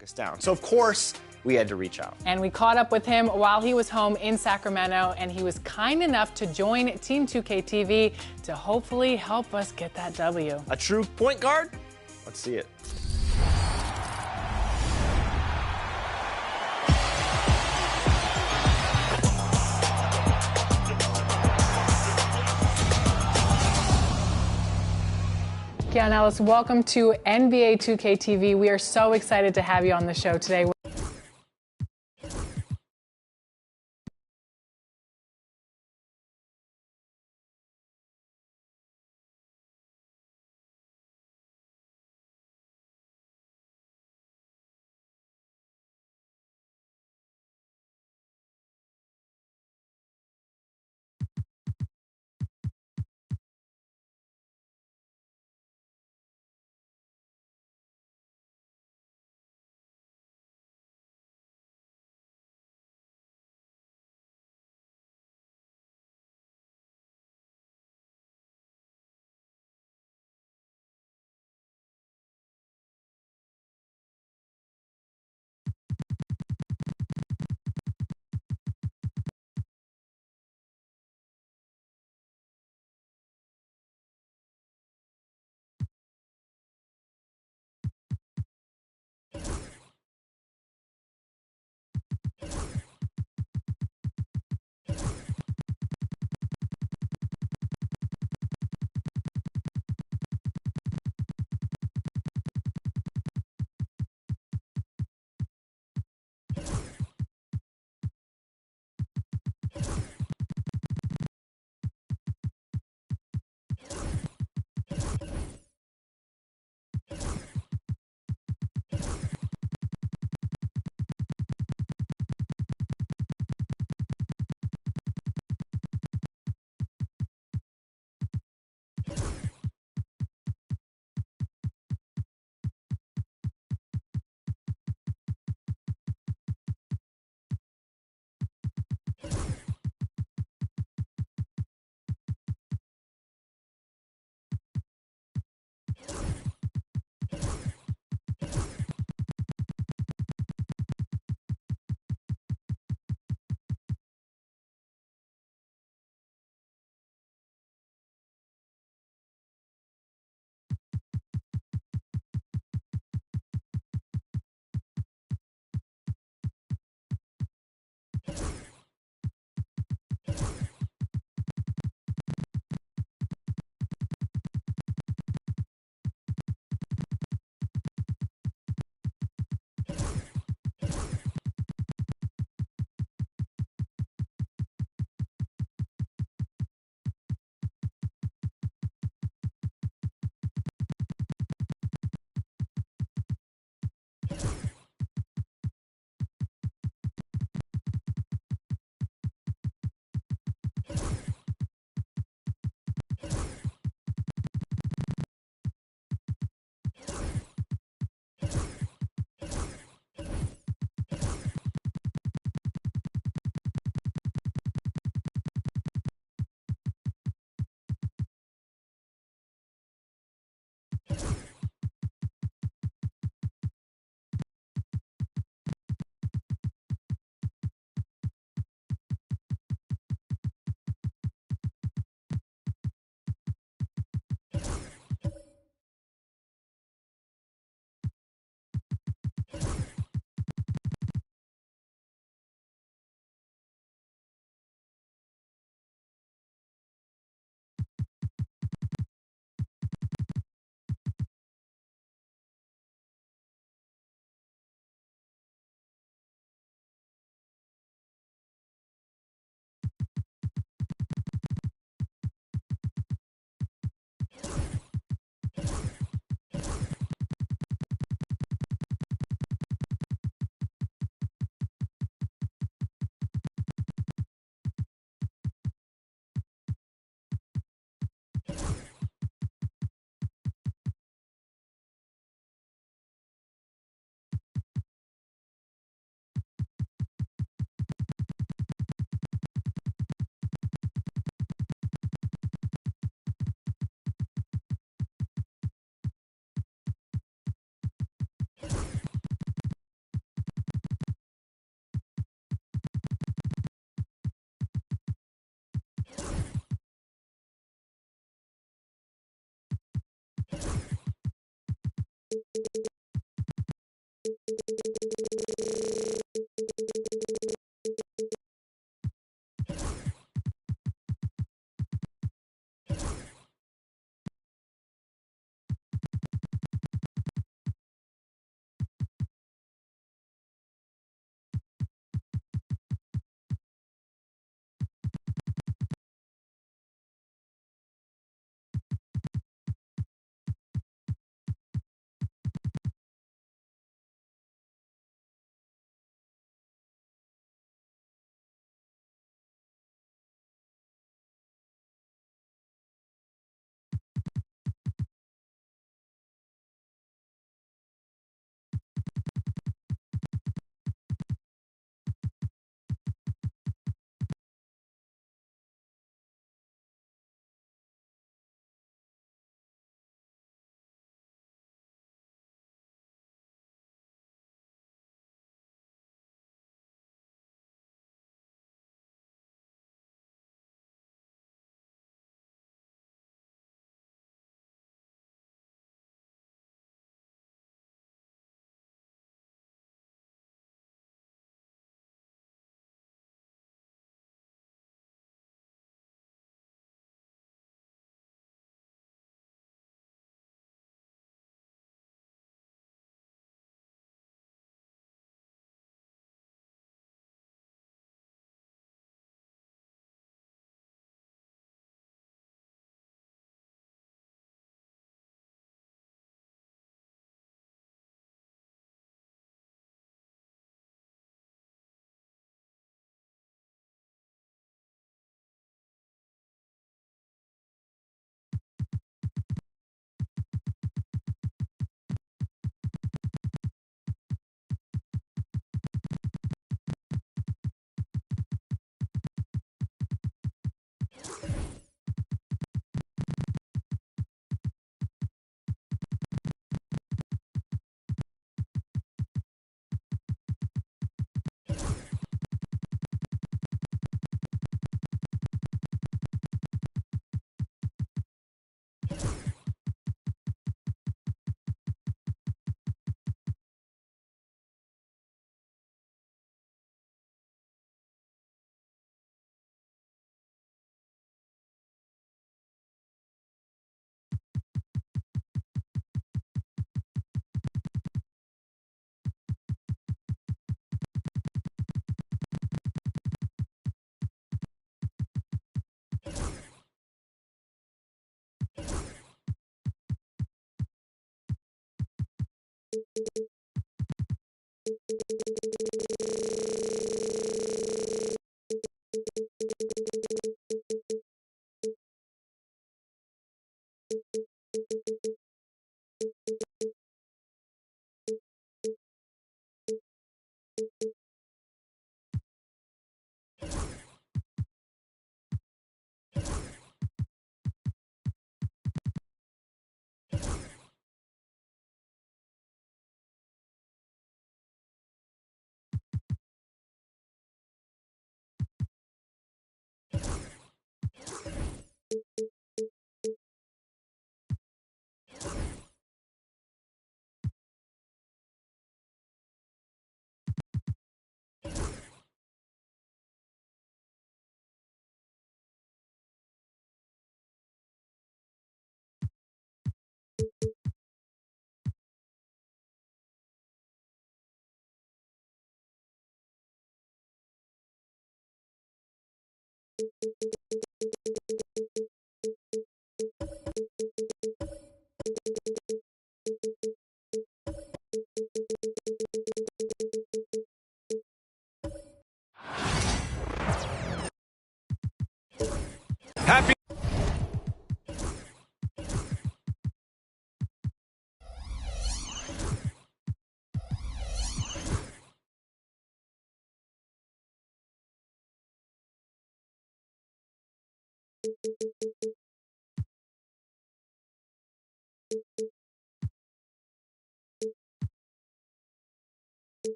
took us down. So, of course, we had to reach out. And we caught up with him while he was home in Sacramento, and he was kind enough to join Team 2K TV to hopefully help us get that W. A true point guard? Let's see it. Keon Ellis, welcome to NBA 2K TV. We are so excited to have you on the show today. Happy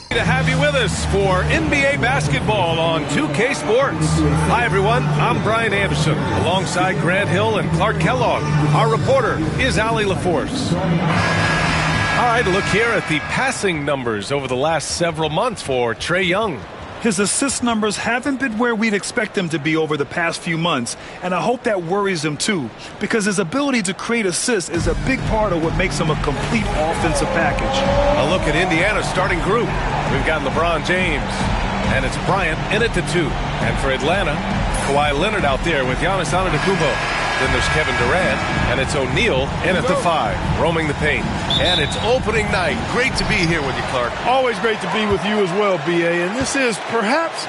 To have you with us for NBA basketball on 2K Sports. Hi everyone, I'm Brian Anderson alongside Grant Hill and Clark Kellogg. Our reporter is Allie LaForce. All right, look here at the passing numbers over the last several months for Trae Young. His assist numbers haven't been where we'd expect them to be over the past few months, and I hope that worries him too, because his ability to create assists is a big part of what makes him a complete offensive package. A look at Indiana's starting group. We've got LeBron James, and it's Bryant in at the 2. And for Atlanta, Kawhi Leonard out there with Giannis Antetokounmpo. Then there's Kevin Durant, and it's O'Neal in at the 5, roaming the paint. And it's opening night. Great to be here with you, Clark. Always great to be with you as well, B.A. And this is perhaps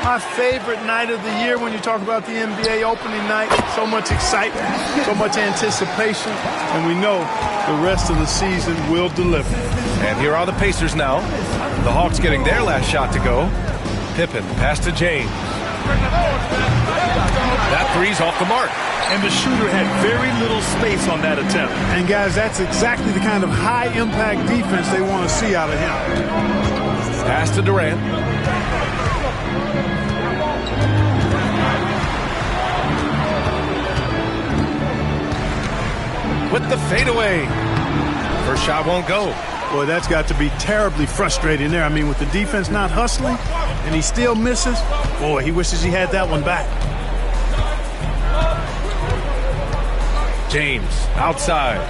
my favorite night of the year when you talk about the NBA opening night. So much excitement, so much anticipation, and we know the rest of the season will deliver. And here are the Pacers now. The Hawks getting their last shot to go. Pippen, pass to James. That three's off the mark. And the shooter had very little space on that attempt. And guys, that's exactly the kind of high-impact defense they want to see out of him. Pass to Durant. With the fadeaway. First shot won't go. Boy, that's got to be terribly frustrating there. I mean, with the defense not hustling and he still misses, boy, he wishes he had that one back. James outside.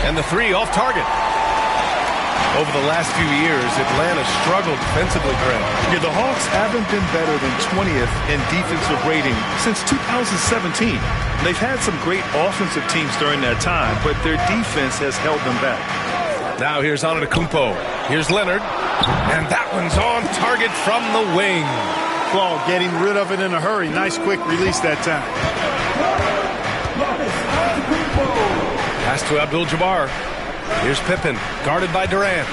And the 3 off target. Over the last few years, Atlanta struggled defensively, Grant. Yeah, the Hawks haven't been better than 20th in defensive rating since 2017. They've had some great offensive teams during that time, but their defense has held them back. Now here's Antetokounmpo. Here's Leonard. And that one's on target from the wing. Ball getting rid of it in a hurry. Nice quick release that time. Pass to Abdul-Jabbar. Here's Pippen, guarded by Durant.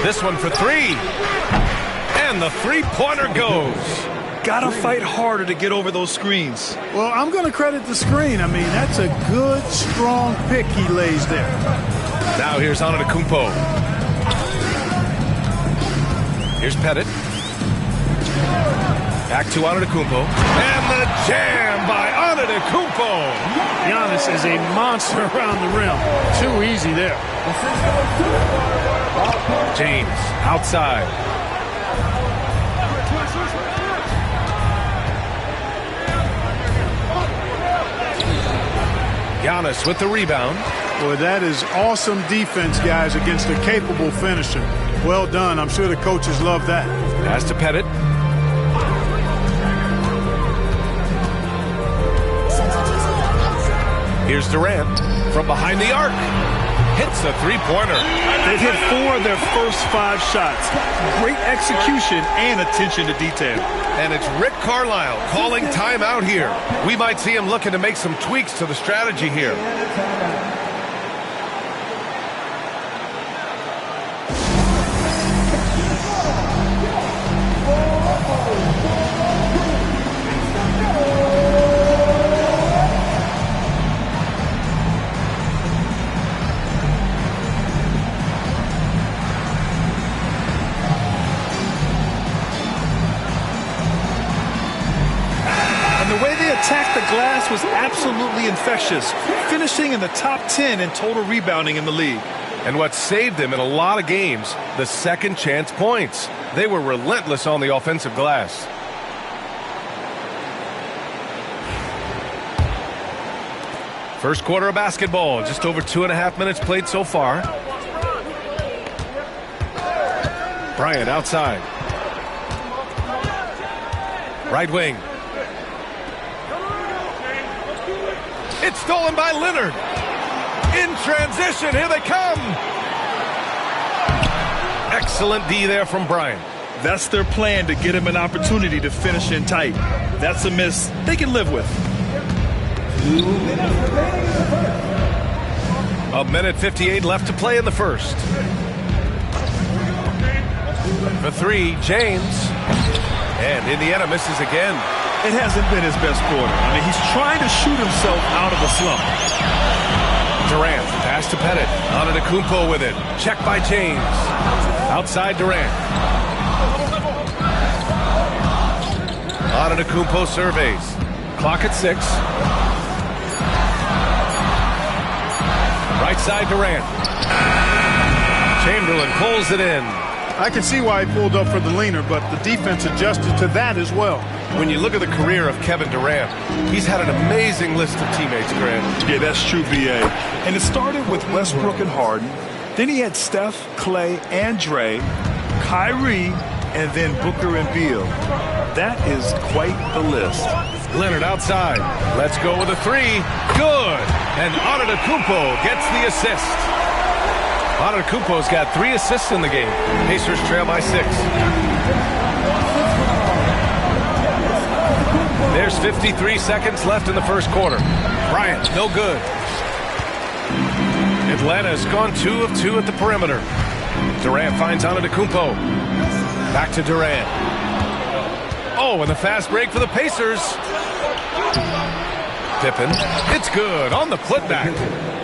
This one for 3. And the three-pointer goes. Gotta fight harder to get over those screens. Well, I'm going to credit the screen. I mean, that's a good, strong pick he lays there. Now here's Antetokounmpo. Here's Pettit. Back to Antetokounmpo. And the jam by Antetokounmpo. Giannis is a monster around the rim. Too easy there. James outside. Giannis with the rebound. Boy, that is awesome defense, guys, against a capable finisher. Well done. I'm sure the coaches love that. Pass to Pettit. Here's Durant from behind the arc. Hits a three-pointer. They've hit 4 of their first 5 shots. Great execution and attention to detail. And it's Rick Carlisle calling timeout here. We might see him looking to make some tweaks to the strategy here. Attack the glass was absolutely infectious, finishing in the top 10 in total rebounding in the league. And what saved them in a lot of games, the second chance points. They were relentless on the offensive glass. First quarter of basketball, just over 2.5 minutes played so far. Bryant outside. Right wing. It's stolen by Leonard. In transition, here they come. Excellent D there from Bryant. That's their plan, to get him an opportunity to finish in tight. That's a miss they can live with. 1:58 left to play in the first. For 3, James. And Indiana misses again. It hasn't been his best quarter. I mean, he's trying to shoot himself out of a slump. Durant, pass to Pettit. Antetokounmpo with it. Check by James. Outside Durant. Antetokounmpo surveys. Clock at 6. Right side Durant. Chamberlain pulls it in. I can see why he pulled up for the leaner, but the defense adjusted to that as well. When you look at the career of Kevin Durant, he's had an amazing list of teammates, Grant. Yeah, that's true, B.A. And it started with Westbrook and Harden. Then he had Steph, Clay, and Dre, Kyrie, and then Booker and Beal. That is quite the list. Leonard outside. Let's go with a 3. Good. And Antetokounmpo gets the assist. Antetokounmpo's got 3 assists in the game. Pacers trail by 6. There's 53 seconds left in the first quarter. Bryant, no good. Atlanta's gone 2 of 2 at the perimeter. Durant finds Antetokounmpo. Back to Durant. Oh, and the fast break for the Pacers. Pippen. It's good on the putback.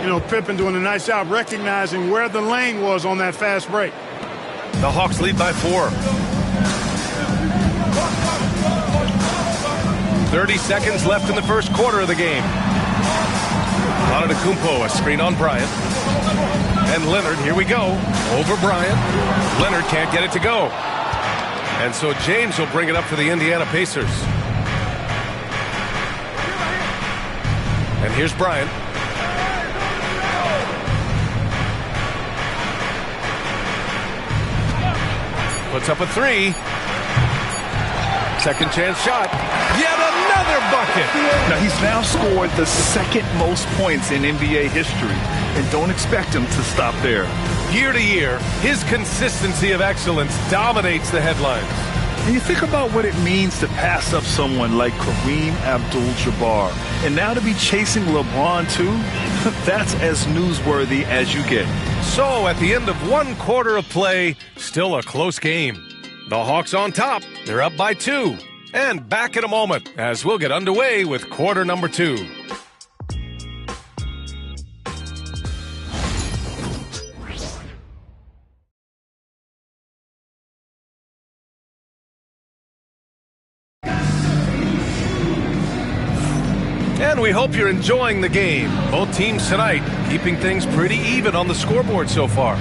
You know, Pippen doing a nice job recognizing where the lane was on that fast break. The Hawks lead by 4. 30 seconds left in the first quarter of the game. Antetokounmpo, a screen on Bryant. And Leonard, here we go. Over Bryant. Leonard can't get it to go. And so James will bring it up for the Indiana Pacers. And here's Bryant. Puts up a 3. Second chance shot. Yet another bucket. Now, he's now scored the second most points in NBA history, and don't expect him to stop there. Year to year, his consistency of excellence dominates the headlines. And you think about what it means to pass up someone like Kareem Abdul-Jabbar, and now to be chasing LeBron too, that's as newsworthy as you get. So at the end of 1 quarter of play, still a close game. The Hawks on top. They're up by 2. And back in a moment as we'll get underway with quarter number 2. And we hope you're enjoying the game. Both teams tonight keeping things pretty even on the scoreboard so far.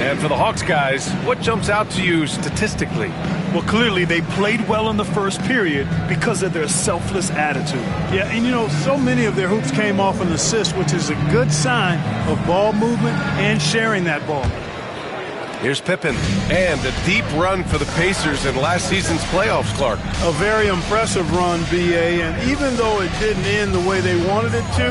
And for the Hawks guys, what jumps out to you statistically? Well, clearly they played well in the first period because of their selfless attitude. Yeah, and you know, so many of their hoops came off an assist, which is a good sign of ball movement and sharing that ball. Here's Pippen, and a deep run for the Pacers in last season's playoffs, Clark. A very impressive run, B.A., and even though it didn't end the way they wanted it to,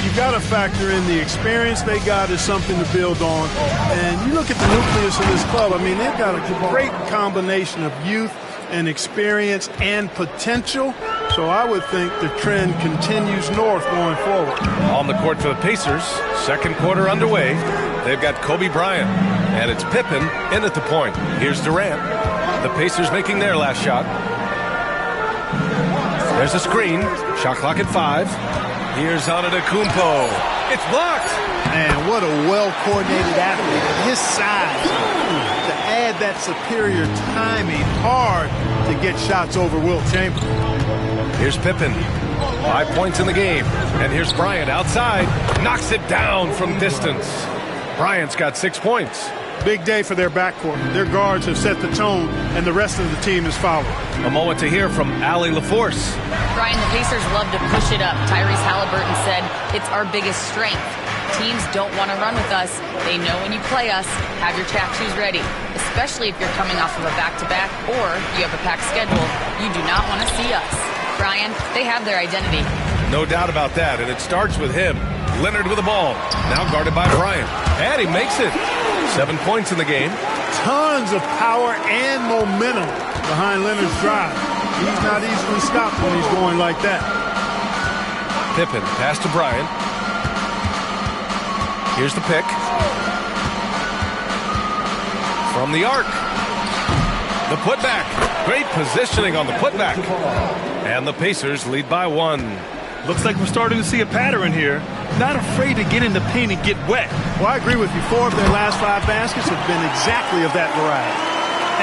you've got to factor in the experience they got as something to build on. And you look at the nucleus of this club, I mean, they've got a great combination of youth and experience and potential. So I would think the trend continues north going forward. On the court for the Pacers, second quarter underway. They've got Kobe Bryant, and it's Pippen in at the point. Here's Durant. The Pacers making their last shot. There's a screen. Shot clock at 5. Here's Antetokounmpo. It's blocked. Man, what a well-coordinated athlete at his size. To add that superior timing, hard to get shots over Wilt Chamberlain. Here's Pippen. 5 points in the game. And here's Bryant outside. Knocks it down from distance. Bryant's got 6 points. Big day for their backcourt. Their guards have set the tone, and the rest of the team is following. A moment to hear from Allie LaForce. Brian, the Pacers love to push it up. Tyrese Halliburton said, it's our biggest strength. Teams don't want to run with us. They know when you play us, have your track shoes ready, especially if you're coming off of a back-to-back or you have a packed schedule. You do not want to see us. Brian, they have their identity. No doubt about that, and it starts with him. Leonard with the ball, now guarded by Bryant. And he makes it. 7 points in the game. Tons of power and momentum behind Leonard's drive. He's not easily stopped when he's going like that. Pippen, pass to Bryant. Here's the pick. From the arc. The putback. Great positioning on the putback. And the Pacers lead by 1. Looks like we're starting to see a pattern here. Not afraid to get in the paint and get wet. Well, I agree with you. 4 of their last 5 baskets have been exactly of that variety.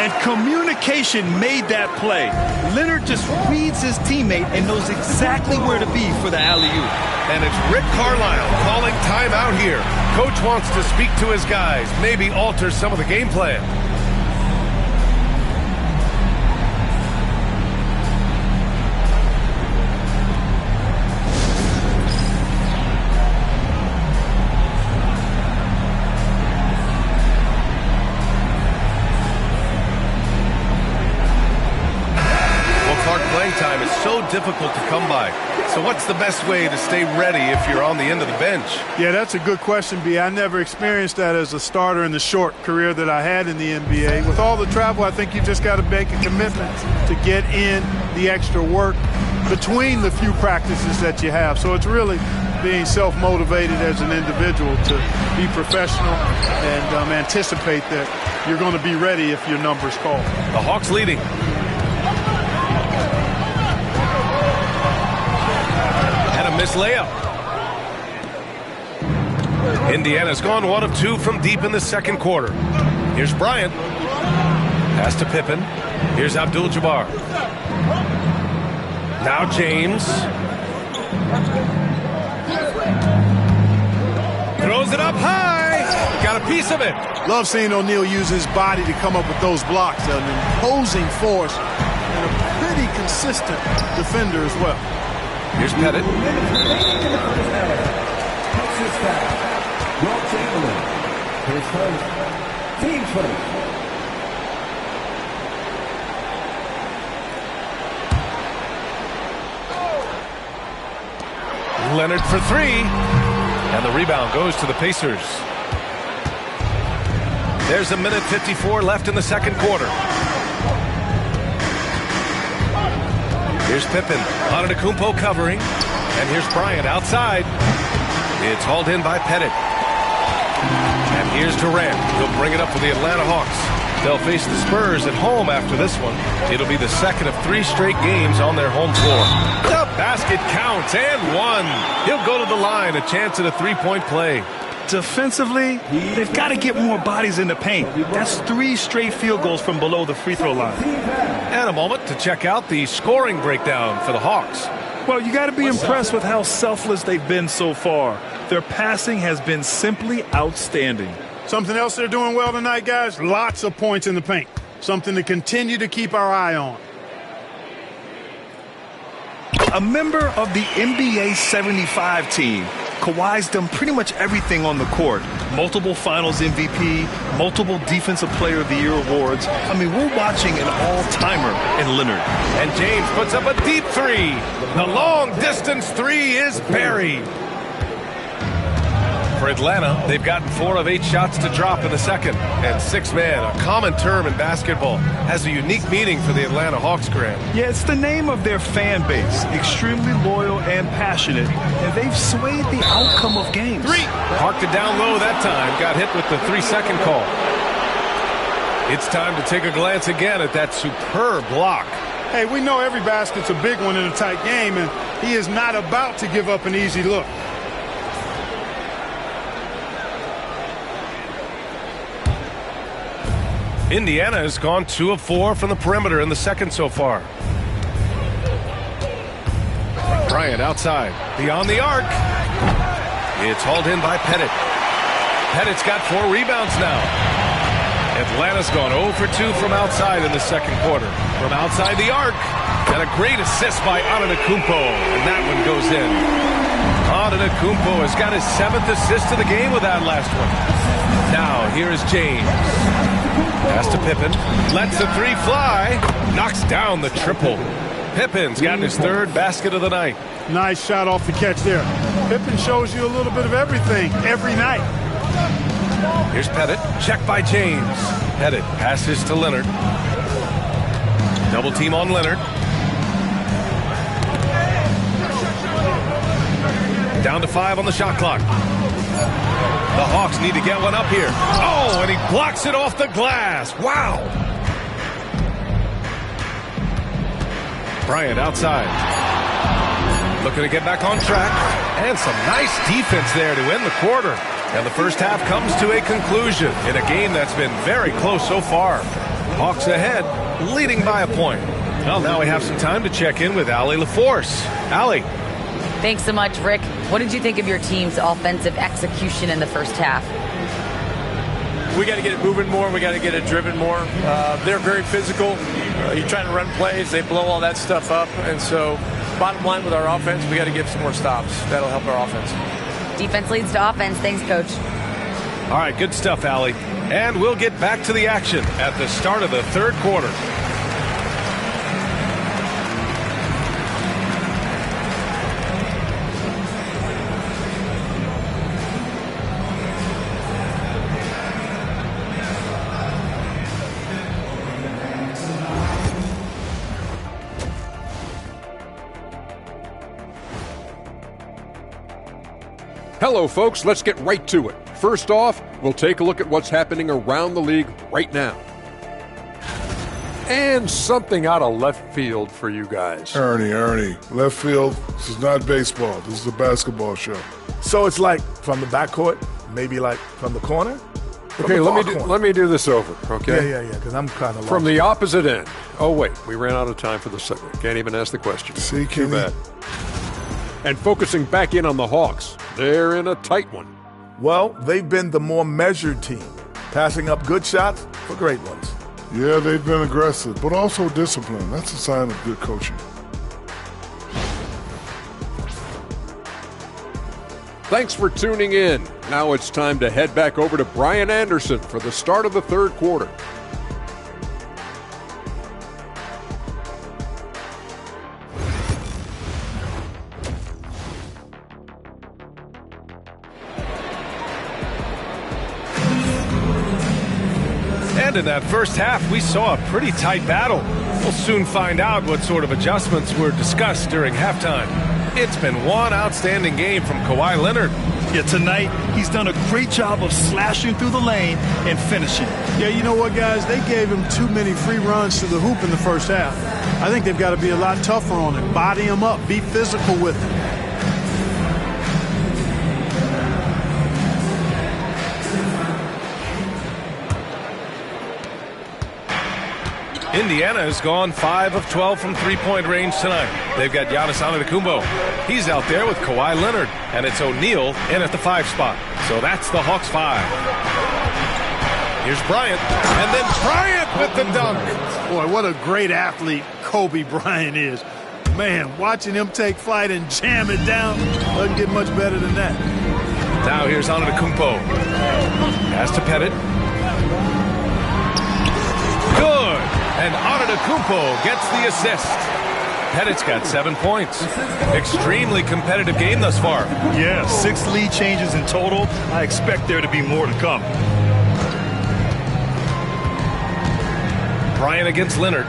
And communication made that play. Leonard just reads his teammate and knows exactly where to be for the alley-oop. And it's Rick Carlisle calling timeout here. Coach wants to speak to his guys, maybe alter some of the game plan. Time is so difficult to come by. So what's the best way to stay ready if you're on the end of the bench? Yeah, that's a good question, B. I never experienced that as a starter in the short career that I had in the NBA. With all the travel, I think you just got to make a commitment to get in the extra work between the few practices that you have. So it's really being self-motivated as an individual to be professional and anticipate that you're going to be ready if your number's called. The Hawks leading. Miss layup. Indiana's gone 1 of 2 from deep in the second quarter. Here's Bryant. Pass to Pippen. Here's Abdul-Jabbar. Now James. Throws it up high. Got a piece of it. Love seeing O'Neal use his body to come up with those blocks. An imposing force and a pretty consistent defender as well. Here's Pettit. Leonard for 3. And the rebound goes to the Pacers. There's 1:54 left in the second quarter. Here's Pippen. Antetokounmpo covering. And here's Bryant outside. It's hauled in by Pettit. And here's Durant. He'll bring it up for the Atlanta Hawks. They'll face the Spurs at home after this one. It'll be the second of 3 straight games on their home floor. The basket counts and 1. He'll go to the line. A chance at a 3-point play. Defensively, they've got to get more bodies in the paint. That's 3 straight field goals from below the free throw line. And a moment to check out the scoring breakdown for the Hawks. Well, you got to be impressed with how selfless they've been so far. Their passing has been simply outstanding. Something else they're doing well tonight, guys, lots of points in the paint. Something to continue to keep our eye on. A member of the NBA 75 team, Kawhi's done pretty much everything on the court. Multiple Finals MVP, multiple Defensive Player of the Year awards. I mean, we're watching an all-timer in Leonard. And James puts up a deep 3. The long-distance 3 is buried. For Atlanta, they've gotten 4 of 8 shots to drop in the second. And 6-man, a common term in basketball, has a unique meaning for the Atlanta Hawks, Grant. Yeah, it's the name of their fan base. Extremely loyal and passionate. And they've swayed the outcome of games. 3. Parked it down low that time. Got hit with the 3-second call. It's time to take a glance again at that superb block. Hey, we know every basket's a big one in a tight game, and he is not about to give up an easy look. Indiana has gone 2 of 4 from the perimeter in the second so far. Bryant outside. Beyond the arc. It's hauled in by Pettit. Pettit's got 4 rebounds now. Atlanta's gone 0 for 2 from outside in the second quarter. From outside the arc. And a great assist by Antetokounmpo. And that one goes in. Antetokounmpo has got his 7th assist of the game with that last one. Now, here is James. Pass to Pippen. Lets the 3 fly. Knocks down the triple. Pippen's gotten his 3rd basket of the night. Nice shot off the catch there. Pippen shows you a little bit of everything every night. Here's Pettit. Check by James. Pettit passes to Leonard. Double team on Leonard. Down to 5 on the shot clock. The Hawks need to get one up here. Oh, and he blocks it off the glass. Wow. Bryant outside. Looking to get back on track. And some nice defense there to end the quarter. And the first half comes to a conclusion in a game that's been very close so far. Hawks ahead, leading by a point. Well, now we have some time to check in with Allie LaForce. Allie. Thanks so much, Rick. What did you think of your team's offensive execution in the first half? We got to get it moving more. We got to get it driven more. They're very physical. You're trying to run plays. They blow all that stuff up. And so bottom line with our offense, we got to get some more stops. That'll help our offense. Defense leads to offense. Thanks, Coach. All right, good stuff, Allie. And we'll get back to the action at the start of the third quarter. Hello, folks. Let's get right to it. First off, we'll take a look at what's happening around the league right now. And something out of left field for you guys. Ernie, left field, this is not baseball. This is a basketball show. So it's like from the backcourt, maybe like from the corner? Okay, let me do this over, okay? Yeah, because I'm kind of from the opposite end. Oh, wait, we ran out of time for the segment. Can't even ask the question. See, Too bad. And focusing back in on the Hawks, they're in a tight one. Well, they've been the more measured team, passing up good shots for great ones. Yeah, they've been aggressive, but also disciplined. That's a sign of good coaching. Thanks for tuning in. Now it's time to head back over to Brian Anderson for the start of the third quarter. And in that first half, we saw a pretty tight battle. We'll soon find out what sort of adjustments were discussed during halftime. It's been one outstanding game from Kawhi Leonard. Yeah, tonight he's done a great job of slashing through the lane and finishing. Yeah, you know what, guys? They gave him too many free runs to the hoop in the first half. I think they've got to be a lot tougher on him. Body him up. Be physical with him. Indiana has gone 5 of 12 from three-point range tonight. They've got Giannis Antetokounmpo. He's out there with Kawhi Leonard, and it's O'Neal in at the 5 spot. So that's the Hawks 5. Here's Bryant, and then Bryant with the dunk. Boy, what a great athlete Kobe Bryant is. Man, watching him take flight and jam it down doesn't get much better than that. Now here's Antetokounmpo. Pass to Pettit. Good. And Antetokounmpo gets the assist. Pettit's got 7 points. Extremely competitive game thus far. Yeah, 6 lead changes in total. I expect there to be more to come. Bryant against Leonard.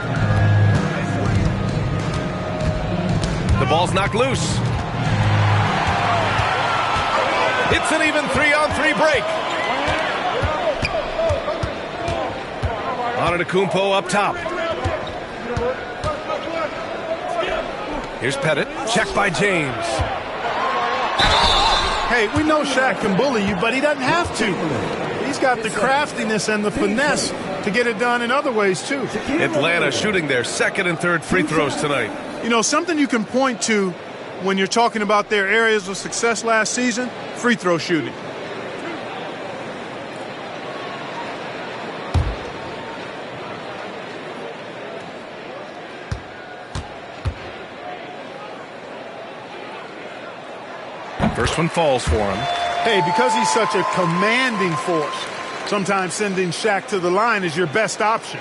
The ball's knocked loose. It's an even 3-on-3 break. Antetokounmpo up top. Here's Pettit. Checked by James. Hey, we know Shaq can bully you, but he doesn't have to. He's got the craftiness and the finesse to get it done in other ways, too. Atlanta shooting their second and third free throws tonight. You know, something you can point to when you're talking about their areas of success last season, free throw shooting. First one falls for him. Hey, because he's such a commanding force, sometimes sending Shaq to the line is your best option.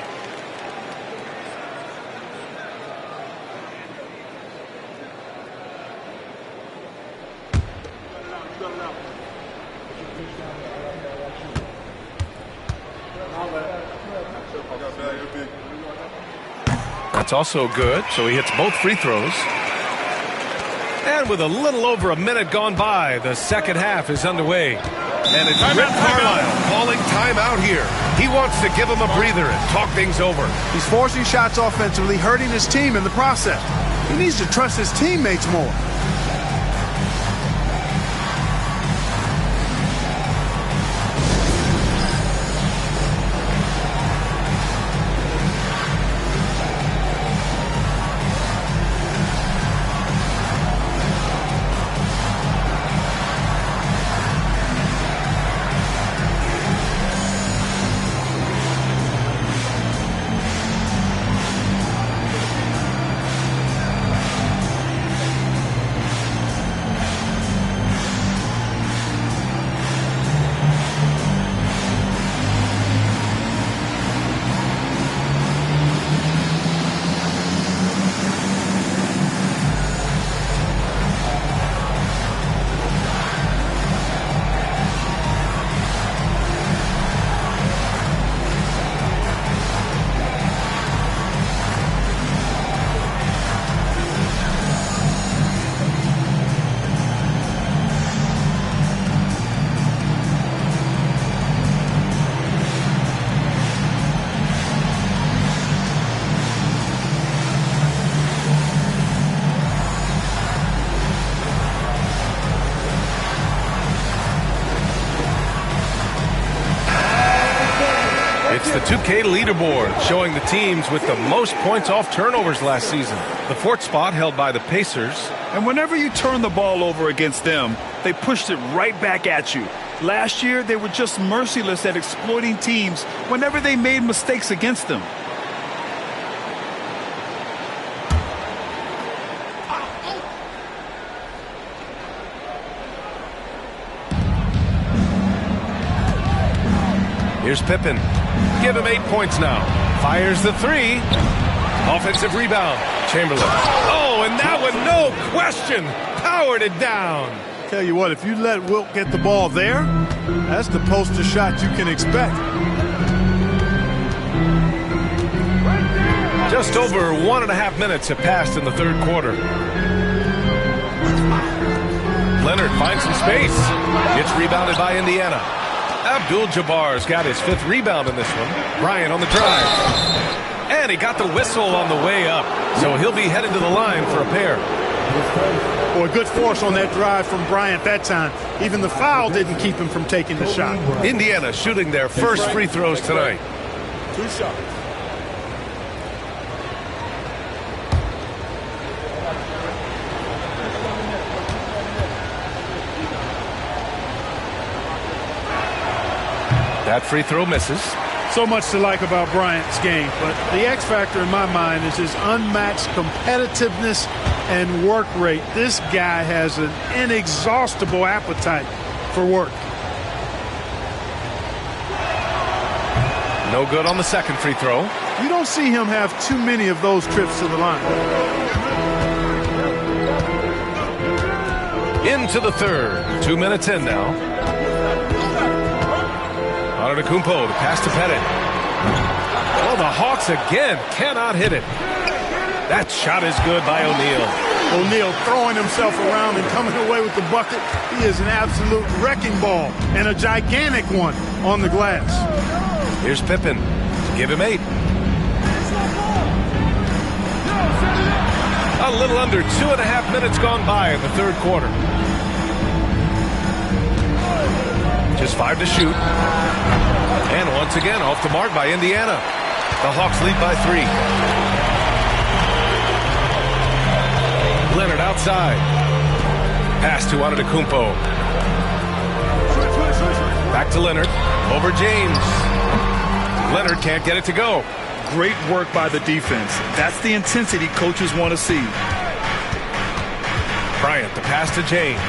That's also good, so he hits both free throws. And with a little over a minute gone by, the second half is underway. And it's Rick Carlisle calling timeout here. He wants to give him a breather and talk things over. He's forcing shots offensively, hurting his team in the process. He needs to trust his teammates more. It's the 2K leaderboard showing the teams with the most points off turnovers last season. The fourth spot held by the Pacers. And whenever you turn the ball over against them, they pushed it right back at you. Last year, they were just merciless at exploiting teams whenever they made mistakes against them. Here's Pippen. Give him 8 points now. Fires the three. Offensive rebound. Chamberlain. Oh, and that one, no question, powered it down. Tell you what, if you let Wilt get the ball there, that's the poster shot you can expect. Just over 1.5 minutes have passed in the third quarter. Leonard finds some space. It's rebounded by Indiana. Abdul-Jabbar's got his 5th rebound in this one. Bryant on the drive. And he got the whistle on the way up. So he'll be headed to the line for a pair. Boy, good force on that drive from Bryant that time. Even the foul didn't keep him from taking the shot. Indiana shooting their first free throws tonight. 2 shots. That free throw misses. So much to like about Bryant's game, but the X factor in my mind is his unmatched competitiveness and work rate. This guy has an inexhaustible appetite for work. No good on the second free throw. You don't see him have too many of those trips to the line. Into the third. 2 minutes in now. Antetokounmpo, the pass to Pettit. Well, the Hawks again cannot hit it. That shot is good by O'Neal. O'Neal throwing himself around and coming away with the bucket. He is an absolute wrecking ball and a gigantic one on the glass. Here's Pippen. Give him 8. A little under 2.5 minutes gone by in the third quarter. Just 5 to shoot. And once again, off the mark by Indiana. The Hawks lead by 3. Leonard outside. Pass to Antetokounmpo. Back to Leonard. Over James. Leonard can't get it to go. Great work by the defense. That's the intensity coaches want to see. Bryant, the pass to James.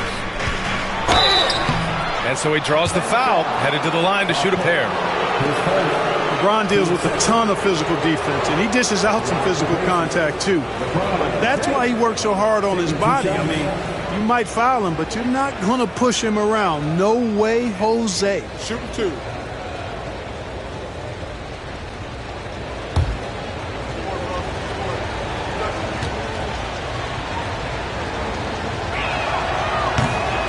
And so he draws the foul, headed to the line to shoot a pair. LeBron deals with a ton of physical defense, and he dishes out some physical contact, too. That's why he works so hard on his body. I mean, you might foul him, but you're not going to push him around. No way, Jose. Shooting 2.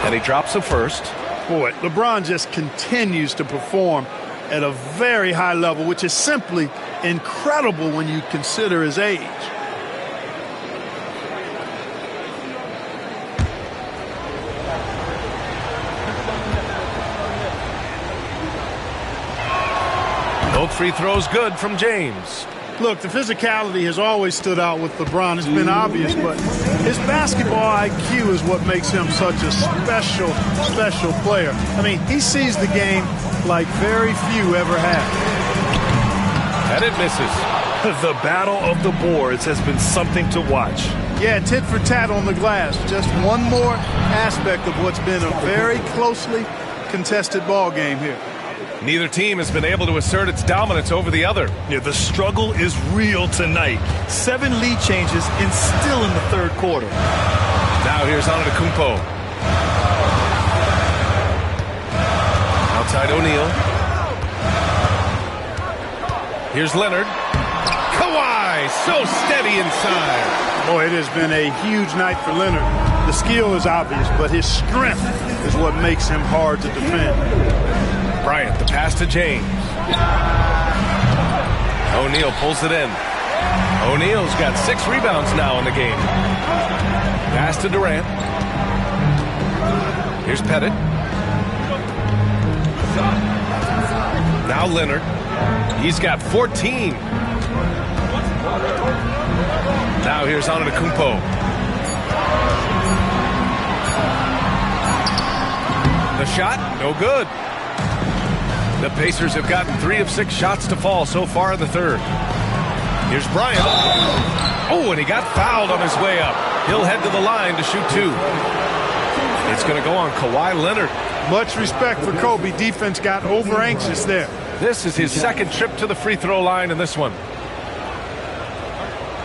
And he drops the first. Boy, LeBron just continues to perform at a very high level, which is simply incredible when you consider his age. Both free throws good from James. Look, the physicality has always stood out with LeBron. It's been obvious, but his basketball IQ is what makes him such a special, special player. I mean, he sees the game like very few ever have. And it misses. The battle of the boards has been something to watch. Yeah, tit for tat on the glass. Just one more aspect of what's been a very closely contested ball game here. Neither team has been able to assert its dominance over the other. Yeah, the struggle is real tonight. 7 lead changes and still in the third quarter. Now here's Antetokounmpo. Outside O'Neal. Here's Leonard. Kawhi, so steady inside. Boy, it has been a huge night for Leonard. The skill is obvious, but his strength is what makes him hard to defend. Bryant, the pass to James. O'Neal pulls it in. O'Neal's got 6 rebounds now in the game. Pass to Durant. Here's Pettit. Now Leonard. He's got 14. Now here's Antetokounmpo. The shot, no good. The Pacers have gotten 3 of 6 shots to fall so far in the third. Here's Bryant. Oh, and he got fouled on his way up. He'll head to the line to shoot 2. It's going to go on Kawhi Leonard. Much respect for Kobe. Defense got over anxious there. This is his second trip to the free throw line in this one.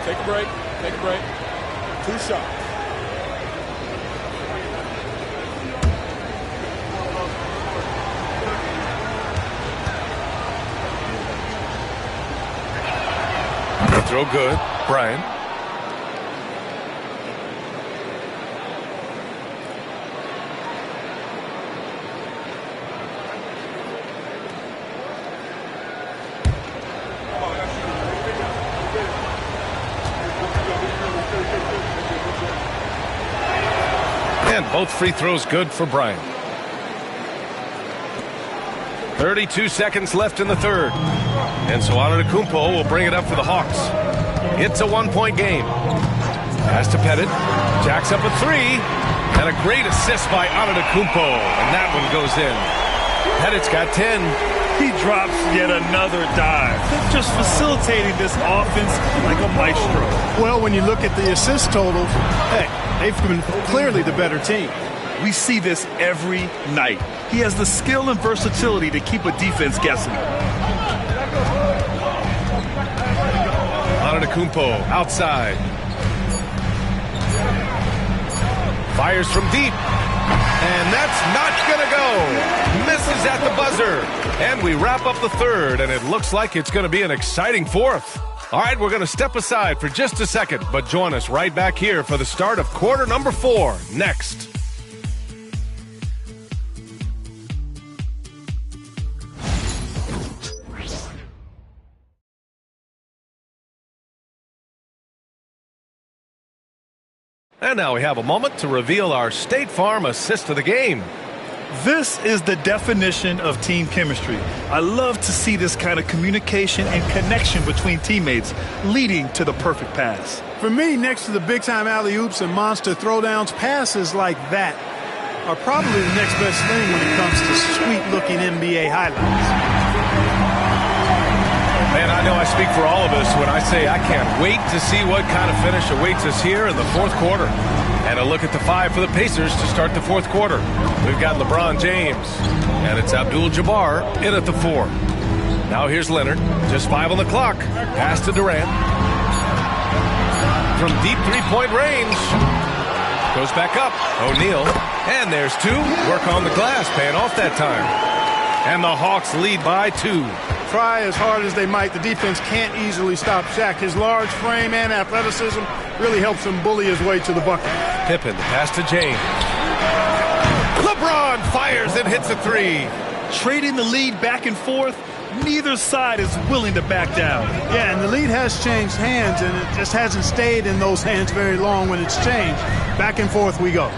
Take a break. Take a break. 2 shots. Throw good. Bryant. And both free throws good for Bryant. 32 seconds left in the third. And so Antetokounmpo will bring it up for the Hawks. It's a 1-point game. Pass to Pettit. Jacks up a 3. And a great assist by Antetokounmpo. And that one goes in. Pettit's got 10. He drops yet another dive. Just facilitating this offense like a maestro. Well, when you look at the assist totals, hey, they've been clearly the better team. We see this every night. He has the skill and versatility to keep a defense guessing. Antetokounmpo outside. Fires from deep. And that's not going to go. Misses at the buzzer. And we wrap up the third, and it looks like it's going to be an exciting fourth. All right, we're going to step aside for just a second, but join us right back here for the start of quarter number 4 next. And now we have a moment to reveal our State Farm assist of the game. This is the definition of team chemistry. I love to see this kind of communication and connection between teammates leading to the perfect pass. For me, next to the big-time alley-oops and monster throwdowns, passes like that are probably the next best thing when it comes to sweet-looking NBA highlights. Man, I know I speak for all of us when I say I can't wait to see what kind of finish awaits us here in the fourth quarter. And a look at the 5 for the Pacers to start the fourth quarter. We've got LeBron James, and it's Abdul-Jabbar in at the 4. Now here's Leonard, just 5 on the clock. Pass to Durant. From deep three-point range. Goes back up. O'Neal. And there's 2. Work on the glass, paying off that time. And the Hawks lead by 2. Try as hard as they might, the defense can't easily stop Shaq. His large frame and athleticism really helps him bully his way to the bucket. Pippen, the pass to James. LeBron fires and hits a 3. Trading the lead back and forth, neither side is willing to back down. Yeah, and the lead has changed hands, and it just hasn't stayed in those hands very long when it's changed. Back and forth we go.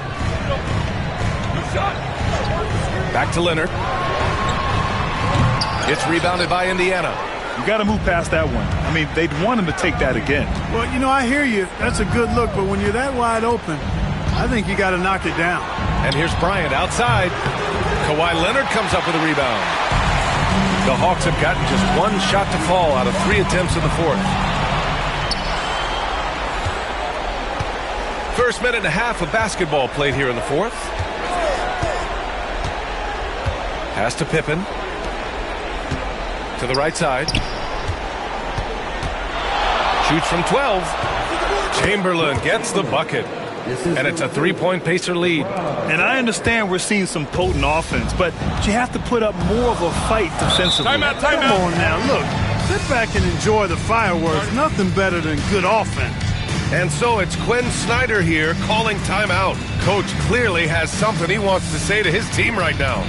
Back to Leonard. It's rebounded by Indiana. You got to move past that one. I mean, they'd want him to take that again. Well, you know, I hear you. That's a good look, but when you're that wide open, I think you got to knock it down. And here's Bryant outside. Kawhi Leonard comes up with a rebound. The Hawks have gotten just 1 shot to fall out of 3 attempts in the fourth. First minute and a half of basketball played here in the fourth. Pass to Pippen. To the right side. Shoots from 12. Chamberlain gets the bucket. And it's a 3-point Pacer lead. And I understand we're seeing some potent offense, but you have to put up more of a fight defensively. Come on now, look. Sit back and enjoy the fireworks. Nothing better than good offense. And so it's Quinn Snyder here calling timeout. Coach clearly has something he wants to say to his team right now.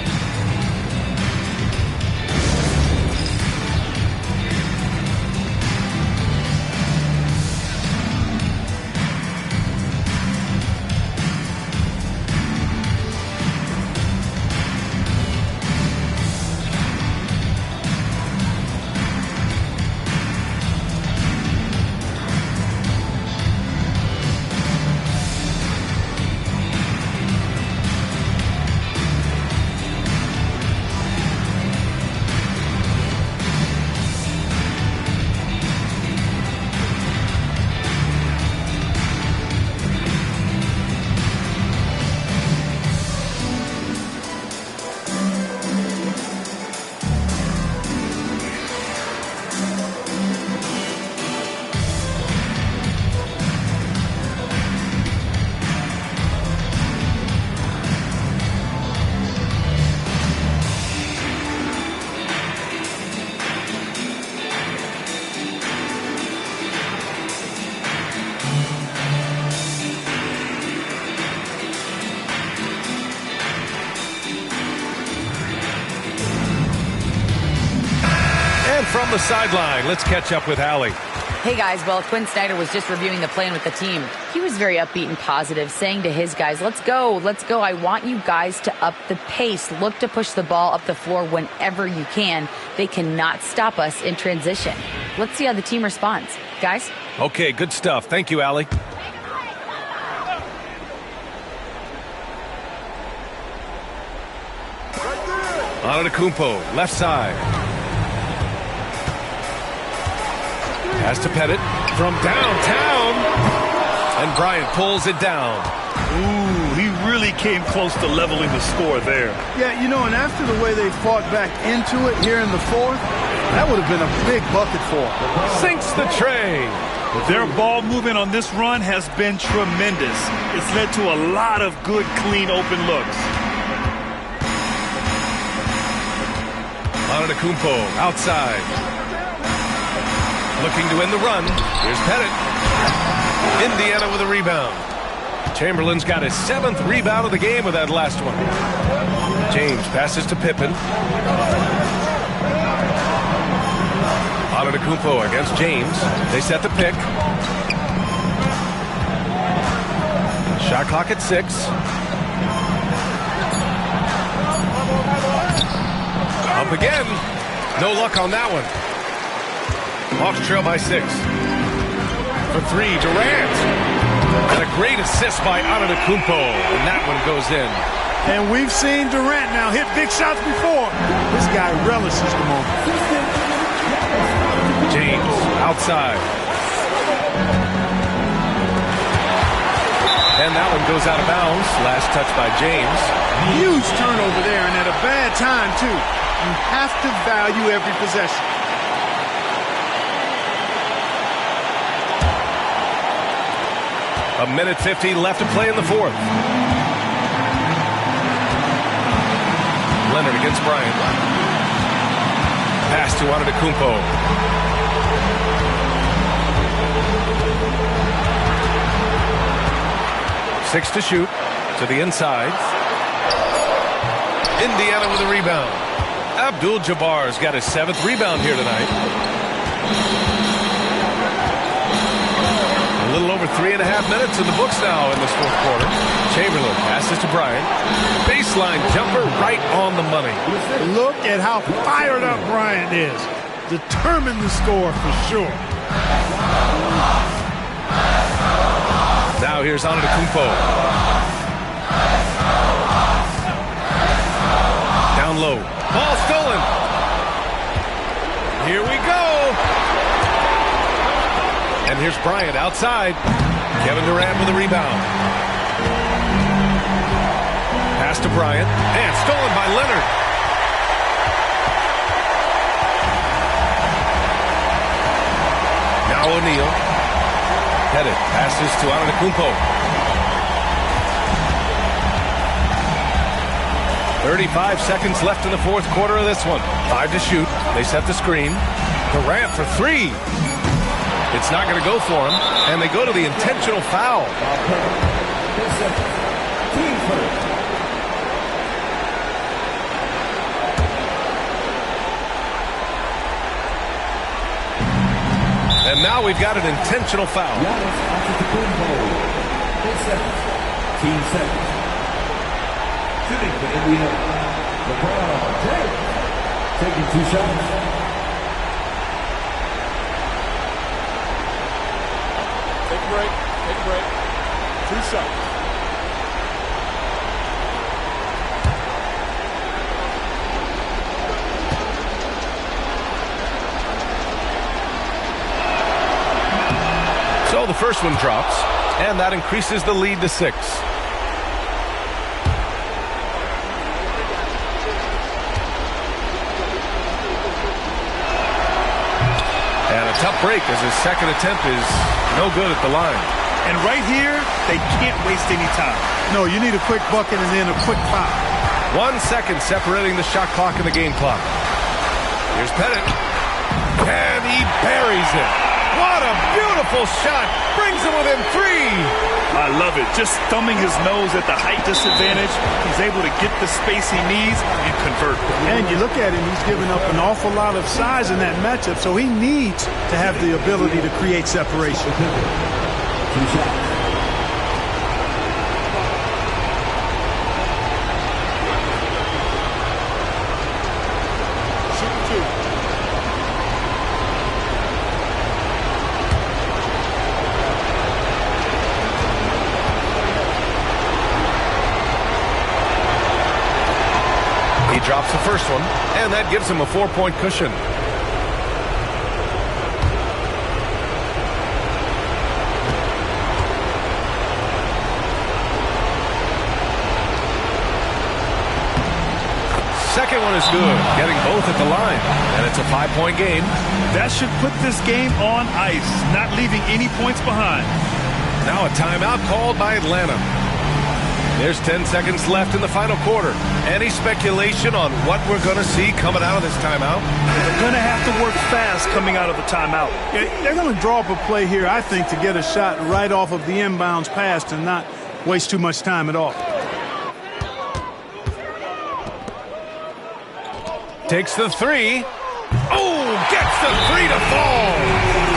And from the sideline, let's catch up with Allie. Hey guys, well, Quinn Snyder was just reviewing the plan with the team. He was very upbeat and positive, saying to his guys, let's go. I want you guys to up the pace. Look to push the ball up the floor whenever you can. They cannot stop us in transition. Let's see how the team responds. Guys? Okay, good stuff. Thank you, Allie. Antetokounmpo, left side. Pass to Pettit from downtown. And Bryant pulls it down. Ooh, he really came close to leveling the score there. Yeah, and after the way they fought back into it here in the fourth, that would have been a big bucket for them. Sinks the tray. Their ball movement on this run has been tremendous. It's led to a lot of good, clean, open looks. Antetokounmpo outside. Looking to end the run. Here's Pettit. Indiana with a rebound. Chamberlain's got his 7th rebound of the game with that last one. James passes to Pippen. Antetokounmpo against James. They set the pick. Shot clock at 6. Up again. No luck on that one. Hawks trail by 6. For 3, Durant. And a great assist by Antetokounmpo. And that one goes in. And we've seen Durant now hit big shots before. This guy relishes the moment. James outside. And that one goes out of bounds. Last touch by James. Huge turnover there, and at a bad time, too. You have to value every possession. A minute 50 left to play in the fourth. Leonard against Bryant. Pass to Antetokounmpo. 6 to shoot. To the inside. Indiana with a rebound. Abdul-Jabbar's got his 7th rebound here tonight. A little over 3.5 minutes in the books now in this fourth quarter. Chamberlain passes to Bryant. Baseline jumper right on the money. Look at how fired up Bryant is. Determined the score for sure. Now here's Antetokounmpo. Down low. Ball stolen. Here we go. And here's Bryant outside. Kevin Durant with a rebound. Pass to Bryant. And stolen by Leonard. Now O'Neal. Pettit passes to Antetokounmpo. 35 seconds left in the fourth quarter of this one. 5 to shoot. They set the screen. Durant for 3. It's not going to go for him, and they go to the intentional foul. And now we've got an intentional foul. Team seconds. Shooting for Indiana. LeBron James taking 2 shots. Take a break. 2 shots. So the first one drops, and that increases the lead to 6. And a tough break as his second attempt is no good at the line. And right here, they can't waste any time. No, you need a quick bucket and then a quick foul. 1 second separating the shot clock and the game clock. Here's Pettit. And he buries it. What a beautiful shot. Brings him within 3. I love it. Just thumbing his nose at the height disadvantage. He's able to get the space he needs and convert. And you look at him, he's giving up an awful lot of size in that matchup, so he needs to have the ability to create separation. 2 shots. He drops the first one, and that gives him a 4-point cushion. Second one is good, getting both at the line, and it's a 5-point game. That should put this game on ice, not leaving any points behind. Now a timeout called by Atlanta. There's 10 seconds left in the final quarter. Any speculation on what we're going to see coming out of this timeout? They're going to have to work fast coming out of the timeout. They're going to draw up a play here, I think, to get a shot right off of the inbounds pass and not waste too much time at all. Takes the 3. Oh, gets the 3 to fall.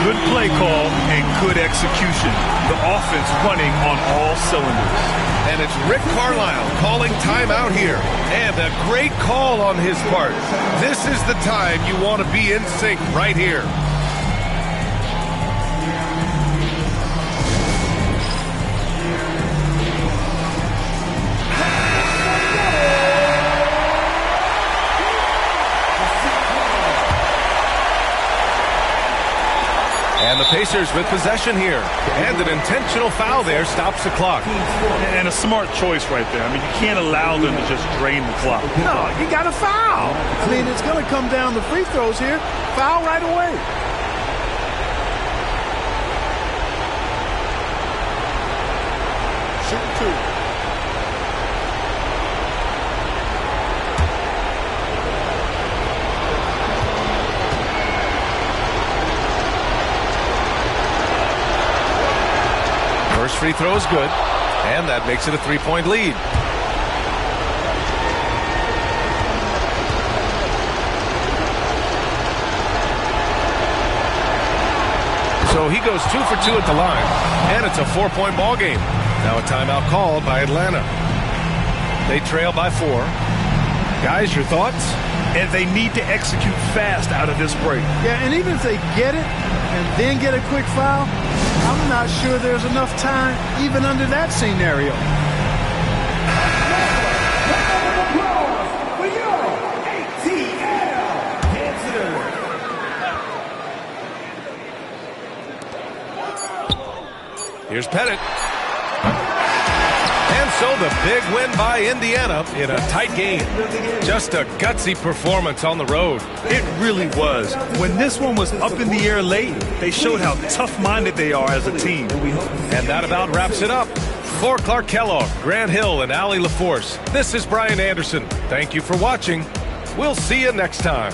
Good play call and good execution. The offense running on all cylinders. And it's Rick Carlisle calling timeout here. And a great call on his part. This is the time you want to be in sync right here. And the Pacers with possession here. And an intentional foul there stops the clock. And a smart choice right there. I mean, you can't allow them to just drain the clock. No, you got to foul. I mean, it's going to come down to free throws here. Foul right away. Shooting 2. First free throw is good, and that makes it a 3-point lead. So he goes 2 for 2 at the line, and it's a 4-point ball game. Now a timeout called by Atlanta. They trail by 4. Guys, your thoughts? And they need to execute fast out of this break. Yeah, and even if they get it and then get a quick foul, I'm not sure there's enough time even under that scenario. Here's Pettit. And so the big win by Indiana in a tight game. Just a gutsy performance on the road. It really was. When this one was up in the air late, they showed how tough-minded they are as a team. And that about wraps it up. For Clark Kellogg, Grant Hill, and Allie LaForce, this is Brian Anderson. Thank you for watching. We'll see you next time.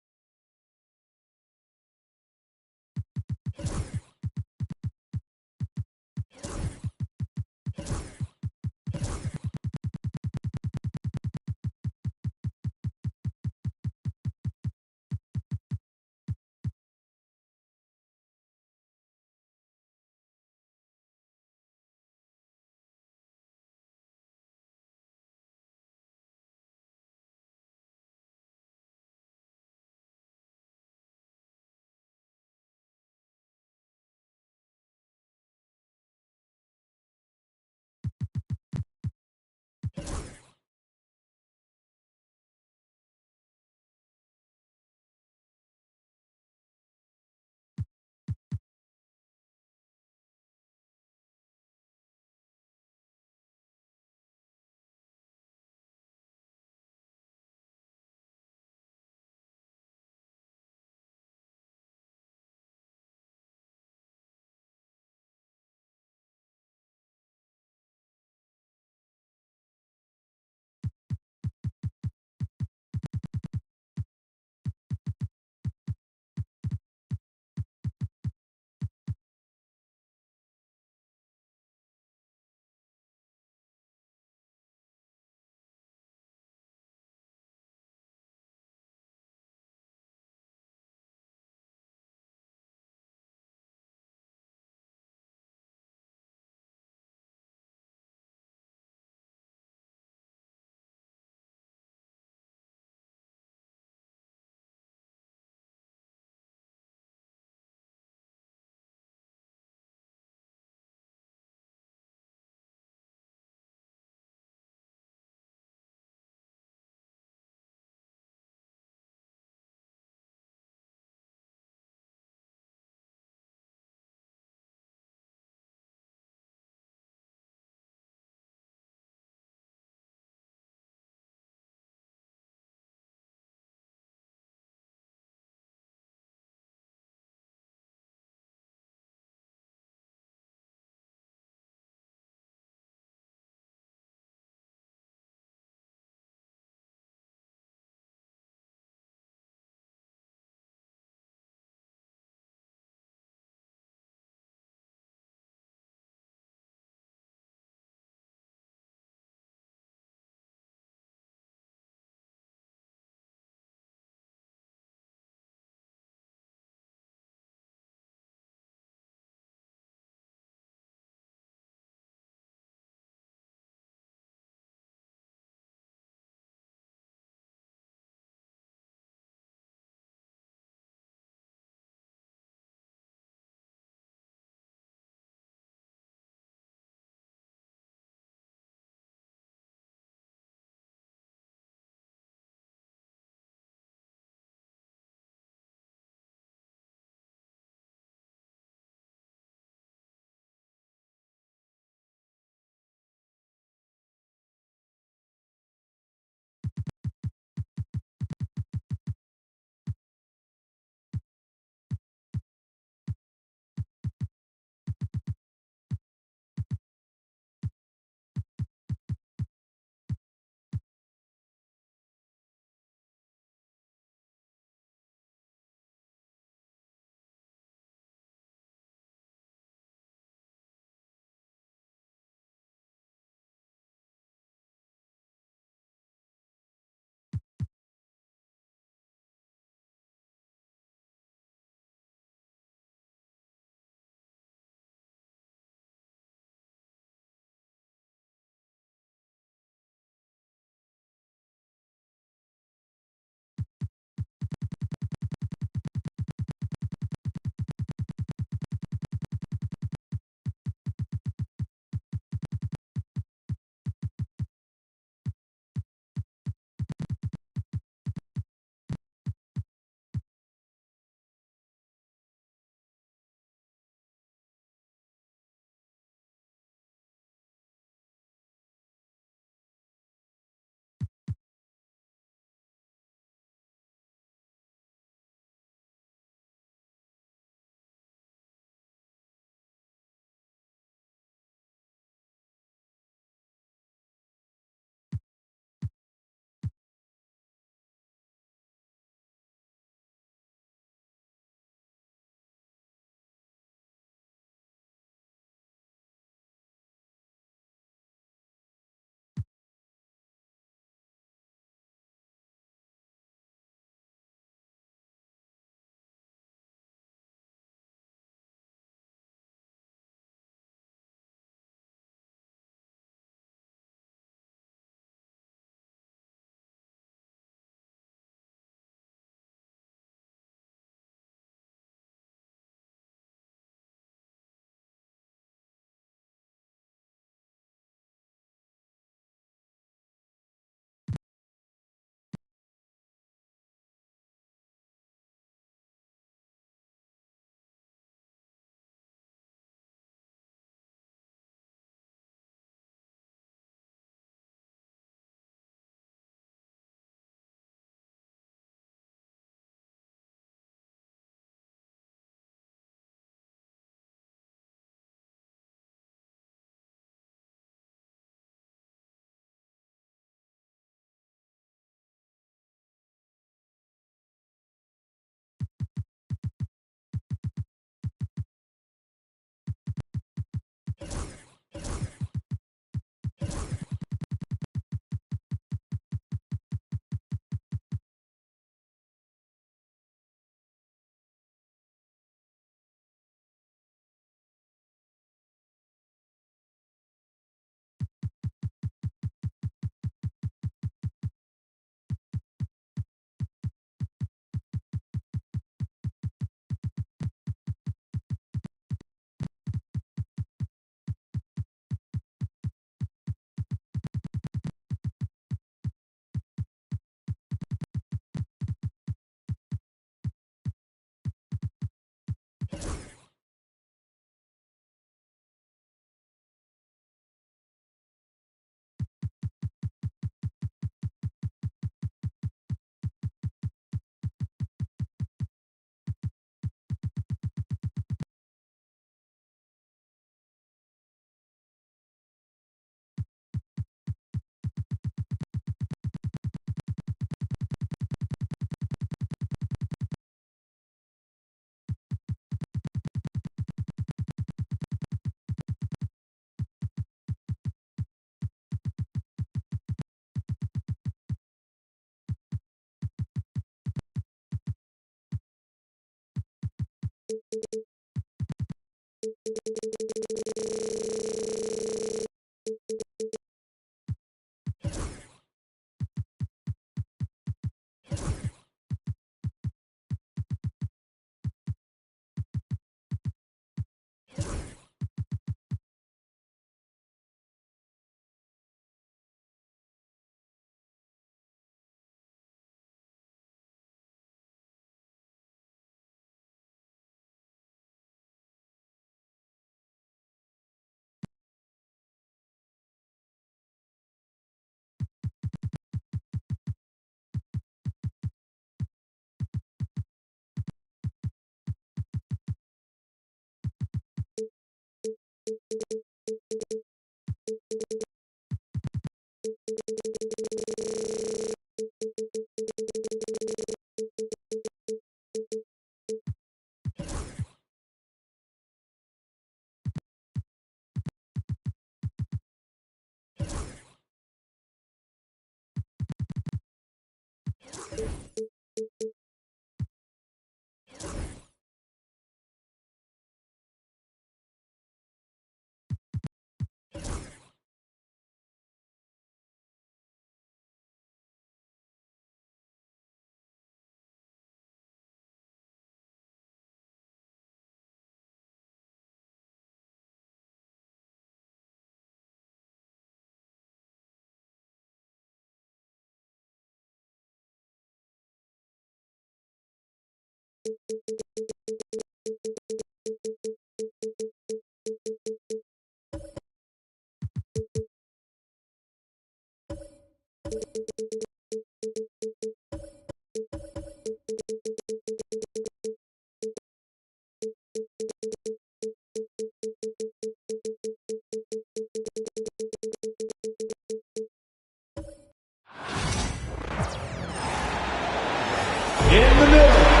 In the middle.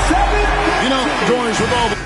7. You know, George, with all the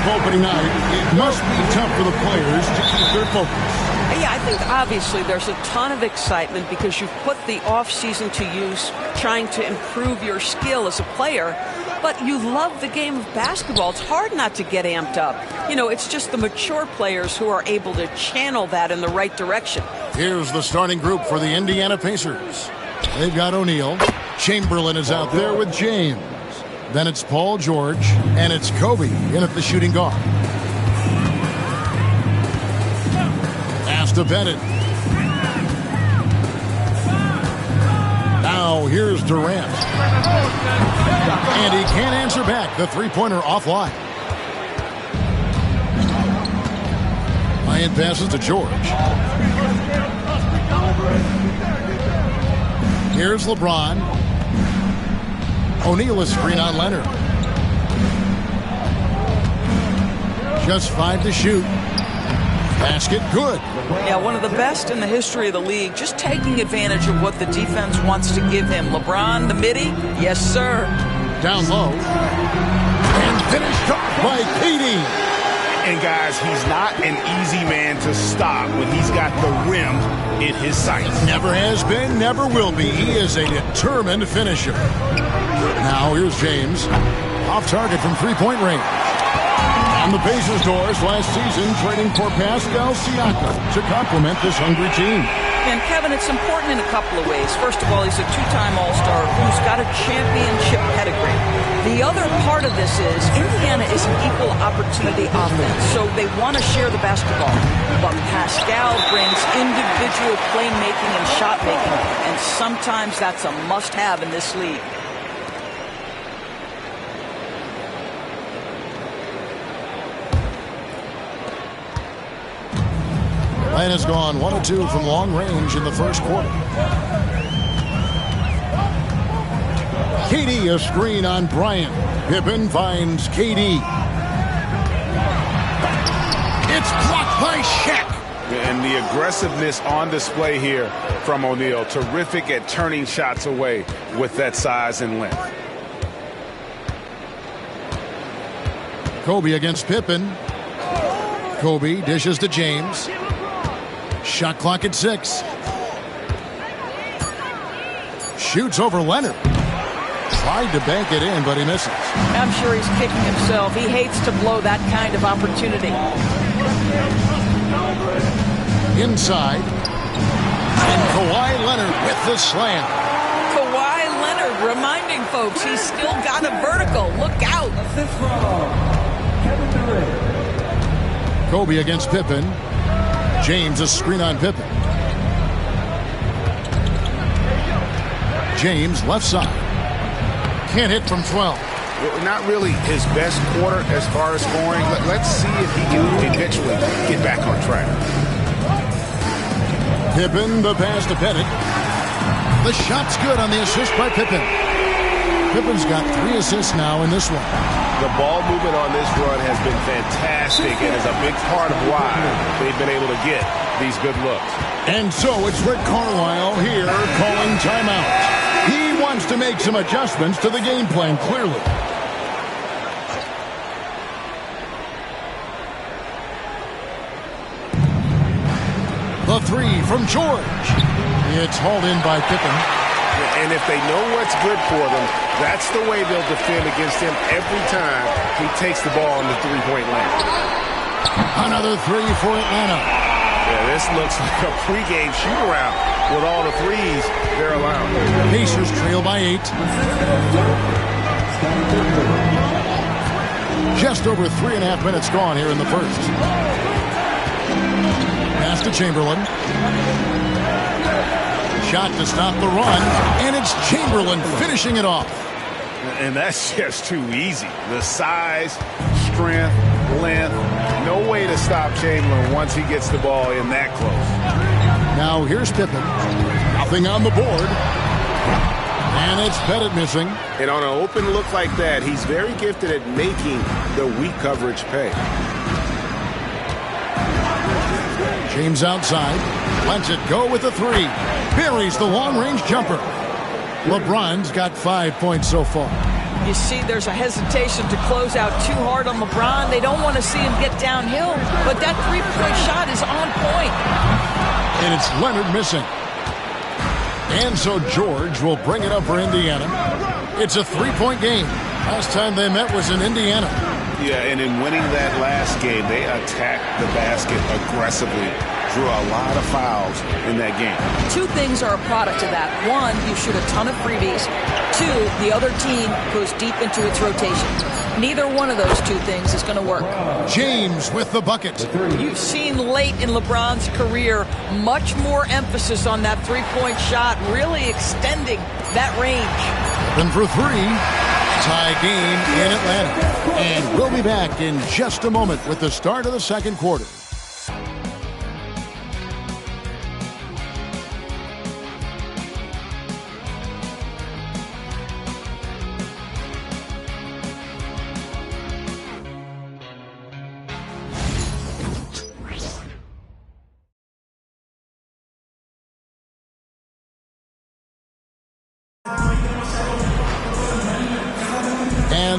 of opening night, it must be tough for the players to keep their focus. Yeah, I think obviously there's a ton of excitement because you've put the off-season to use trying to improve your skill as a player, but you love the game of basketball. It's hard not to get amped up. You know, it's just the mature players who are able to channel that in the right direction. Here's the starting group for the Indiana Pacers. They've got O'Neal. Chamberlain is out there with James. Then it's Paul George, and it's Kobe in at the shooting guard. Pass to Bennett. Now here's Durant. And he can't answer back. The three-pointer offline. Ryan passes to George. Here's LeBron. O'Neal is screen on Leonard. Just 5 to shoot. Basket good. Yeah, one of the best in the history of the league, just taking advantage of what the defense wants to give him. LeBron, the midi, yes, sir. Down low. And finished off by KD. And guys, he's not an easy man to stop when he's got the rim in his sights. Never has been, never will be. He is a determined finisher. Now here's James. Off target from three-point range. On the Pacers' doors last season, trading for Pascal Siakam to complement this hungry team. And Kevin, it's important in a couple of ways. First of all, he's a two-time All-Star who's got a championship pedigree. The other part of this is Indiana is an equal opportunity offense, so they want to share the basketball. But Pascal brings individual playmaking and shot making, and sometimes that's a must-have in this league. Line has gone 1 of 2 from long range in the first quarter. KD, a screen on Bryant. Pippen finds KD. It's blocked by Shaq. And the aggressiveness on display here from O'Neal. Terrific at turning shots away with that size and length. Kobe against Pippen. Kobe dishes to James. Shot clock at 6. Shoots over Leonard. Tried to bank it in, but he misses. I'm sure he's kicking himself. He hates to blow that kind of opportunity. Inside. And Kawhi Leonard with the slam. Kawhi Leonard reminding folks he's still got a vertical. Look out. Kobe against Pippen. James, a screen on Pippen. James, left side. Can't hit from 12. Not really his best quarter as far as scoring. Let's see if he can eventually get back on track. Pippen, the pass to Bennett. The shot's good on the assist by Pippen. Pippen's got 3 assists now in this one. The ball movement on this run has been fantastic and is a big part of why they've been able to get these good looks. And so it's Rick Carlisle here calling timeout. He wants to make some adjustments to the game plan, clearly. The 3 from George. It's hauled in by Pippen. And if they know what's good for them, that's the way they'll defend against him every time he takes the ball in the three-point line. Another 3 for Atlanta. Yeah, this looks like a pregame shoot-around with all the threes they're allowing. Pacers trail by 8. Just over 3.5 minutes gone here in the first. Pass to Chamberlain. Shot to stop the run, and it's Chamberlain finishing it off. And that's just too easy. The size, strength, length, no way to stop Chamberlain once he gets the ball in that close. Now here's Pippen. Nothing on the board. And it's Bennett missing. And on an open look like that, he's very gifted at making the weak coverage pay. James outside. Lets it go with a 3. Buries the long-range jumper. LeBron's got 5 points so far. You see there's a hesitation to close out too hard on LeBron. They don't want to see him get downhill, but that three-point shot is on point. And it's Leonard missing. And so George will bring it up for Indiana. It's a 3-point game. Last time they met was in Indiana. Yeah, and in winning that last game, they attacked the basket aggressively. Drew a lot of fouls in that game. 2 things are a product of that. 1, you shoot a ton of freebies. 2, the other team goes deep into its rotation. Neither one of those 2 things is going to work. James with the bucket. You've seen late in LeBron's career much more emphasis on that three-point shot, really extending that range. And for 3, tie game in Atlanta. And we'll be back in just a moment with the start of the second quarter.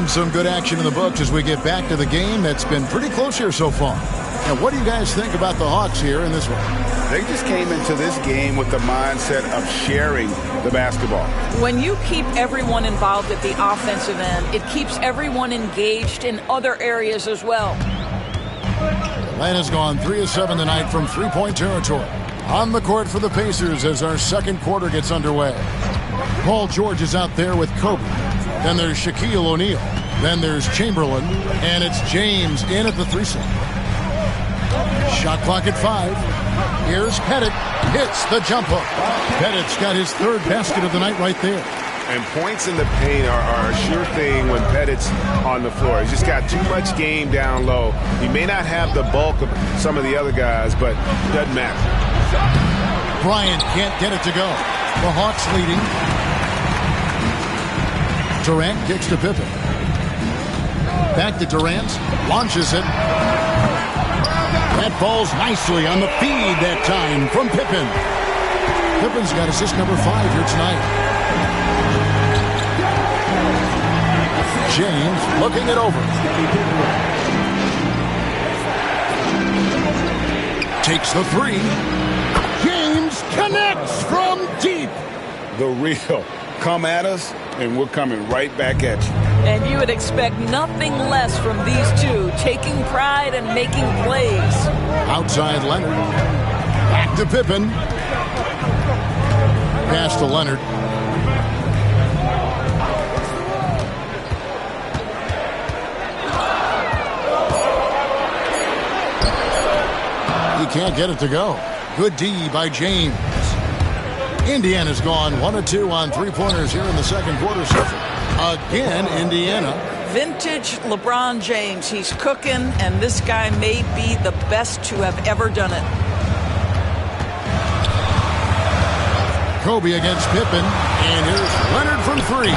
And some good action in the books as we get back to the game that's been pretty close here so far. And what do you guys think about the Hawks here in this one? They just came into this game with the mindset of sharing the basketball. When you keep everyone involved at the offensive end, it keeps everyone engaged in other areas as well. Atlanta's gone 3 of 7 tonight from three-point territory. On the court for the Pacers as our second quarter gets underway. Paul George is out there with Kobe. Then there's Shaquille O'Neal. Then there's Chamberlain. And it's James in at the 3-set. Shot clock at 5. Here's Pettit. Hits the jump hook. Pettit's got his third basket of the night right there. And points in the paint are a sure thing when Pettit's on the floor. He's just got too much game down low. He may not have the bulk of some of the other guys, but it doesn't matter. Bryant can't get it to go. The Hawks leading. Durant kicks to Pippen. Back to Durant. Launches it. That falls nicely on the feed that time from Pippen. Pippen's got assist number 5 here tonight. James looking it over. Takes the 3. James connects from deep. The real. Come at us, and we're coming right back at you. And you would expect nothing less from these two, taking pride and making plays. Outside Leonard. Back to Pippen. Pass to Leonard. He can't get it to go. Good D by James. Indiana's gone 1 of 2 on three-pointers here in the second quarter session. Again, Indiana. Vintage LeBron James. He's cooking, and this guy may be the best to have ever done it. Kobe against Pippen, and here's Leonard from 3.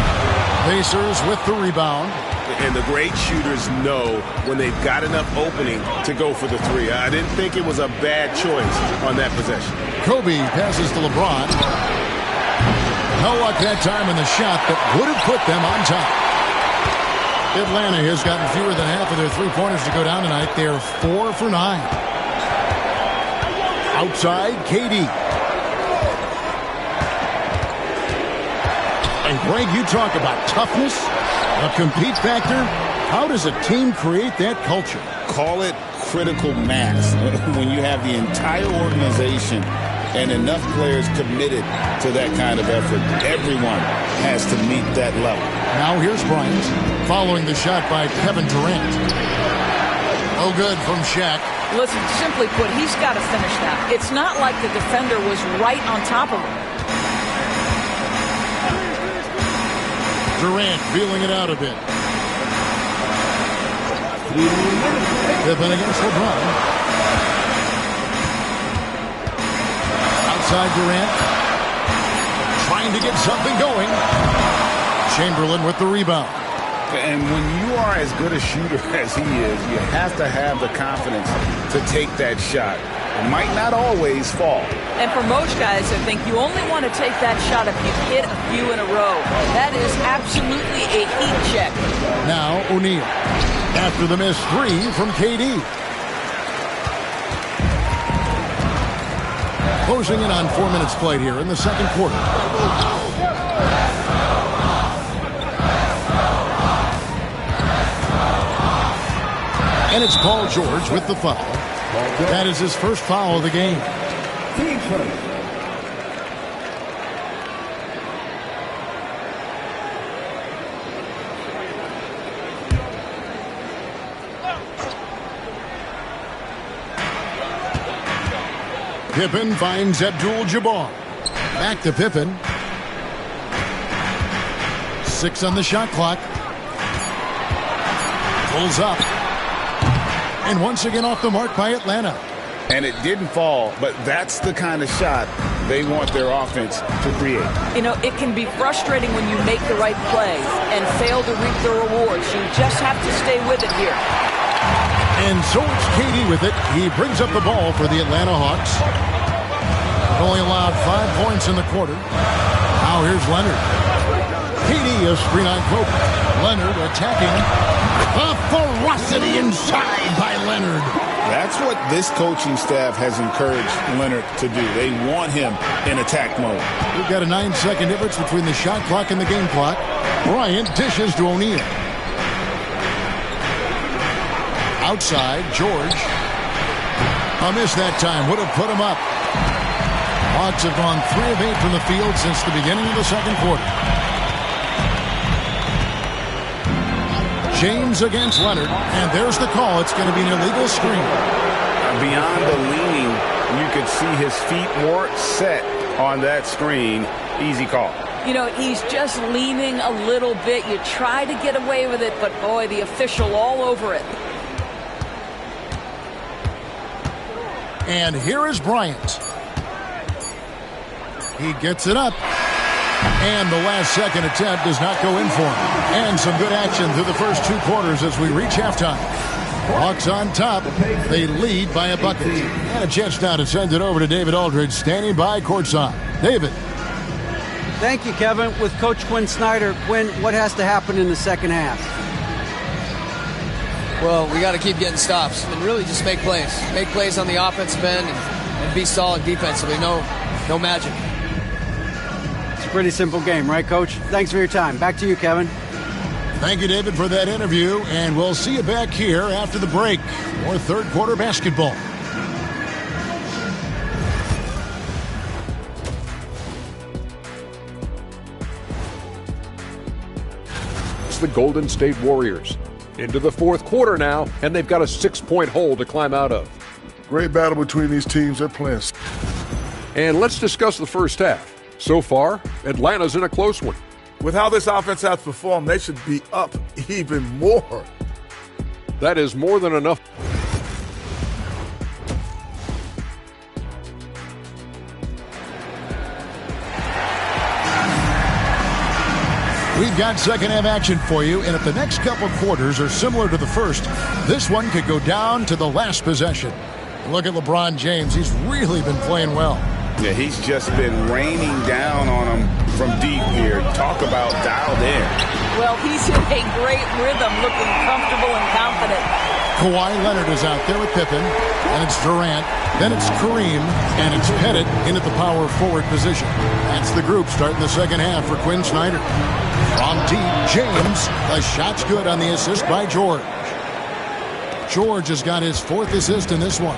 Pacers with the rebound. And the great shooters know when they've got enough opening to go for the 3. I didn't think it was a bad choice on that possession. Kobe passes to LeBron. No luck that time in the shot that would have put them on top. Atlanta has gotten fewer than half of their three-pointers to go down tonight. They're 4 for 9. Outside, KD. And Greg, you talk about toughness, a compete factor. How does a team create that culture? Call it critical mass. When you have the entire organization and enough players committed to that kind of effort, everyone has to meet that level. Now here's Bryant, following the shot by Kevin Durant. Oh, good from Shaq. Listen, simply put, he's got to finish that. It's not like the defender was right on top of him. Durant feeling it out a bit. Pippen against LeBron. Outside Durant. Trying to get something going. Chamberlain with the rebound. And when you are as good a shooter as he is, you have to have the confidence to take that shot. It might not always fall. And for most guys, I think you only want to take that shot if you hit a few in a row. That is absolutely a heat check. Now O'Neal. After the missed 3 from KD. Closing in on 4 minutes played here in the second quarter. And it's Paul George with the foul. That is his first foul of the game. Pippen finds Abdul-Jabbar. Back to Pippen. 6 on the shot clock. Pulls up. And once again off the mark by Atlanta. And it didn't fall, but that's the kind of shot they want their offense to create. You know, it can be frustrating when you make the right play and fail to reap the rewards. You just have to stay with it here. And so it's KD with it. He brings up the ball for the Atlanta Hawks. Only allowed 5 points in the quarter. Now here's Leonard. KD, a screen on Kobe. Leonard attacking. The ferocity inside by Leonard. That's what this coaching staff has encouraged Leonard to do. They want him in attack mode. We've got a 9-second difference between the shot clock and the game clock. Bryant dishes to O'Neal. Outside, George. A miss that time. Would have put him up. Hawks have gone 3 of 8 from the field since the beginning of the second quarter. James against Leonard, and there's the call. It's going to be an illegal screen. Beyond the leaning, you could see his feet more set on that screen. Easy call. You know, he's just leaning a little bit. You try to get away with it, but boy, the official all over it. And here is Bryant. He gets it up. And the last second attempt does not go in for him. And some good action through the first 2 quarters as we reach halftime. Hawks on top. They lead by a bucket. And a chance now to send it over to David Aldridge, standing by courtside. David. Thank you, Kevin. With Coach Quinn Snyder, Quinn, what has to happen in the second half? Well, we got to keep getting stops and really just make plays. Make plays on the offensive end and be solid defensively. No magic. It's a pretty simple game, right, Coach? Thanks for your time. Back to you, Kevin. Thank you, David, for that interview. And we'll see you back here after the break. More third quarter basketball. It's the Golden State Warriors. Into the fourth quarter now, and they've got a 6-point hole to climb out of. Great battle between these teams. They're playing. And let's discuss the first half. So far, Atlanta's in a close one. With how this offense has performed, they should be up even more. That is more than enough. We've got second half action for you, and if the next couple quarters are similar to the first, this one could go down to the last possession. Look at LeBron James. He's really been playing well. Yeah, he's just been raining down on them from deep here. Talk about dialed in. Well, he's in a great rhythm, looking comfortable and confident. Kawhi Leonard is out there with Pippen, and it's Durant, then it's Kareem, and it's Pettit in at the power forward position. That's the group starting the second half for Quinn Snyder. From deep, James, the shot's good on the assist by George. George has got his 4th assist in this one.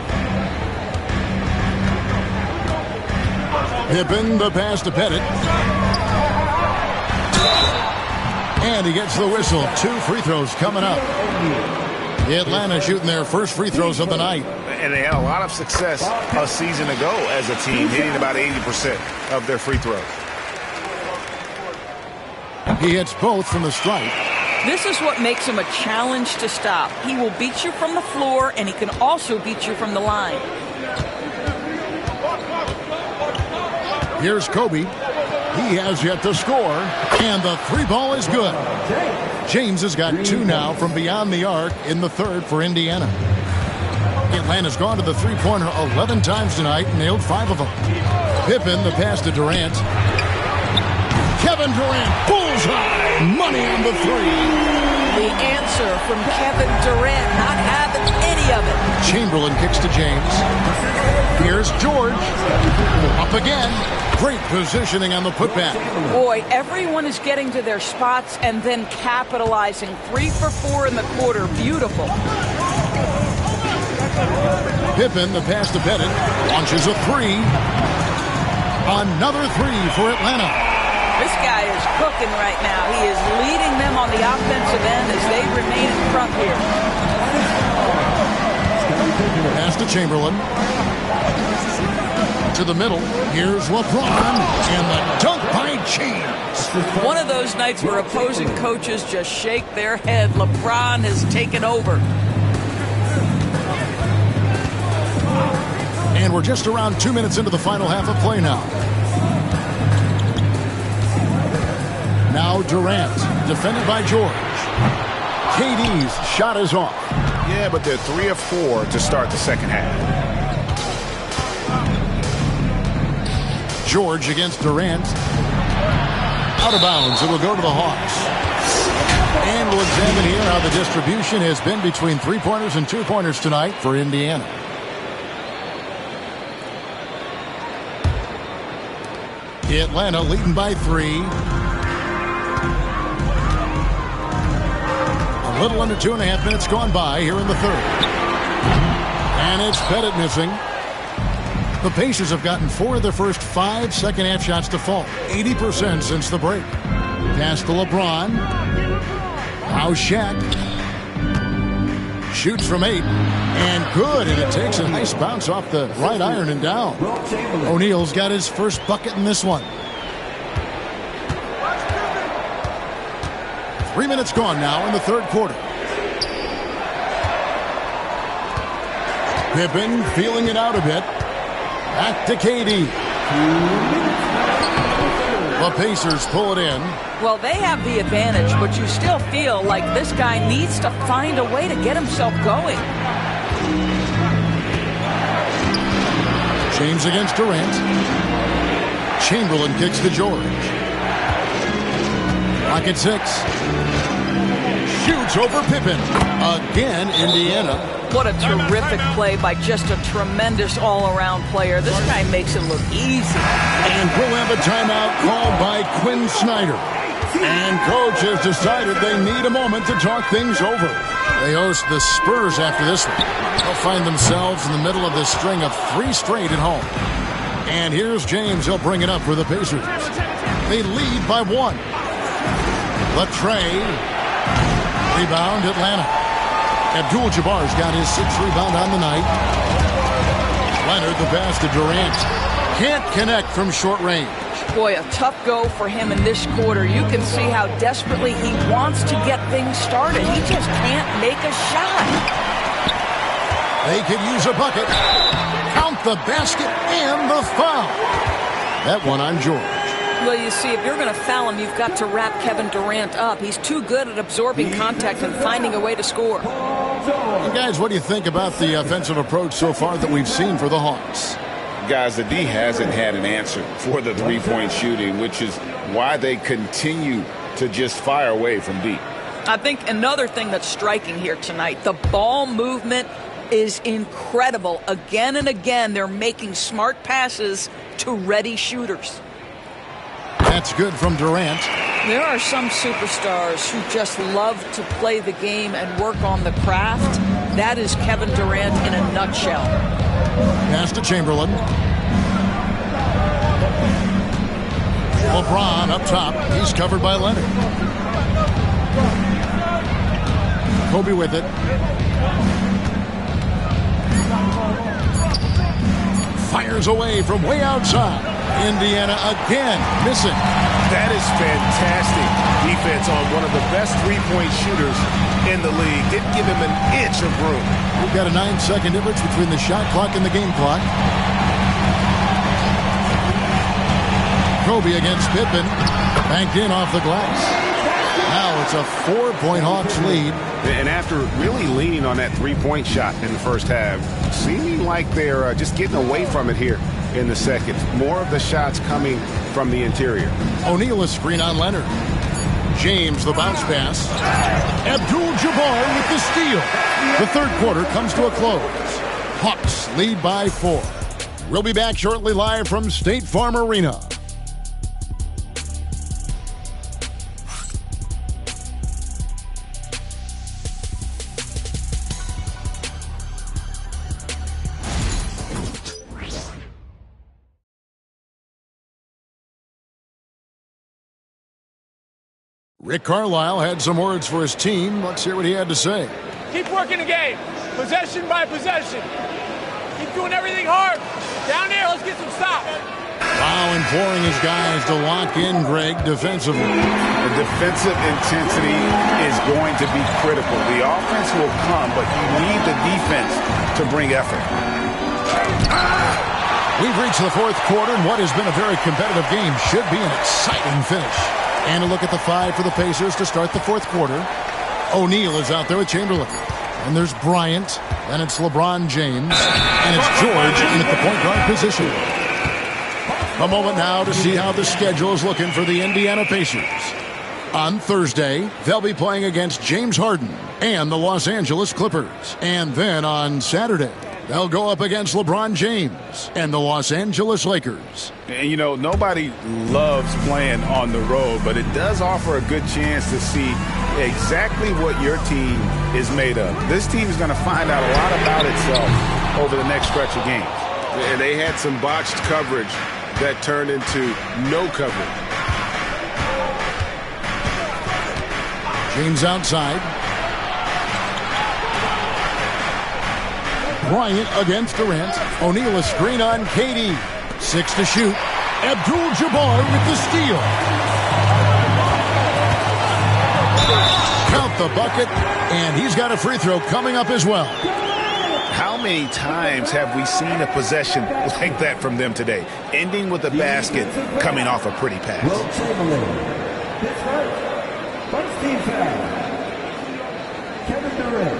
Pippen, the pass to Pettit. And he gets the whistle. 2 free throws coming up. Atlanta shooting their first free throws of the night. And they had a lot of success a season ago as a team, hitting about 80% of their free throws. He hits both from the stripe. This is what makes him a challenge to stop. He will beat you from the floor, and he can also beat you from the line. Here's Kobe. He has yet to score, and the 3-ball is good. James has got 2 now from beyond the arc in the third for Indiana. Atlanta's gone to the three-pointer 11 times tonight and nailed 5 of them. Pippen, the pass to Durant. Kevin Durant, bullseye, money on the 3. The answer from Kevin Durant, not having any of it. Chamberlain kicks to James. Here's George. Up again. Great positioning on the putback. Boy, everyone is getting to their spots and then capitalizing. 3 for 4 in the quarter. Beautiful. Pippen, the pass to Pettit. Launches a 3. Another 3 for Atlanta. This guy is cooking right now. He is leading them on the offensive end as they remain in front here. Pass to Chamberlain. To the middle. Here's LeBron. And the dunk by James. One of those nights where opposing coaches just shake their head. LeBron has taken over. And we're just around 2 minutes into the final half of play now. Now Durant, defended by George. KD's shot is off. Yeah, but they're 3 of 4 to start the second half. George against Durant. Out of bounds. It will go to the Hawks. And we'll examine here how the distribution has been between three-pointers and two-pointers tonight for Indiana. Atlanta leading by 3. A little under 2.5 minutes gone by here in the third. And it's Pettit missing. The Pacers have gotten 4 of their first 5 second-half shots to fall. 80% since the break. Pass to LeBron. Now Shaq. Shoots from 8. And good. And it takes a nice bounce off the right iron and down. O'Neal's got his first bucket in this one. 3 minutes gone now in the third quarter. Pippen feeling it out a bit. Back to KD. The Pacers pull it in. Well, they have the advantage, but you still feel like this guy needs to find a way to get himself going. James against Durant. Chamberlain kicks to George. Rocket 6. Shoots over Pippen. Again, Indiana. What a terrific play by just a tremendous all-around player. This guy makes it look easy. And we'll have a timeout called by Quinn Snyder. And coach has decided they need a moment to talk things over. They host the Spurs after this one. They'll find themselves in the middle of this string of 3 straight at home. And here's James. He'll bring it up for the Pacers. They lead by 1. Latrey. Rebound, Atlanta. Abdul-Jabbar's got his 6th rebound on the night. Leonard the pass to Durant. Can't connect from short range. Boy, a tough go for him in this quarter. You can see how desperately he wants to get things started. He just can't make a shot. They could use a bucket. Count the basket and the foul. That one on George. Well, you see, if you're going to foul him, you've got to wrap Kevin Durant up. He's too good at absorbing contact and finding a way to score. And guys, what do you think about the offensive approach so far that we've seen for the Hawks? Guys, the D hasn't had an answer for the three-point shooting, which is why they continue to just fire away from deep. I think another thing that's striking here tonight, the ball movement is incredible. Again and again, they're making smart passes to ready shooters. That's good from Durant. There are some superstars who just love to play the game and work on the craft. That is Kevin Durant in a nutshell. Pass to Chamberlain. LeBron up top. He's covered by Leonard. Kobe with it. Fires away from way outside. Indiana again missing. That is fantastic defense on one of the best three-point shooters in the league. Didn't give him an inch of room. We've got a 9-second difference between the shot clock and the game clock. Kobe against Pippen. Banked in off the glass. Now it's a 4-point Hawks lead. And after really leaning on that three-point shot in the first half, seeming like they're just getting away from it here in the second. More of the shots coming from the interior. O'Neal a screen on Leonard. James the bounce pass. Abdul-Jabbar with the steal. The third quarter comes to a close. Hawks lead by 4. We'll be back shortly live from State Farm Arena. Rick Carlisle had some words for his team. Let's hear what he had to say. Keep working the game, possession by possession. Keep doing everything hard. Down there, let's get some stops. Wow, imploring his guys to lock in, Greg, defensively. The defensive intensity is going to be critical. The offense will come, but you need the defense to bring effort. We've reached the fourth quarter, and what has been a very competitive game should be an exciting finish. And a look at the 5 for the Pacers to start the fourth quarter. O'Neal is out there with Chamberlain. And there's Bryant. And it's LeBron James. And it's George in at the point guard position. A moment now to see how the schedule is looking for the Indiana Pacers. On Thursday, they'll be playing against James Harden and the Los Angeles Clippers. And then on Saturday, they'll go up against LeBron James and the Los Angeles Lakers. And, you know, nobody loves playing on the road, but it does offer a good chance to see exactly what your team is made of. This team is going to find out a lot about itself over the next stretch of games. And they had some botched coverage that turned into no coverage. James outside. Bryant against Durant. O'Neal a screen on KD. 6 to shoot. Abdul-Jabbar with the steal. Count the bucket, and he's got a free throw coming up as well. How many times have we seen a possession like that from them today, ending with a basket coming off a pretty pass? First team foul. Kevin Durant.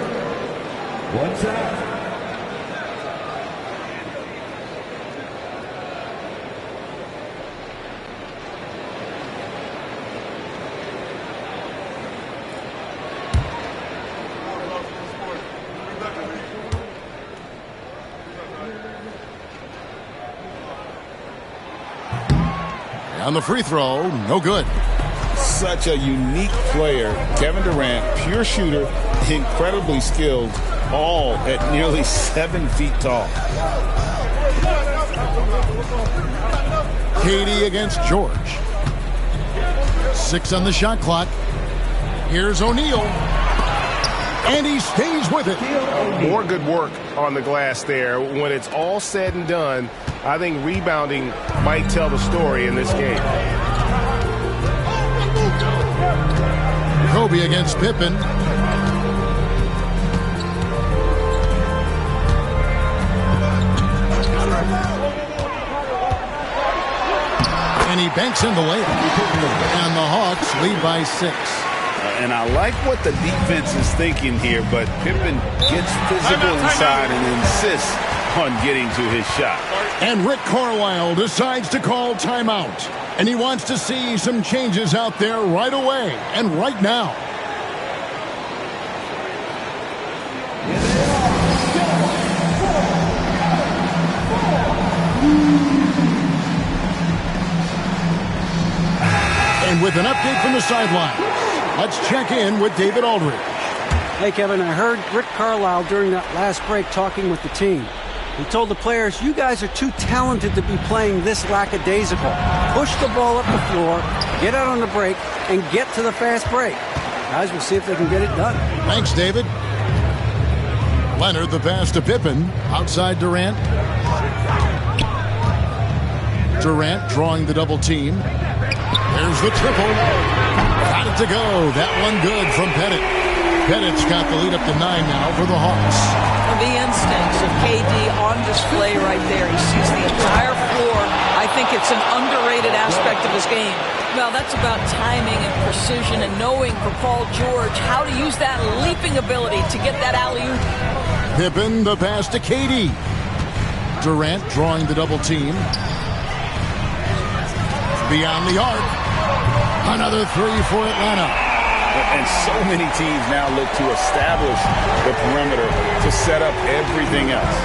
One time. On the free throw, no good. Such a unique player. Kevin Durant, pure shooter, incredibly skilled, all at nearly 7 feet tall. KD against George. 6 on the shot clock. Here's O'Neal. And he stays with it. More good work on the glass there. When it's all said and done, I think rebounding might tell the story in this game. Kobe against Pippen. And he banks in the layup. And the Hawks lead by 6. And I like what the defense is thinking here, but Pippen gets physical inside and insists on getting to his shot. And Rick Carlisle decides to call timeout. And he wants to see some changes out there right away and right now. And with an update from the sideline, let's check in with David Aldridge. Hey, Kevin, I heard Rick Carlisle during that last break talking with the team. He told the players, you guys are too talented to be playing this lackadaisical. Push the ball up the floor, get out on the break, and get to the fast break. Guys, we'll see if they can get it done. Thanks, David. Leonard, the pass to Pippen. Outside Durant. Durant drawing the double team. There's the triple. Got it to go. That one good from Pettit. Pettit's got the lead up to 9 now for the Hawks. The instincts of KD on display right there. He sees the entire floor. I think it's an underrated aspect of his game. Well, that's about timing and precision and knowing for Paul George how to use that leaping ability to get that alley-oop. Pippen, the pass to KD. Durant drawing the double team. Beyond the arc. Another 3 for Atlanta. And so many teams now look to establish the perimeter to set up everything else.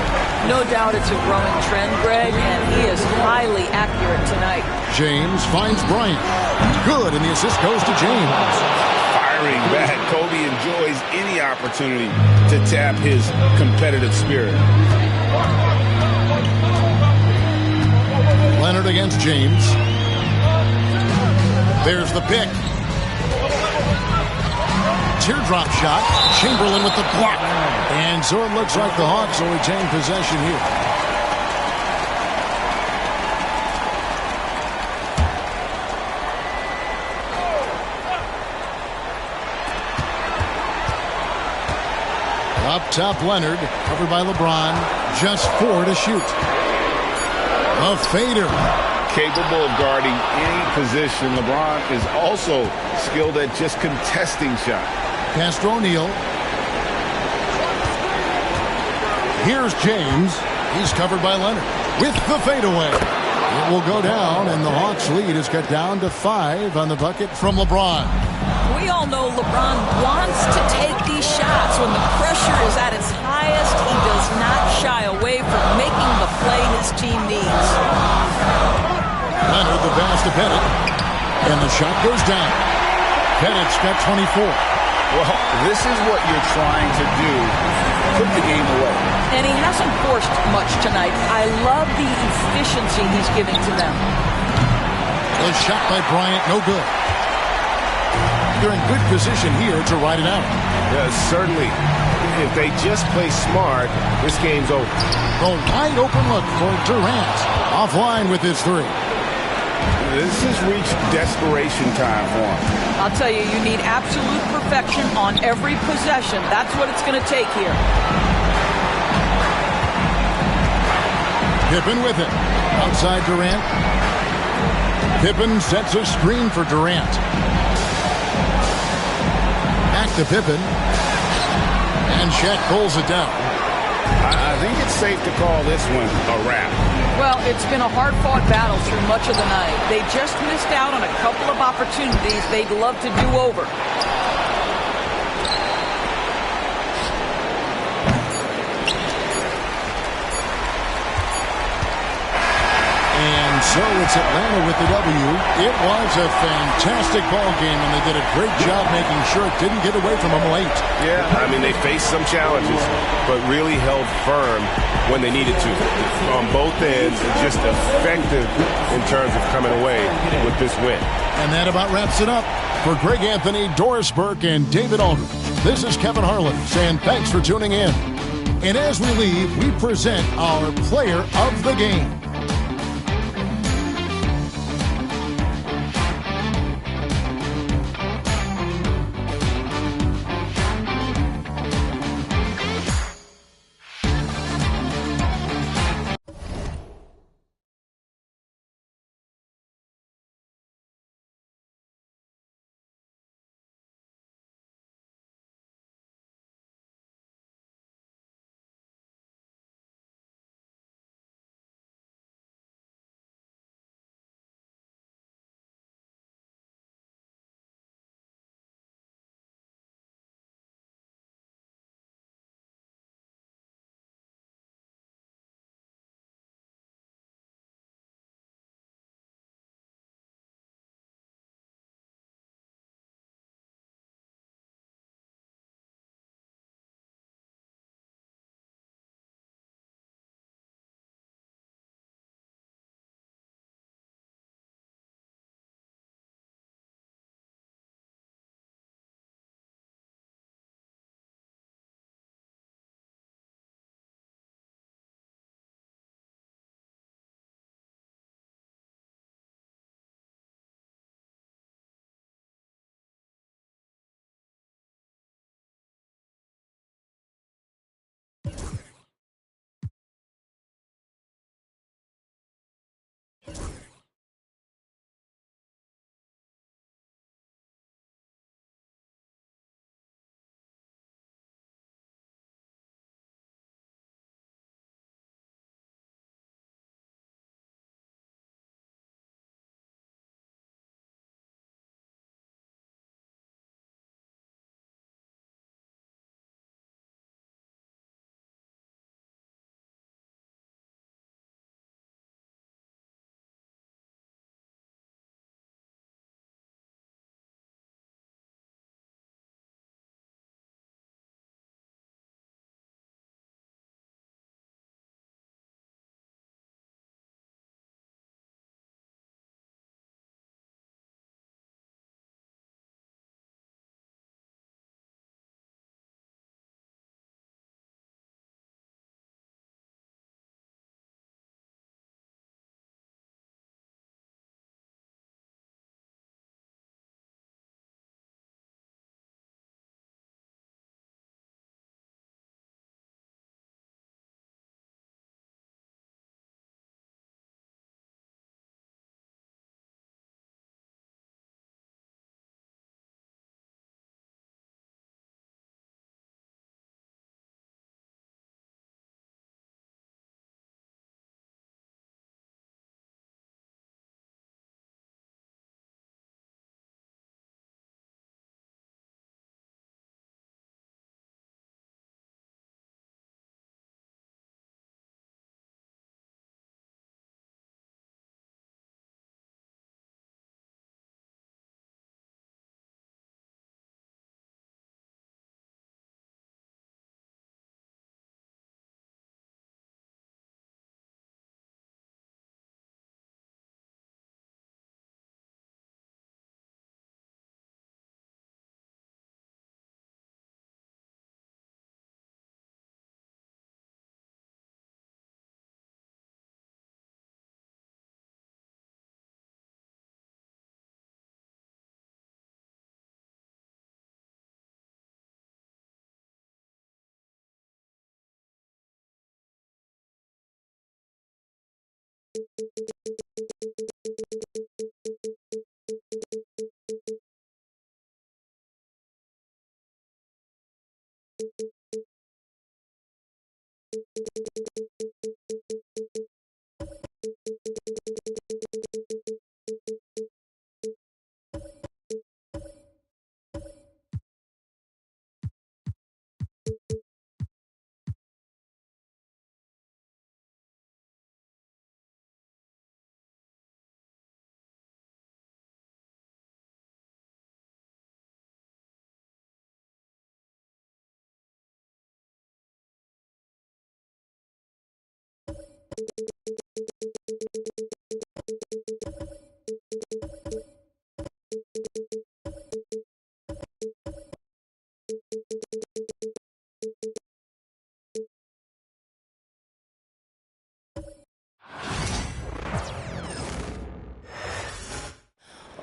No doubt it's a growing trend, Greg, and he is highly accurate tonight. James finds Bryant. Good, and the assist goes to James. Firing back, Kobe enjoys any opportunity to tap his competitive spirit. Leonard against James. There's the pick. Teardrop shot. Chamberlain with the block. And so it looks like the Hawks will retain possession here. Up top, Leonard. Covered by LeBron. Just 4 to shoot. A fader. Capable of guarding any position. LeBron is also skilled at just contesting shots. Castro O'Neal. Here's James. He's covered by Leonard with the fadeaway. It will go down, and the Hawks' lead is cut down to 5 on the bucket from LeBron. We all know LeBron wants to take these shots. When the pressure is at its highest, he does not shy away from making the play his team needs. Leonard, the pass to Bennett, and the shot goes down. Bennett's got 24. Well, this is what you're trying to do. Put the game away. And he hasn't forced much tonight. I love the efficiency he's giving to them. The shot by Bryant, no good. They're in good position here to ride it out. Yeah, certainly. If they just play smart, this game's over. The wide open look for Durant. Offline with his 3. This has reached desperation time for him. I'll tell you, you need absolute perfection on every possession. That's what it's going to take here. Pippen with it. Outside Durant. Pippen sets a screen for Durant. Back to Pippen. And Shaq pulls it down. I think it's safe to call this one a wrap. Well, it's been a hard-fought battle through much of the night. They just missed out on a couple of opportunities they'd love to do over. And so it's Atlanta with the W. It was a fantastic ball game, and they did a great job making sure it didn't get away from them late. Yeah, I mean, they faced some challenges, but really held firm when they needed to. On both ends, just effective in terms of coming away with this win. And that about wraps it up. For Greg Anthony, Doris Burke, and David Aldridge, this is Kevin Harlan saying thanks for tuning in. And as we leave, we present our player of the game.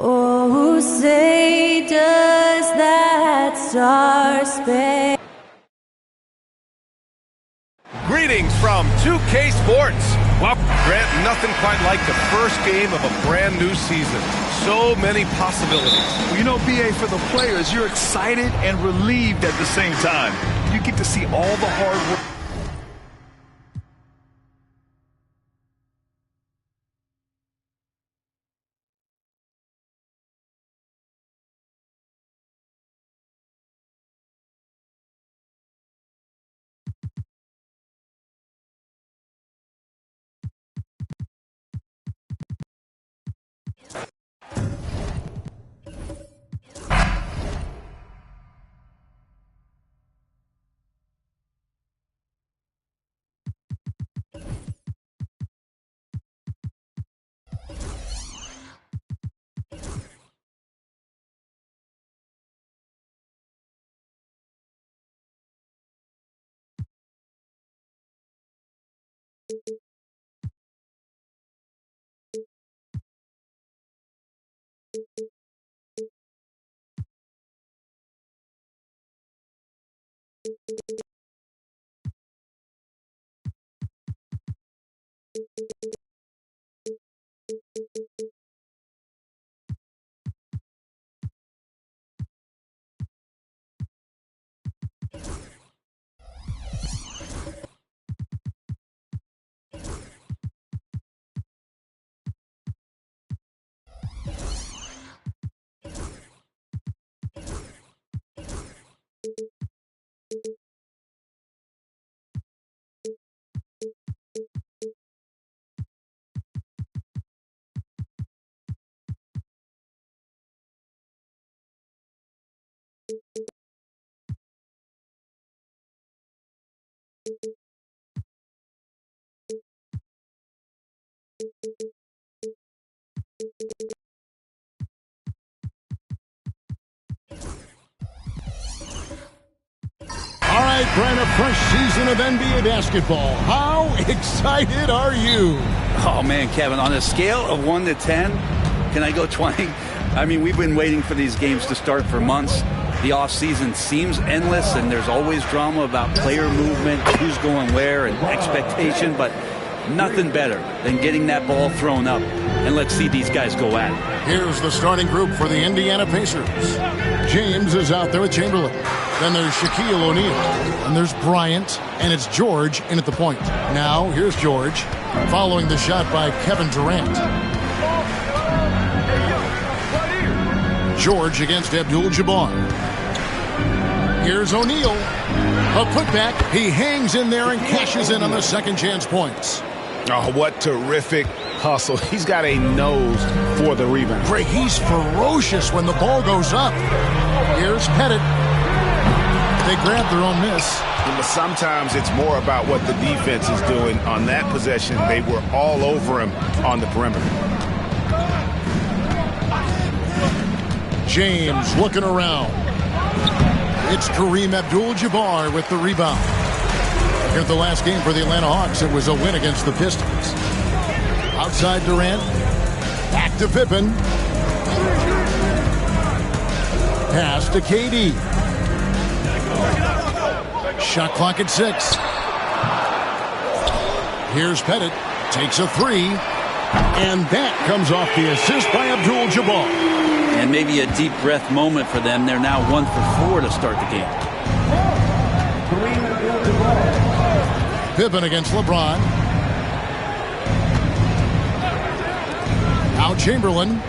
Oh, say does that star-spangled Greetings from 2K Sports. Well, Grant, nothing quite like the first game of a brand new season. So many possibilities. Well, you know, BA, for the players, you're excited and relieved at the same time. You get to see all the hard work. All right, Brent, a fresh season of NBA basketball. How excited are you? Oh, man, Kevin, on a scale of 1 to 10, can I go 20? I mean, we've been waiting for these games to start for months. The offseason seems endless, and there's always drama about player movement, who's going where, and expectation, but nothing better than getting that ball thrown up. And let's see these guys go at it. Here's the starting group for the Indiana Pacers. James is out there with Chamberlain. Then there's Shaquille O'Neal. And there's Bryant. And it's George in at the point. Now, here's George, following the shot by Kevin Durant. George against Abdul-Jabbar. Here's O'Neal. A putback. He hangs in there and cashes in on the second chance points. Oh, what terrific hustle. He's got a nose for the rebound. Greg, he's ferocious when the ball goes up. Here's Pettit. They grab their own miss. But sometimes it's more about what the defense is doing. On that possession, they were all over him on the perimeter. James looking around. It's Kareem Abdul-Jabbar with the rebound. Here the last game for the Atlanta Hawks, it was a win against the Pistons. Outside Durant. Back to Pippen. Pass to KD. Shot clock at 6. Here's Pettit. Takes a three. And that comes off the assist by Abdul-Jabbar. And maybe a deep breath moment for them. They're now 1 for 4 to start the game. Pippen against LeBron. Now Chamberlain.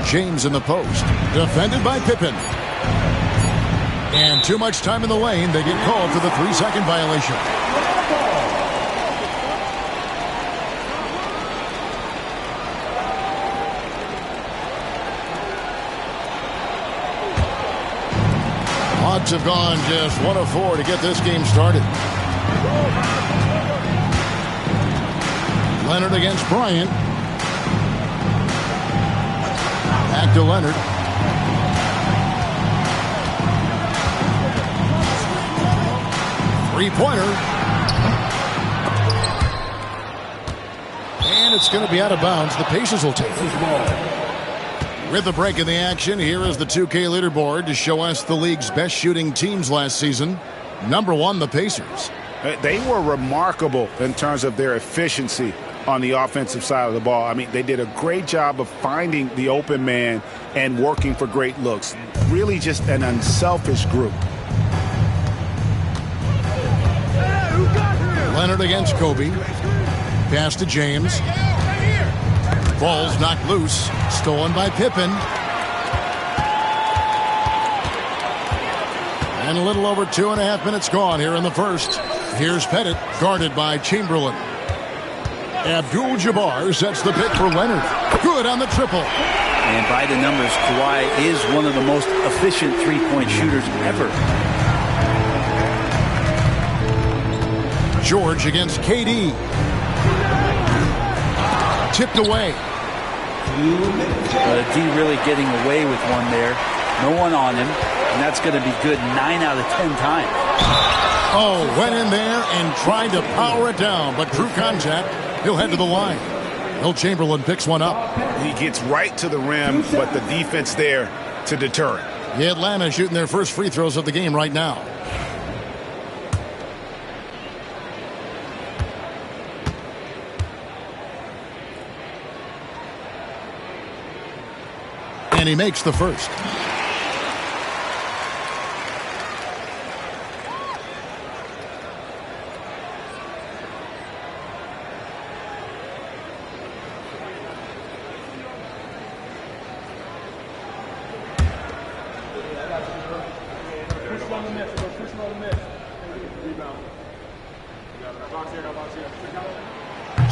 James in the post. Defended by Pippen. And too much time in the lane. They get called for the 3-second violation. Hawks have gone just 1 of 4 to get this game started. Leonard against Bryant. Back to Leonard. Three-pointer. And it's going to be out of bounds. The Pacers will take it. With the break in the action, here is the 2K leaderboard to show us the league's best shooting teams last season. Number 1, the Pacers. They were remarkable in terms of their efficiency on the offensive side of the ball. I mean, they did a great job of finding the open man and working for great looks. Really just an unselfish group. Leonard against Kobe. Pass to James. Ball's knocked loose. Stolen by Pippen. And a little over 2.5 minutes gone here in the first. Here's Pettit, guarded by Chamberlain. Abdul-Jabbar sets the pick for Leonard. Good on the triple. And by the numbers, Kawhi is one of the most efficient three-point shooters ever. George against KD. Tipped away. D really getting away with one there. No one on him. And that's going to be good 9 out of 10 times. Oh, went in there and tried to power it down, but drew contact. He'll head to the line. Will Chamberlain picks one up. He gets right to the rim, but the defense there to deter it. The Atlanta shooting their first free throws of the game right now. And he makes the first.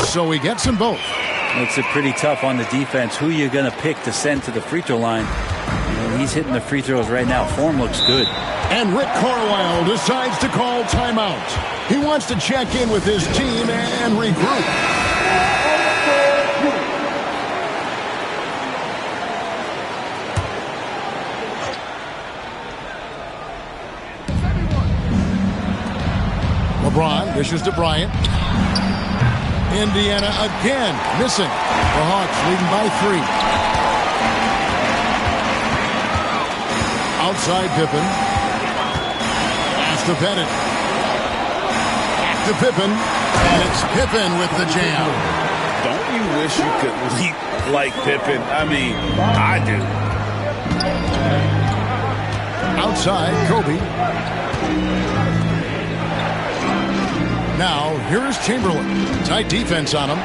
So he gets them both. Makes it pretty tough on the defense. Who you're going to pick to send to the free throw line. And he's hitting the free throws right now. Form looks good. And Rick Carlisle decides to call timeout. He wants to check in with his team and regroup. LeBron dishes to Bryant. Indiana again missing. The Hawks leading by 3. Outside Pippen. Pass to Pettit. Back to Pippen. And it's Pippen with the jam. Don't you wish you could leap like Pippen? I mean, I do. Outside Kobe. Now, here is Chamberlain. Tight defense on him.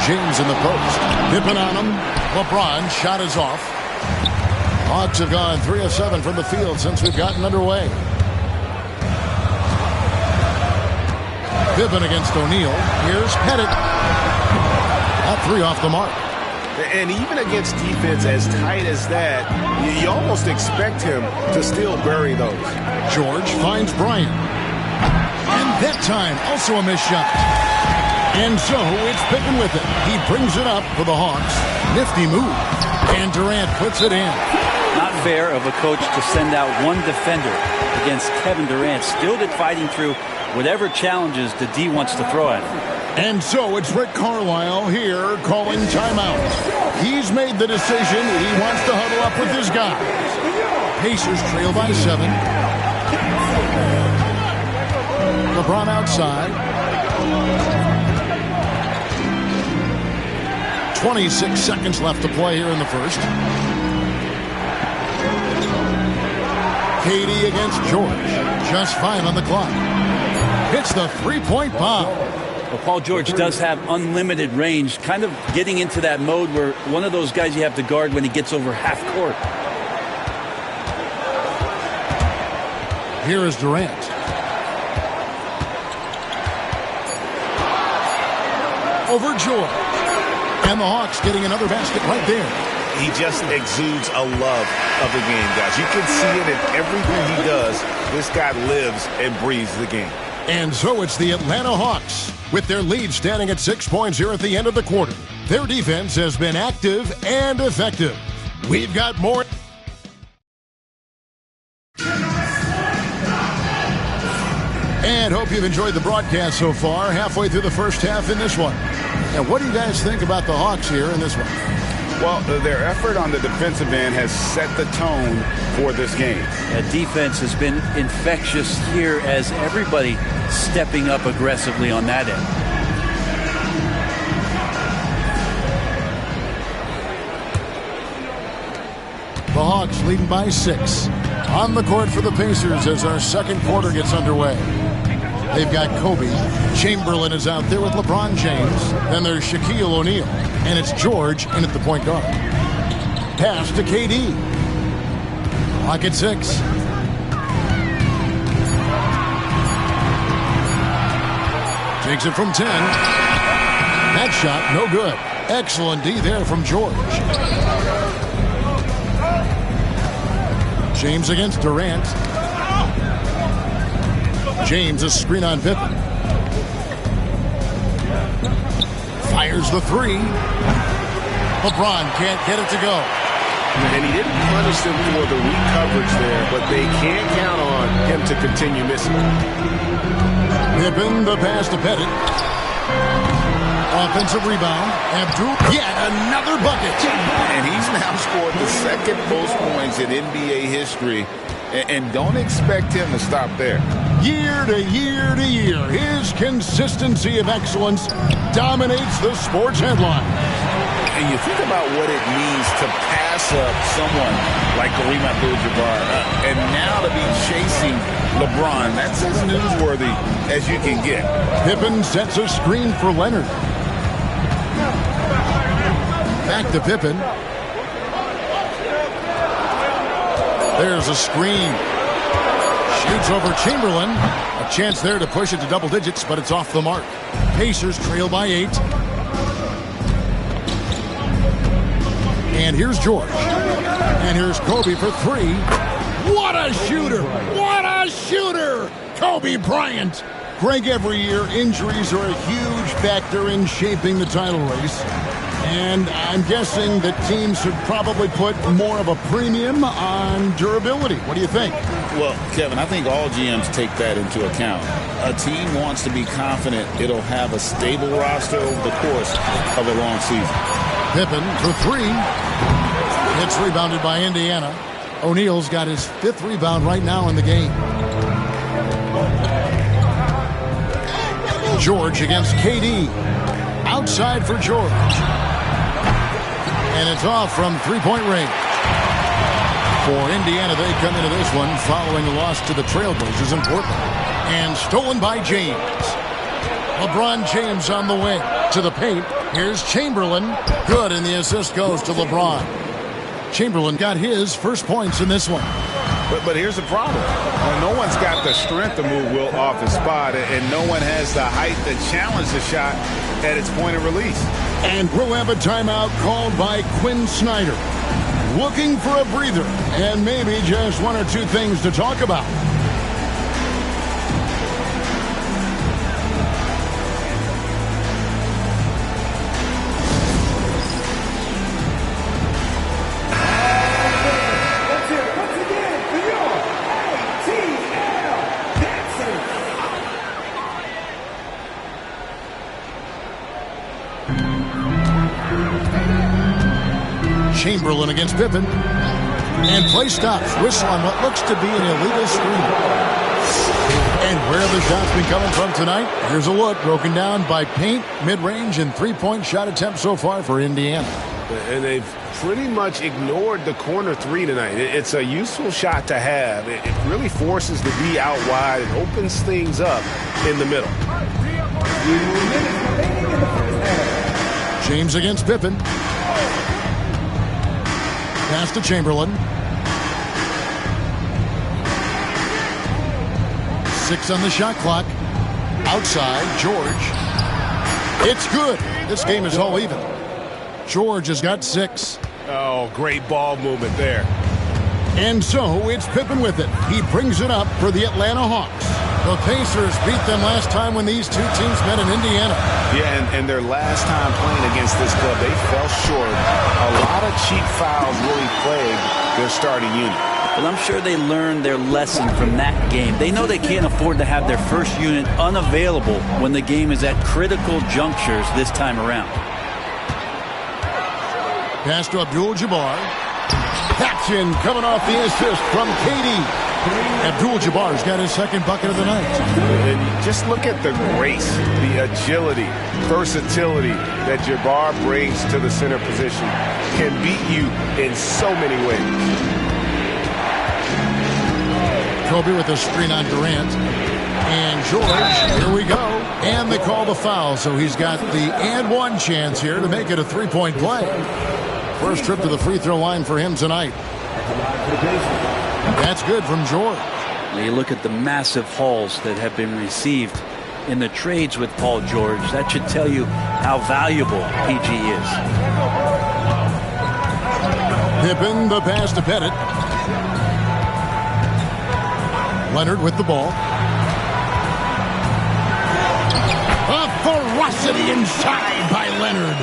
James in the post. Pippen on him. LeBron shot is off. Hawks have gone 3 of 7 from the field since we've gotten underway. Pippen against O'Neal. Here's Pettit. That 3 off the mark. And even against defense as tight as that, you almost expect him to still bury those. George finds Bryant. And that time, also a missed shot. And so, it's Pippen with it. He brings it up for the Hawks. Nifty move. And Durant puts it in. Not fair of a coach to send out one defender against Kevin Durant, still fighting through whatever challenges the D wants to throw at him. And so it's Rick Carlisle here calling timeout. He's made the decision. He wants to huddle up with his guys. Pacers trail by 7. LeBron outside. 26 seconds left to play here in the first. KD against George. Just 5 on the clock. Hits the three-point bomb. Well, Paul George does have unlimited range, kind of getting into that mode where one of those guys you have to guard when he gets over half court. Here is Durant. Over George. And the Hawks getting another basket right there. He just exudes a love of the game, guys. You can see it in everything he does. This guy lives and breathes the game. And so it's the Atlanta Hawks with their lead standing at 6 points here at the end of the quarter. Their defense has been active and effective. We've got more. And hope you've enjoyed the broadcast so far. Halfway through the first half in this one. And what do you guys think about the Hawks here in this one? Well, their effort on the defensive end has set the tone for this game. Defense has been infectious here as everybody stepping up aggressively on that end. The Hawks leading by 6. On the court for the Pacers as our second quarter gets underway. They've got Kobe. Chamberlain is out there with LeBron James. Then there's Shaquille O'Neal. And it's George in at the point guard. Pass to KD. Clock at 6. Takes it from 10. That shot, no good. Excellent D there from George. James against Durant. James a screen on Pippen. Fires the 3. LeBron can't get it to go. And he didn't punish them for the weak coverage there, but they can't count on him to continue missing. Pippen, the pass to Pettit. Offensive rebound. Abdul, yet another bucket. And he's now scored the second most points in NBA history. And don't expect him to stop there. Year to year to year, his consistency of excellence dominates the sports headline. And you think about what it means to pass up someone like Kareem Abdul-Jabbar, and now to be chasing LeBron. That's as newsworthy as you can get. Pippen sets a screen for Leonard. Back to Pippen. There's a screen. Shoots over Chamberlain. A chance there to push it to double digits, but it's off the mark. Pacers trail by 8. And here's George. And here's Kobe for 3. What a shooter! What a shooter! Kobe Bryant. Greg, every year, injuries are a huge factor in shaping the title race. And I'm guessing that teams should probably put more of a premium on durability. What do you think? Well, Kevin, I think all GMs take that into account. A team wants to be confident it'll have a stable roster over the course of a long season. Pippen for 3. It's rebounded by Indiana. O'Neal's got his 5th rebound right now in the game. George against KD. Outside for George. And it's off from three-point range. For Indiana, they come into this one following a loss to the Trailblazers in Portland. And stolen by James. LeBron James on the wing. To the paint. Here's Chamberlain. Good, and the assist goes to LeBron. Chamberlain got his first points in this one. But here's the problem. No one's got the strength to move Will off his spot, and no one has the height to challenge the shot at its point of release. And we'll have a timeout called by Quinn Snyder. Looking for a breather and maybe just one or two things to talk about. Chamberlain against Pippen. And play stops. Whistle on what looks to be an illegal screen. And where the shots been coming from tonight? Here's a look broken down by paint, mid-range, and three-point shot attempts so far for Indiana. And they've pretty much ignored the corner three tonight. It's a useful shot to have. It really forces the D out wide and opens things up in the middle. James against Pippen. Pass to Chamberlain. 6 on the shot clock. Outside, George. It's good. This game is all even. George has got 6. Oh, great ball movement there. And so it's Pippen with it. He brings it up for the Atlanta Hawks. The Pacers beat them last time when these two teams met in Indiana. Yeah, and their last time playing against this club, they fell short. A lot of cheap fouls really plagued their starting unit. Well, I'm sure they learned their lesson from that game. They know they can't afford to have their first unit unavailable when the game is at critical junctures this time around. Pass to Abdul-Jabbar. Paxson coming off the assist from KD. Abdul-Jabbar's got his second bucket of the night. And just look at the grace, the agility, versatility that Jabbar brings to the center position. Can beat you in so many ways. Kobe with a screen on Durant. And George, here we go. And they call the foul, so he's got the and one chance here to make it a three-point play. First trip to the free throw line for him tonight. That's good from George. Now you look at the massive hauls that have been received in the trades with Paul George. That should tell you how valuable PG is. Pippen, the pass to Pettit. Leonard with the ball. A ferocity inside by Leonard.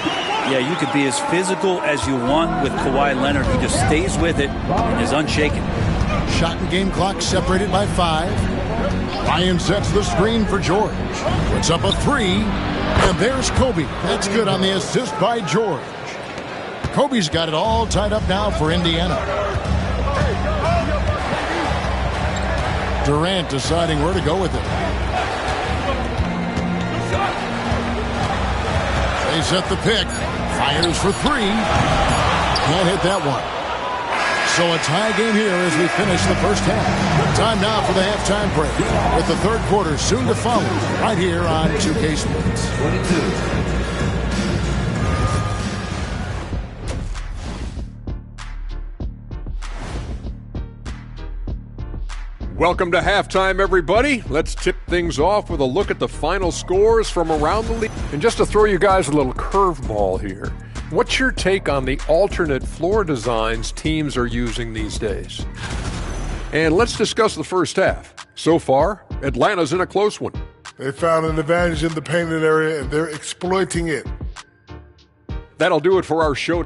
Yeah, you could be as physical as you want with Kawhi Leonard. He just stays with it and is unshaken. Shot and game clock separated by 5. Ryan sets the screen for George. Puts up a 3. And there's Kobe. That's good on the assist by George. Kobe's got it all tied up now for Indiana. Durant deciding where to go with it. They set the pick. Fires for 3. Can't hit that one. So a tie game here as we finish the first half. Time now for the halftime break, with the third quarter soon to follow right here on 2K Sports. 22. Welcome to halftime, everybody. Let's tip things off with a look at the final scores from around the league. And just to throw you guys a little curveball here, what's your take on the alternate floor designs teams are using these days? And let's discuss the first half. So far, Atlanta's in a close one. They found an advantage in the painted area, and they're exploiting it. That'll do it for our show.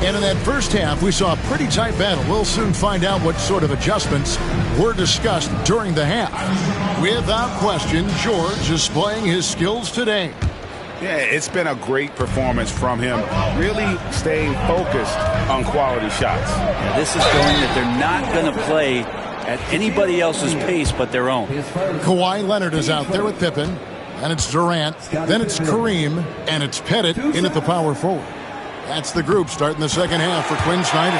And in that first half, we saw a pretty tight battle. We'll soon find out what sort of adjustments were discussed during the half. Without question, George is displaying his skills today. Yeah, it's been a great performance from him, really staying focused on quality shots. Yeah, this is showing that they're not going to play at anybody else's pace but their own. Kawhi Leonard is out there with Pippen, and it's Durant, then it's Kareem, and it's Pettit in at the power forward. That's the group starting the second half for Quinn Snyder.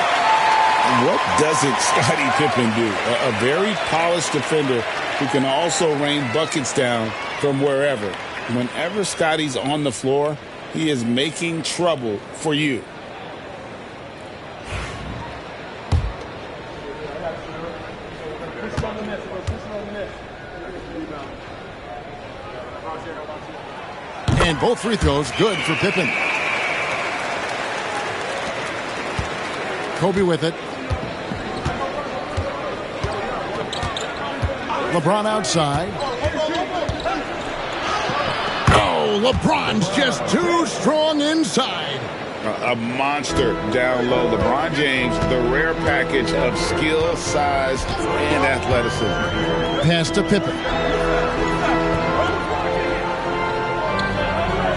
What doesn't Scottie Pippen do? A very polished defender who can also rain buckets down from wherever. Whenever Scottie's on the floor, he is making trouble for you. And both free throws good for Pippen. Kobe with it. LeBron outside. Oh, LeBron's just too strong inside. A monster down low. LeBron James, the rare package of skill, size, and athleticism. Pass to Pippen.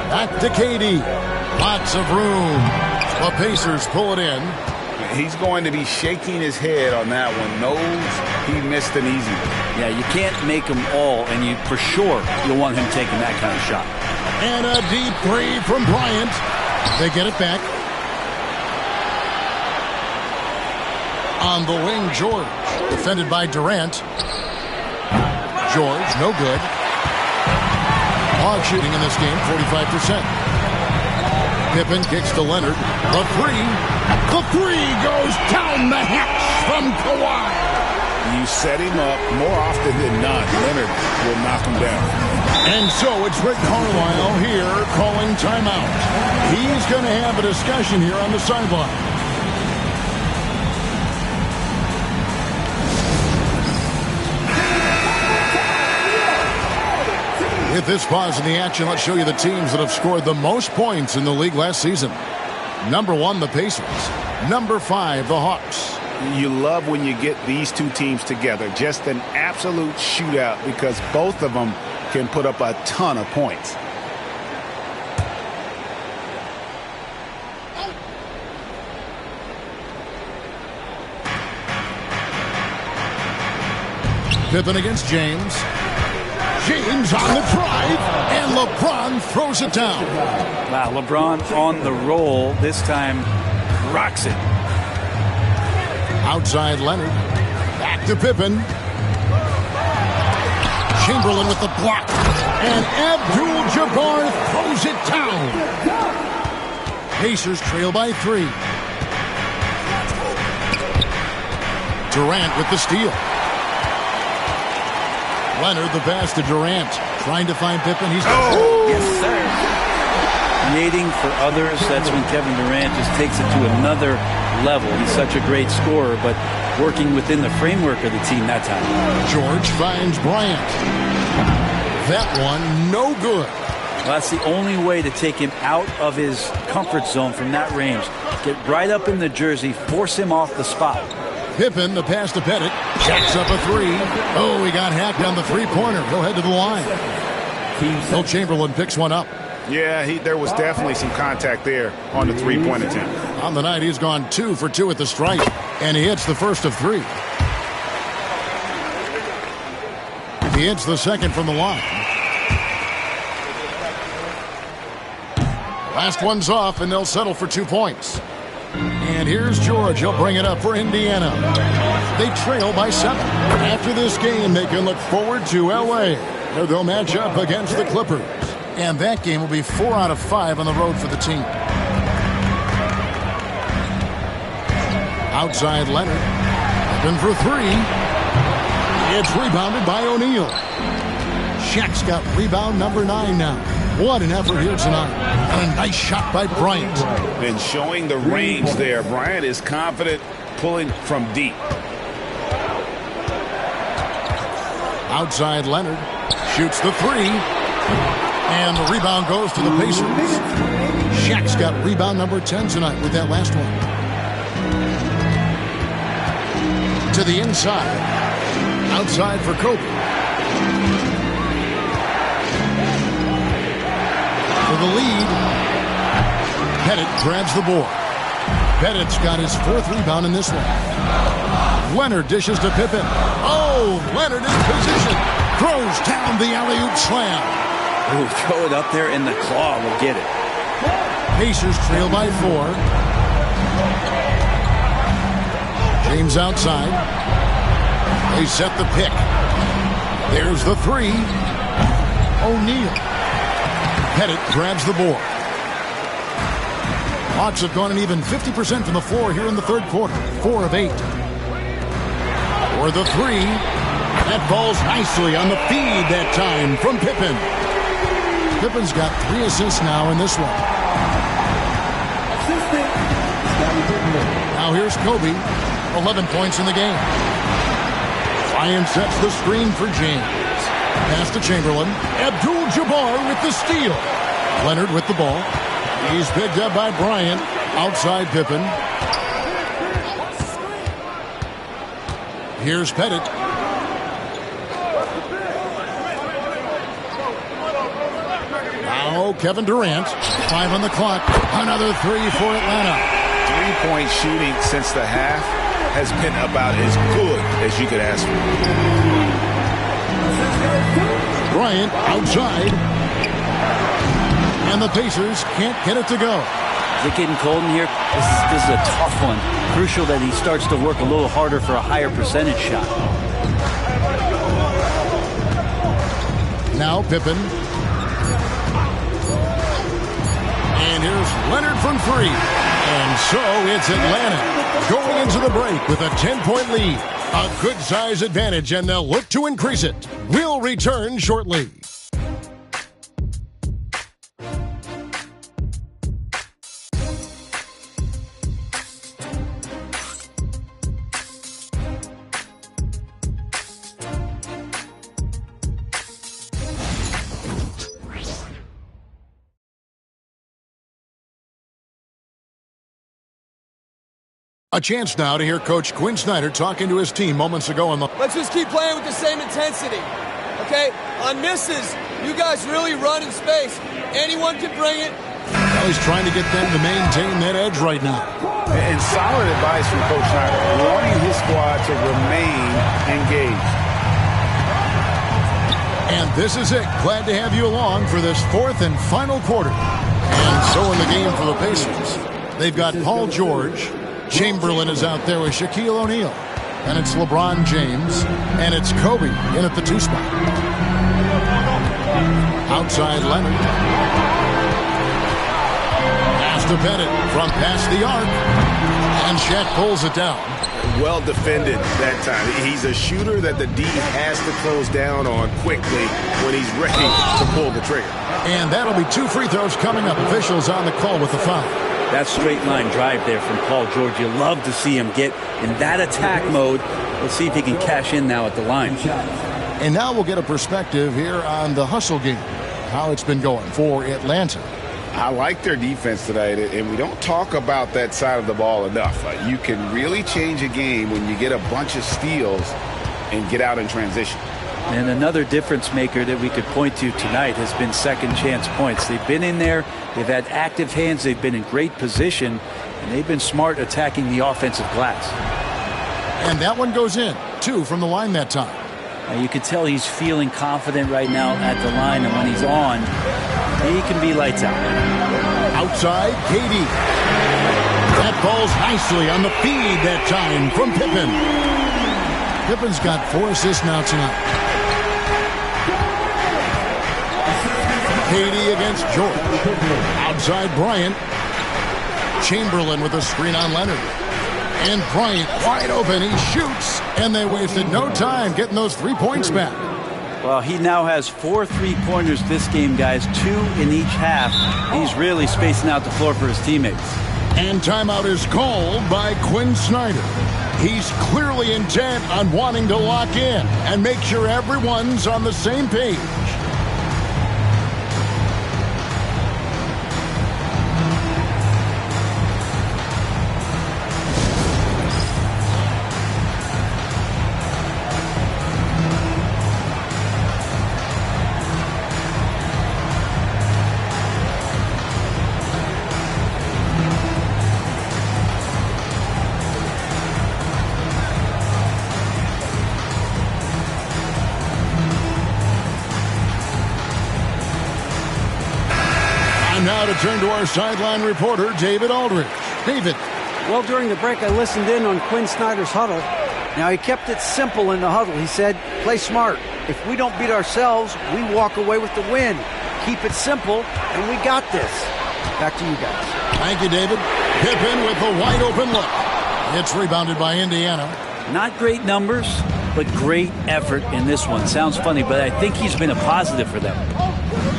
Back to KD. Lots of room. The Pacers pull it in. He's going to be shaking his head on that one. Knows he missed an easy one. Yeah, you can't make them all, and you for sure you'll want him taking that kind of shot. And a deep three from Bryant. They get it back. On the wing, George. Defended by Durant. George, no good. Hog shooting in this game, 45%. Pippen kicks to Leonard. The three. The three goes down the hatch from Kawhi. You set him up more often than not. Leonard will knock him down. And so it's Rick Carlisle here calling timeout. He's going to have a discussion here on the sideline. With this pause in the action, let's show you the teams that have scored the most points in the league last season. Number 1, the Pacers. Number 5, the Hawks. You love when you get these two teams together. Just an absolute shootout because both of them can put up a ton of points. Pippen against James. James on the drive, and LeBron throws it down. Wow, LeBron on the roll. This time rocks it. Outside Leonard. Back to Pippen. Chamberlain with the block. And Abdul-Jabbar throws it down. Pacers trail by 3. Durant with the steal. Leonard the pass to Durant. Trying to find Pippen. He's yes, sir. Creating for others. That's when Kevin Durant just takes it to another level. He's such a great scorer, but working within the framework of the team that time. George finds Bryant. That one, no good. Well, that's the only way to take him out of his comfort zone from that range. Get right up in the jersey, force him off the spot. Pippen, the pass to Pettit. Jacks up a 3. Oh, he got hacked on the three-pointer. He'll head to the line. Will Chamberlain picks one up. Yeah, there was definitely some contact there on the three-point attempt. On the night, he's gone 2 for 2 at the stripe, and he hits the first of 3. He hits the second from the line. Last one's off, and they'll settle for 2 points. And here's George. He'll bring it up for Indiana. They trail by 7. After this game, they can look forward to L.A., where they'll match up against the Clippers. And that game will be 4 out of 5 on the road for the team. Outside Leonard. Open for 3. It's rebounded by O'Neal. Shaq's got rebound number 9 now. What an effort here tonight. And a nice shot by Bryant. And showing the range there. Bryant is confident pulling from deep. Outside Leonard. Shoots the 3. And the rebound goes to the Pacers. Shaq's got rebound number 10 tonight with that last one. To the inside. Outside for Kobe. For the lead. Pettit grabs the board. Pettit's got his 4th rebound in this one. Leonard dishes to Pippen. Oh, Leonard in position. Throws down the alley-oop slam. Ooh, throw it up there and the claw will get it. Pacers trail by 4. James outside. They set the pick. There's the 3. O'Neal. Pettit grabs the board. Hawks have gone an even 50% from the floor here in the third quarter. 4 of 8. For the 3. That falls nicely on the feed that time from Pippen. Pippen's got 3 assists now in this one. Now here's Kobe. 11 points in the game. Bryant sets the screen for James. Pass to Chamberlain. Abdul-Jabbar with the steal. Leonard with the ball. He's picked up by Bryant. Outside Pippen. Here's Pettit. Now go Kevin Durant. 5 on the clock. Another 3 for Atlanta. 3-point shooting since the half has been about as good as you could ask for. Bryant outside. And the Pacers can't get it to go. Is it getting cold in here? This is a tough one. Crucial that he starts to work a little harder for a higher percentage shot. Now Pippen. And here's Leonard from 3. And so it's Atlanta going into the break with a 10-point lead. A good size advantage, and they'll look to increase it. We'll return shortly. A chance now to hear Coach Quinn Snyder talking to his team moments ago on the... Let's just keep playing with the same intensity, okay? On misses, you guys really run in space. Anyone can bring it. Well, he's trying to get them to maintain that edge right now. And solid advice from Coach Snyder, wanting his squad to remain engaged. And this is it. Glad to have you along for this 4th and final quarter. And so in the game for the Pacers, they've got Paul George. Chamberlain is out there with Shaquille O'Neal. And it's LeBron James. And it's Kobe in at the 2 spot. Outside Leonard. Pass to Bennett from past the arc. And Shaq pulls it down. Well defended that time. He's a shooter that the D has to close down on quickly when he's ready to pull the trigger. And that'll be 2 free throws coming up. Officials on the call with the foul. That straight line drive there from Paul George. You love to see him get in that attack mode. Let's see if he can cash in now at the line. And now we'll get a perspective here on the hustle game, how it's been going for Atlanta. I like their defense tonight, and we don't talk about that side of the ball enough. You can really change a game when you get a bunch of steals and get out in transition. And another difference maker that we could point to tonight has been second chance points. They've been in there, they've had active hands, they've been in great position, and they've been smart attacking the offensive glass. And that one goes in, 2 from the line that time. Now you can tell he's feeling confident right now at the line, and when he's on, he can be lights out. Outside, KD. That ball's nicely on the feed that time from Pippen. Pippen's got 4 assists now tonight. KD against George. Outside Bryant. Chamberlain with a screen on Leonard. And Bryant wide open. He shoots. And they wasted no time getting those 3 points back. Well, he now has 4 3-pointers this game, guys. 2 in each half. He's really spacing out the floor for his teammates. And timeout is called by Quinn Snyder. He's clearly intent on wanting to lock in and make sure everyone's on the same page. Now to turn to our sideline reporter, David Aldridge. David. Well, during the break, I listened in on Quinn Snyder's huddle. Now, he kept it simple in the huddle. He said, play smart. If we don't beat ourselves, we walk away with the win. Keep it simple, and we got this. Back to you guys. Thank you, David. Pippen with the wide open look. It's rebounded by Indiana. Not great numbers, but great effort in this one. Sounds funny, but I think he's been a positive for them.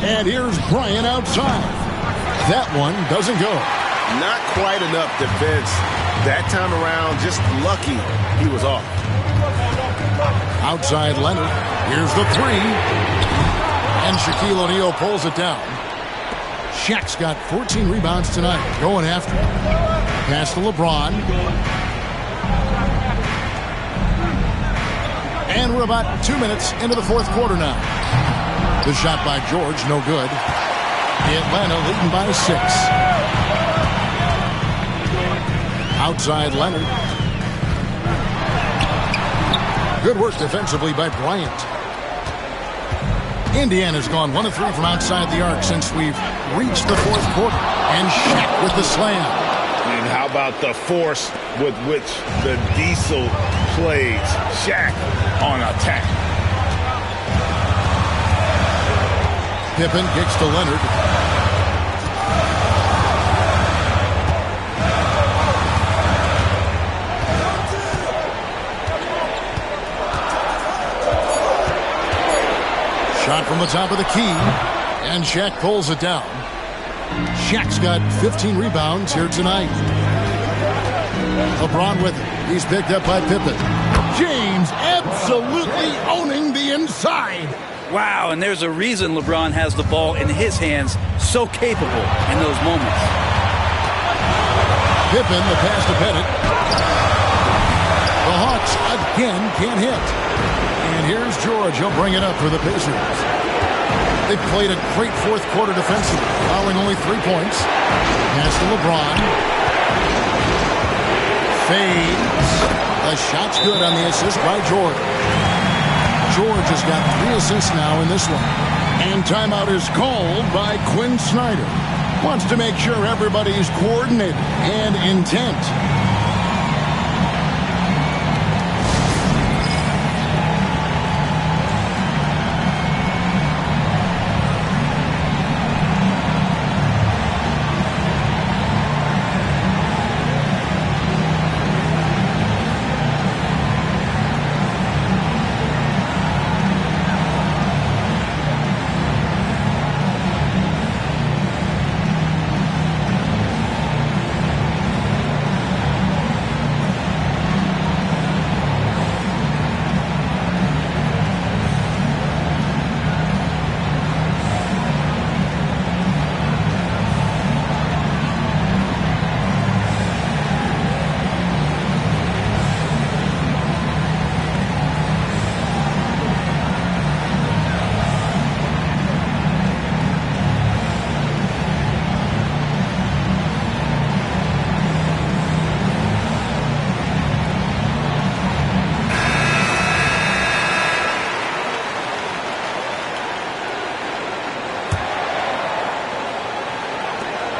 And here's Bryant outside. That one doesn't go. Not quite enough defense that time around. Just lucky he was off. Outside Leonard. Here's the 3. And Shaquille O'Neal pulls it down. Shaq's got 14 rebounds tonight. Going after it. Pass to LeBron. And we're about 2 minutes into the 4th quarter now. The shot by George, no good. Atlanta leading by 6. Outside Leonard. Good work defensively by Bryant. Indiana's gone 1 of 3 from outside the arc since we've reached the 4th quarter. And Shaq with the slam. And how about the force with which the Diesel plays? Shaq on attack. Pippen kicks to Leonard. Shot from the top of the key, and Shaq pulls it down. Shaq's got 15 rebounds here tonight. LeBron with it. He's picked up by Pippen. James absolutely owning the inside. Wow, and there's a reason LeBron has the ball in his hands, so capable in those moments. Pippen, the pass to Pettit. The Hawks again can't hit. And here's George. He'll bring it up for the Pacers. They played a great 4th quarter defensively, allowing only 3 points. Pass to LeBron. Fades. The shot's good on the assist by George. George has got 3 assists now in this one. And timeout is called by Quinn Snyder. Wants to make sure everybody's coordinated and intent.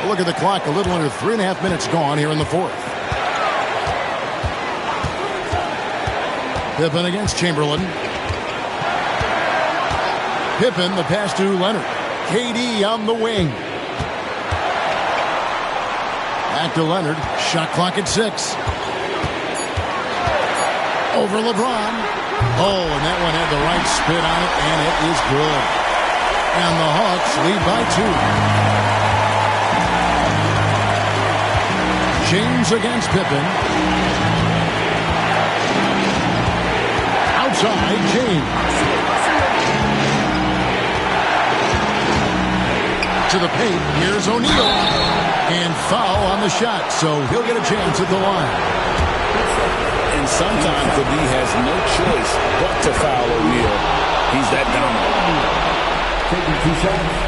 Look at the clock, a little under 3.5 minutes gone here in the 4th. Pippen against Chamberlain. Pippen, the pass to Leonard. KD on the wing. Back to Leonard. Shot clock at 6. Over LeBron. Oh, and that one had the right spin on it, and it is good. And the Hawks lead by 2. James against Pippen. Outside, James. To the paint, here's O'Neal. And foul on the shot, so he'll get a chance at the line. And sometimes the D has no choice but to foul O'Neal. He's that dominant. Taking 2 shots.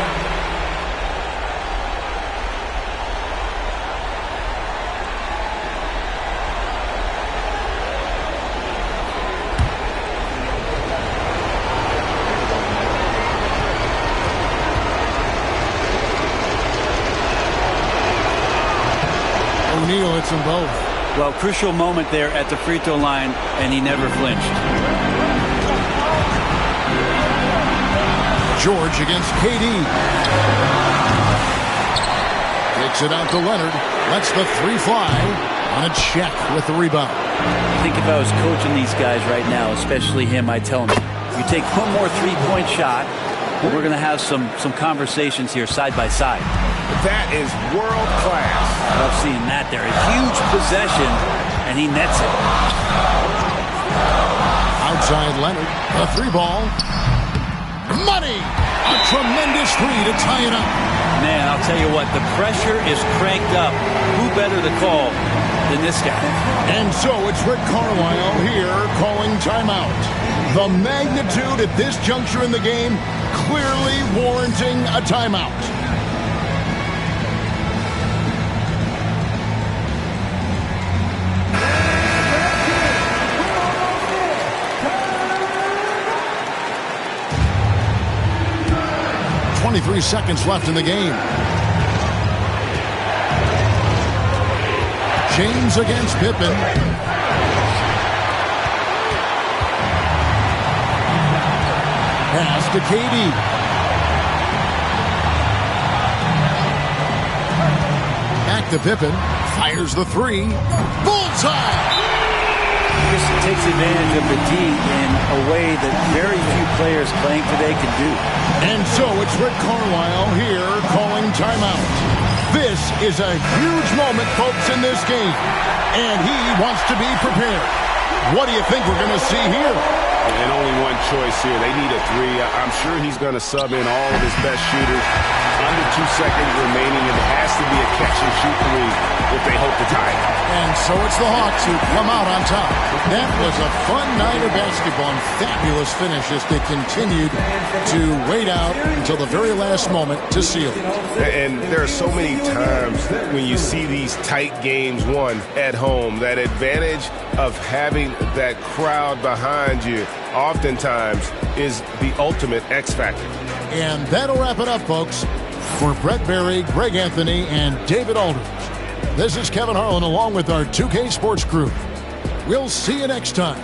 O'Neal hits them both. Well, crucial moment there at the free throw line, and he never flinched. George against KD. Takes it out to Leonard. Lets the 3 fly. On a check with the rebound. I think if I was coaching these guys right now, especially him, I'd tell him, you take one more 3-point shot, and we're going to have some conversations here side by side. That is world class. I love seeing that there. A huge possession, and he nets it. Outside Leonard, a 3-ball. Money! A tremendous 3 to tie it up. Man, I'll tell you what, the pressure is cranked up. Who better to call than this guy? And so it's Rick Carlisle here calling timeout. The magnitude at this juncture in the game clearly warranting a timeout. 23 seconds left in the game. James against Pippen. Pass to KD. Back to Pippen. Fires the three. Bullseye! This takes advantage of the D in a way that very few players playing today can do. And so it's Rick Carlisle here calling timeout. This is a huge moment, folks, in this game. And he wants to be prepared. What do you think we're going to see here? And only one choice here. They need a three. I'm sure he's going to sub in all of his best shooters. Under 2 seconds remaining. It has to be a catch-and-shoot three if they hope to tie it. And so it's the Hawks who come out on top. That was a fun night of basketball and fabulous finish as they continued to wait out until the very last moment to seal it. And there are so many times when you see these tight games won at home, that advantage of having that crowd behind you oftentimes is the ultimate X factor. And that'll wrap it up, folks. For Brett Berry, Greg Anthony, and David Aldridge, this is Kevin Harlan along with our 2K Sports crew. We'll see you next time.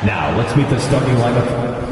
Now, let's meet the starting lineup.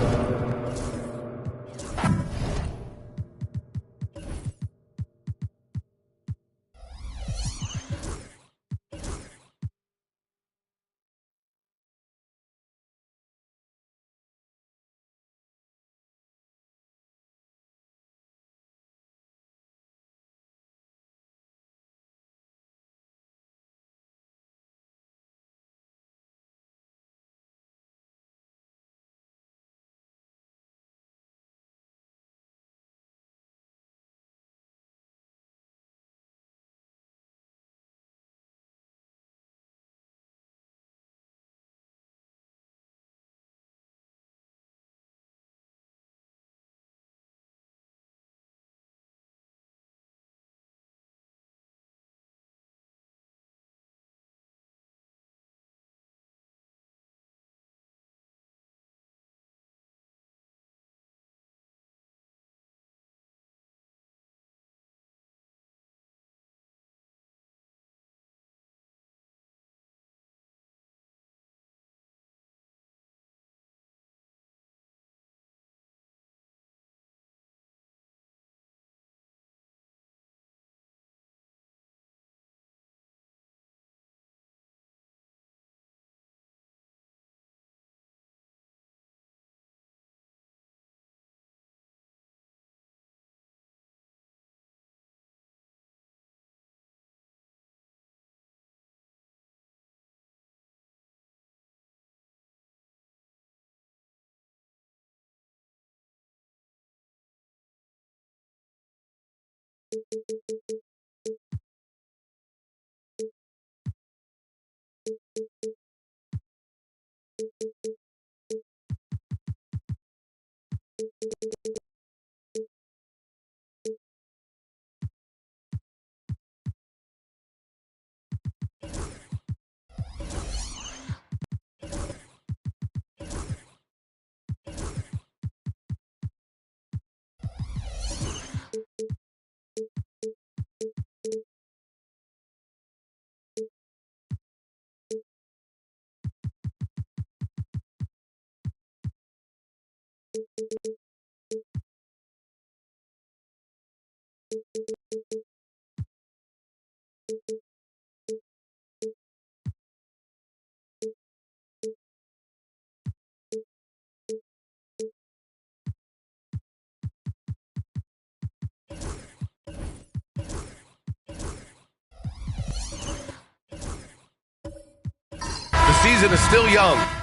The season is still young.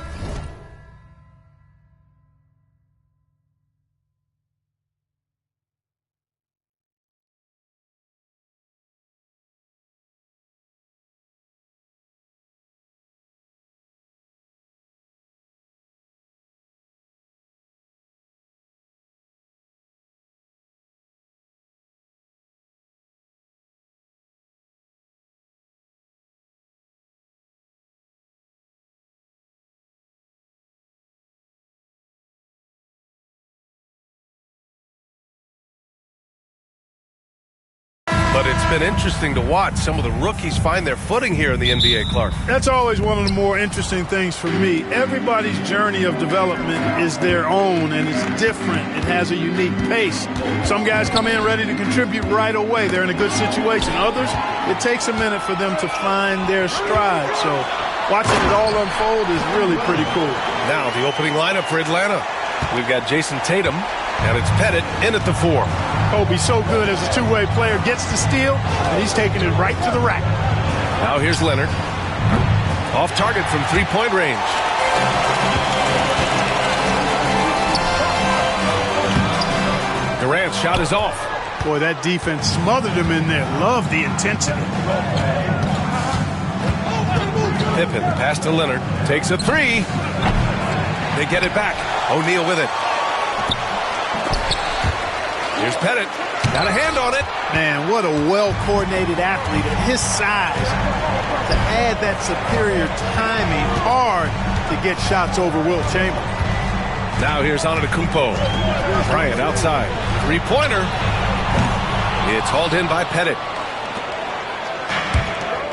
But it's been interesting to watch some of the rookies find their footing here in the NBA, Clark. That's always one of the more interesting things for me. Everybody's journey of development is their own, and it's different. It has a unique pace. Some guys come in ready to contribute right away. They're in a good situation. Others, it takes a minute for them to find their stride. So watching it all unfold is really pretty cool. Now the opening lineup for Atlanta. We've got Jason Tatum, and it's Pettit in at the 4. Kobe's so good as a two-way player, gets the steal, and he's taking it right to the rack. Now here's Leonard. Off target from three-point range. Durant's shot is off. Boy, that defense smothered him in there. Love the intensity. Pippen, pass to Leonard. Takes a 3. They get it back. O'Neal with it. Here's Pettit. Got a hand on it. Man, what a well-coordinated athlete at his size. To add that superior timing, hard to get shots over Wilt Chamberlain. Now here's Antetokounmpo. Bryant outside. Three-pointer. It's hauled in by Pettit.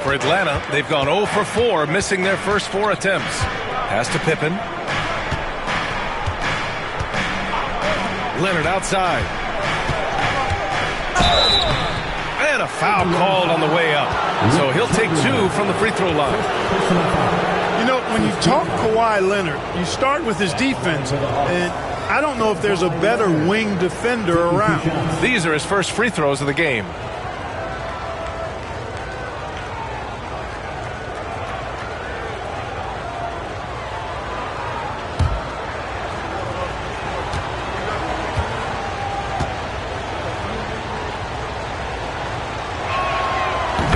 For Atlanta, they've gone 0 for 4, missing their first 4 attempts. Pass to Pippen. Leonard outside. And a foul called on the way up. So he'll take 2 from the free throw line. You know, when you talk Kawhi Leonard, you start with his defense. And I don't know if there's a better wing defender around. These are his first free throws of the game.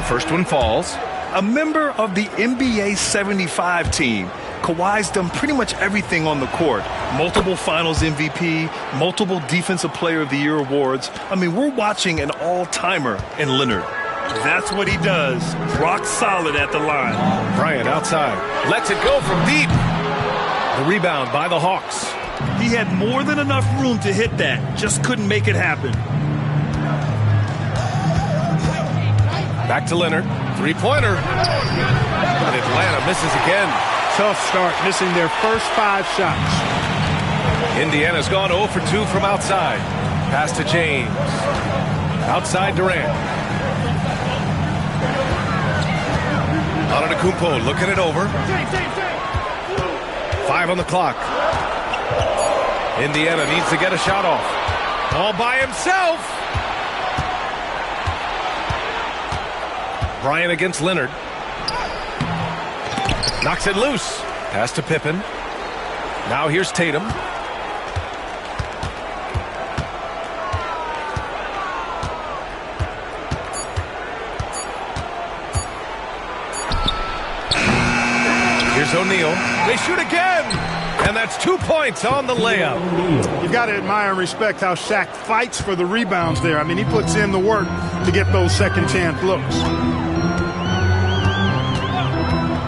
First one falls. A member of the NBA 75 team, Kawhi's done pretty much everything on the court. Multiple Finals MVP, multiple Defensive Player of the Year awards. I mean, we're watching an all-timer in Leonard. That's what he does. Rock solid at the line. Bryant outside. Lets it go from deep. The rebound by the Hawks. He had more than enough room to hit that. Just couldn't make it happen. Back to Leonard. Three-pointer. But Atlanta misses again. Tough start, missing their first 5 shots. Indiana's gone 0 for 2 from outside. Pass to James. Outside Durant. Antetokounmpo looking it over. 5 on the clock. Indiana needs to get a shot off. All by himself. Bryant against Leonard. Knocks it loose. Pass to Pippen. Now here's Tatum. Here's O'Neal. They shoot again. And that's 2 points on the layup. You've got to admire and respect how Shaq fights for the rebounds there. I mean, he puts in the work to get those second chance looks.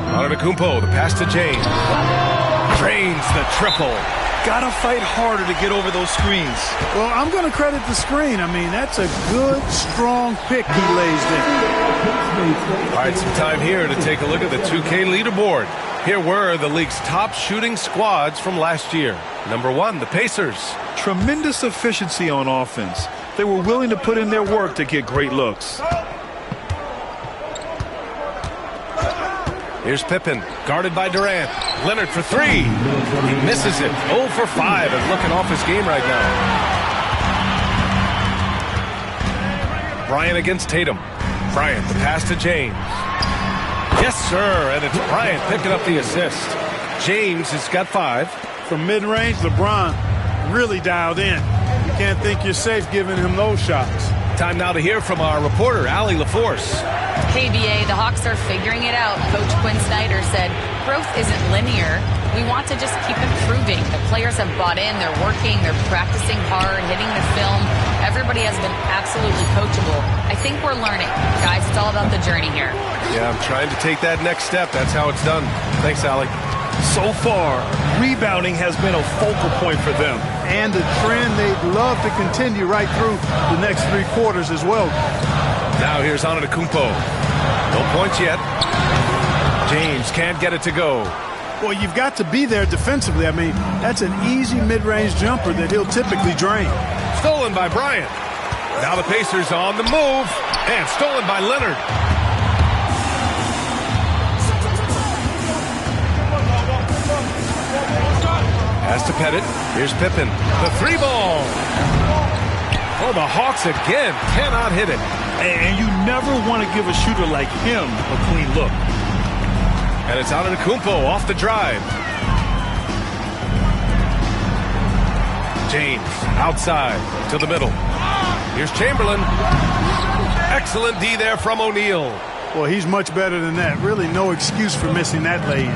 Antetokounmpo, the pass to James. Drains the triple. Gotta fight harder to get over those screens. Well, I'm going to credit the screen. I mean, that's a good, strong pick he lays there. All right, some time here to take a look at the 2K leaderboard. Here were the league's top shooting squads from last year. Number 1, the Pacers. Tremendous efficiency on offense. They were willing to put in their work to get great looks. Here's Pippen, guarded by Durant. Leonard for 3. He misses it. 0 for 5 and looking off his game right now. Bryant against Tatum. Bryant, the pass to James. Yes, sir, and it's Bryant picking up the assist. James has got 5. From mid-range, LeBron really dialed in. You can't think you're safe giving him those shots. Time now to hear from our reporter, Allie LaForce. KBA, the Hawks are figuring it out. Coach Quinn Snyder said, growth isn't linear. We want to just keep improving. The players have bought in, they're working, they're practicing hard, hitting the film. Everybody has been absolutely coachable. I think we're learning. Guys, it's all about the journey here. Yeah, I'm trying to take that next step. That's how it's done. Thanks, Allie. So far, rebounding has been a focal point for them. And a trend they'd love to continue right through the next 3 quarters as well. Now here's Antetokounmpo. No points yet. James can't get it to go. Well, you've got to be there defensively. I mean, that's an easy mid-range jumper that he'll typically drain. Stolen by Bryant. Now the Pacers on the move. And stolen by Leonard. Pass to Pettit. Here's Pippen. The 3-ball. Oh, the Hawks again cannot hit it. And you never want to give a shooter like him a clean look. And it's Antetokounmpo off the drive. James outside to the middle. Here's Chamberlain. Excellent D there from O'Neal. Well, he's much better than that. Really no excuse for missing that lay-in.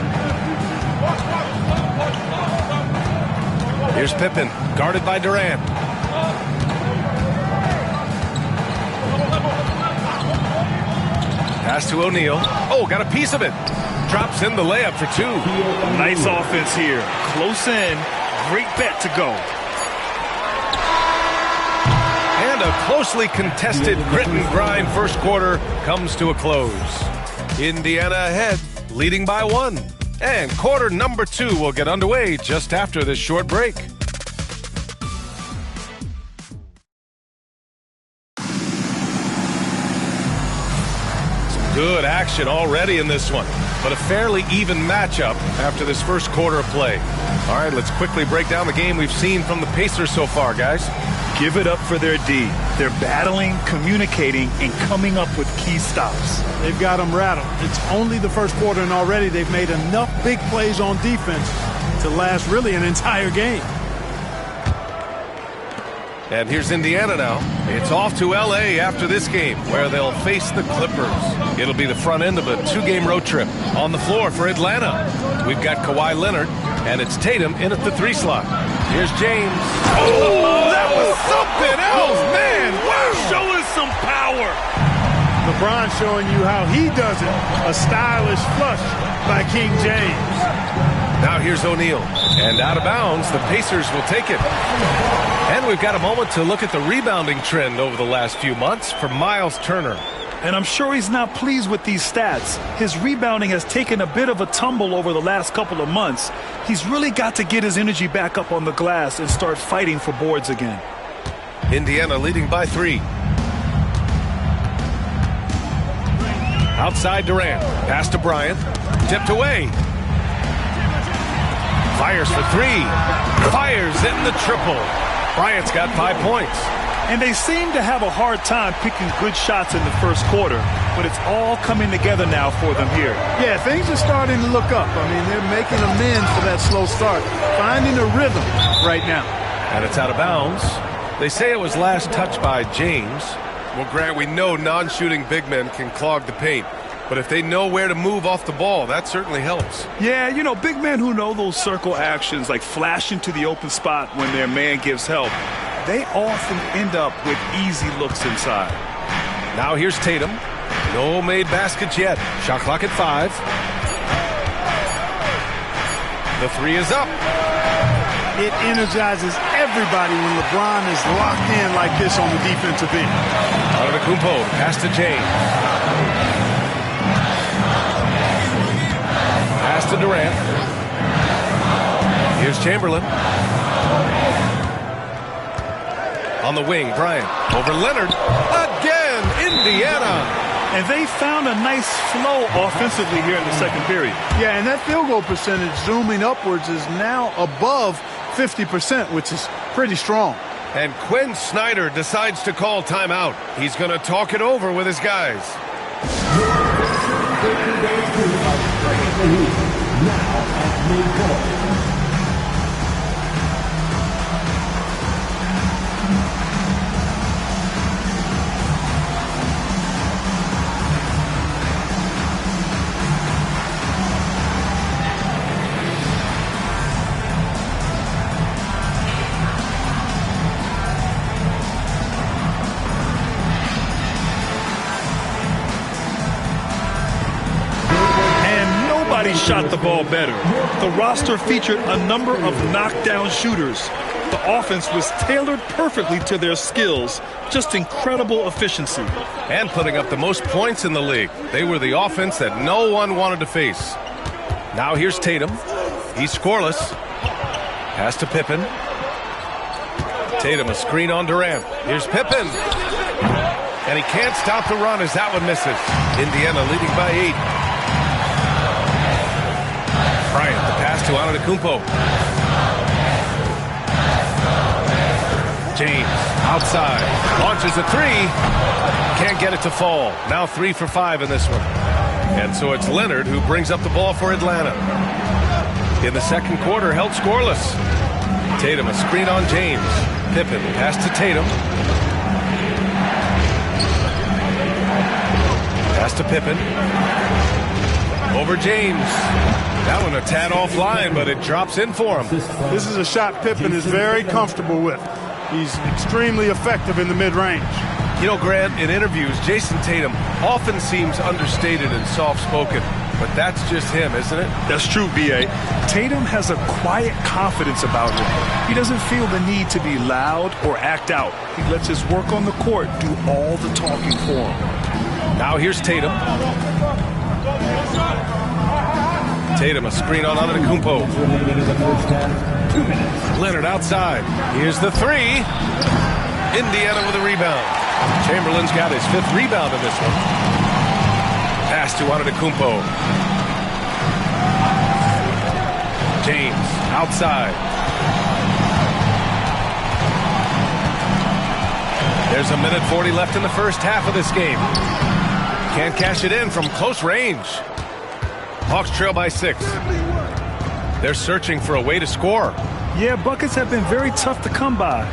Here's Pippen, guarded by Durant. Pass to O'Neal. Oh, got a piece of it. Drops in the layup for 2. Nice offense here. Close in. Great bet to go. And a closely contested grit and grind first quarter comes to a close. Indiana ahead, leading by 1. And quarter number 2 will get underway just after this short break. Good action already in this one, but a fairly even matchup after this first quarter of play. All right, let's quickly break down the game we've seen from the Pacers so far, guys. Give it up for their D. They're battling, communicating, and coming up with key stops. They've got them rattled. It's only the first quarter, and already they've made enough big plays on defense to last really an entire game. And here's Indiana now. It's off to L.A. after this game, where they'll face the Clippers. It'll be the front end of a 2-game road trip. On the floor for Atlanta, we've got Kawhi Leonard, and it's Tatum in at the 3 slot. Here's James. Oh, that was something else, man. Wow, showing some power. LeBron showing you how he does it. A stylish flush by King James. Now here's O'Neal. And out of bounds, the Pacers will take it. And we've got a moment to look at the rebounding trend over the last few months for Miles Turner. And I'm sure he's not pleased with these stats. His rebounding has taken a bit of a tumble over the last couple of months. He's really got to get his energy back up on the glass and start fighting for boards again. Indiana leading by 3. Outside Durant. Pass to Bryant. Tipped away. Fires for 3. Fires in the triple. Bryant's got 5 points. And they seem to have a hard time picking good shots in the first quarter, but it's all coming together now for them here. Yeah, things are starting to look up. I mean, they're making amends for that slow start, finding a rhythm right now. And it's out of bounds. They say it was last touched by James. Well, Grant, we know non-shooting big men can clog the paint. But if they know where to move off the ball, that certainly helps. Yeah, you know, big men who know those circle actions, like flashing to the open spot when their man gives help, they often end up with easy looks inside. Now here's Tatum. No made baskets yet. Shot clock at 5. The 3 is up. It energizes everybody when LeBron is locked in like this on the defensive end. Antetokounmpo, pass to James. Pass to Durant. Here's Chamberlain. On the wing, Bryant. Over Leonard. Again, Indiana. And they found a nice flow offensively here in the second period. Yeah, and that field goal percentage zooming upwards is now above 50%, which is pretty strong. And Quinn Snyder decides to call timeout. He's going to talk it over with his guys. Shot the ball better. The roster featured a number of knockdown shooters. The offense was tailored perfectly to their skills. Just incredible efficiency. And putting up the most points in the league. They were the offense that no one wanted to face. Now here's Tatum. He's scoreless. Pass to Pippen. Tatum, a screen on Durant. Here's Pippen. And he can't stop the run as that one misses. Indiana leading by 8. Bryant, the pass to Antetokounmpo. James, outside. Launches a 3. Can't get it to fall. Now 3 for 5 in this one. And so it's Leonard who brings up the ball for Atlanta. In the second quarter, held scoreless. Tatum, a screen on James. Pippen, pass to Tatum. Pass to Pippen. Over James. That one a tad offline, but it drops in for him. This is a shot Pippen is very comfortable with. He's extremely effective in the mid-range. You know, Grant, in interviews, Jason Tatum often seems understated and soft-spoken, but that's just him, isn't it? That's true, B.A. Tatum has a quiet confidence about him. He doesn't feel the need to be loud or act out. He lets his work on the court do all the talking for him. Now here's Tatum. Tatum, a screen on Antetokounmpo. Leonard outside. Here's the 3. Indiana with a rebound. Chamberlain's got his 5th rebound in this one. Pass to Antetokounmpo. James outside. There's a minute 40 left in the first half of this game. Can't cash it in from close range. Hawks trail by 6. They're searching for a way to score. Yeah, buckets have been very tough to come by.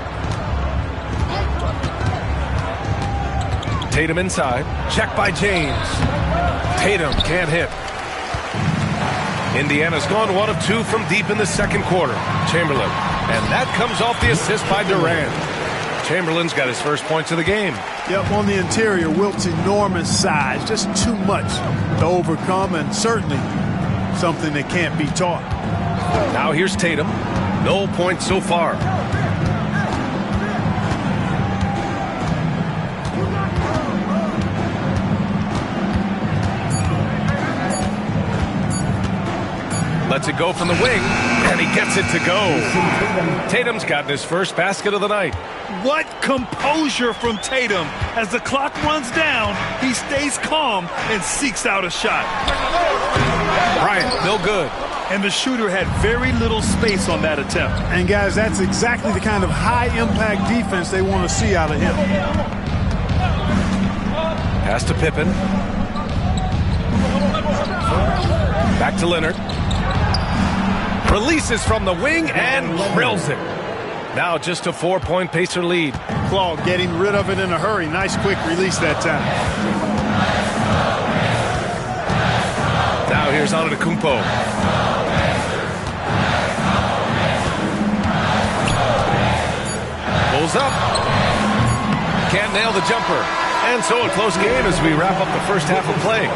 Tatum inside. Check by James. Tatum can't hit. Indiana's gone 1 of 2 from deep in the second quarter. Chamberlain. And that comes off the assist by Durant. Chamberlain's got his first points of the game. Yep, on the interior, Wilt's enormous size. Just too much to overcome, and certainly something that can't be taught. Now here's Tatum. No points so far. Lets it go from the wing, and he gets it to go. Tatum's gotten his first basket of the night. What composure from Tatum. As the clock runs down, he stays calm and seeks out a shot. Bryant, no good. And the shooter had very little space on that attempt. And guys, that's exactly the kind of high-impact defense they want to see out of him. Pass to Pippen. Back to Leonard. Releases from the wing and drills it. Now just a 4-point Pacer lead. Claude getting rid of it in a hurry. Nice quick release that time. Now here's Antetokounmpo. Pulls up. Can't nail the jumper. And so a close game as we wrap up the first half of play.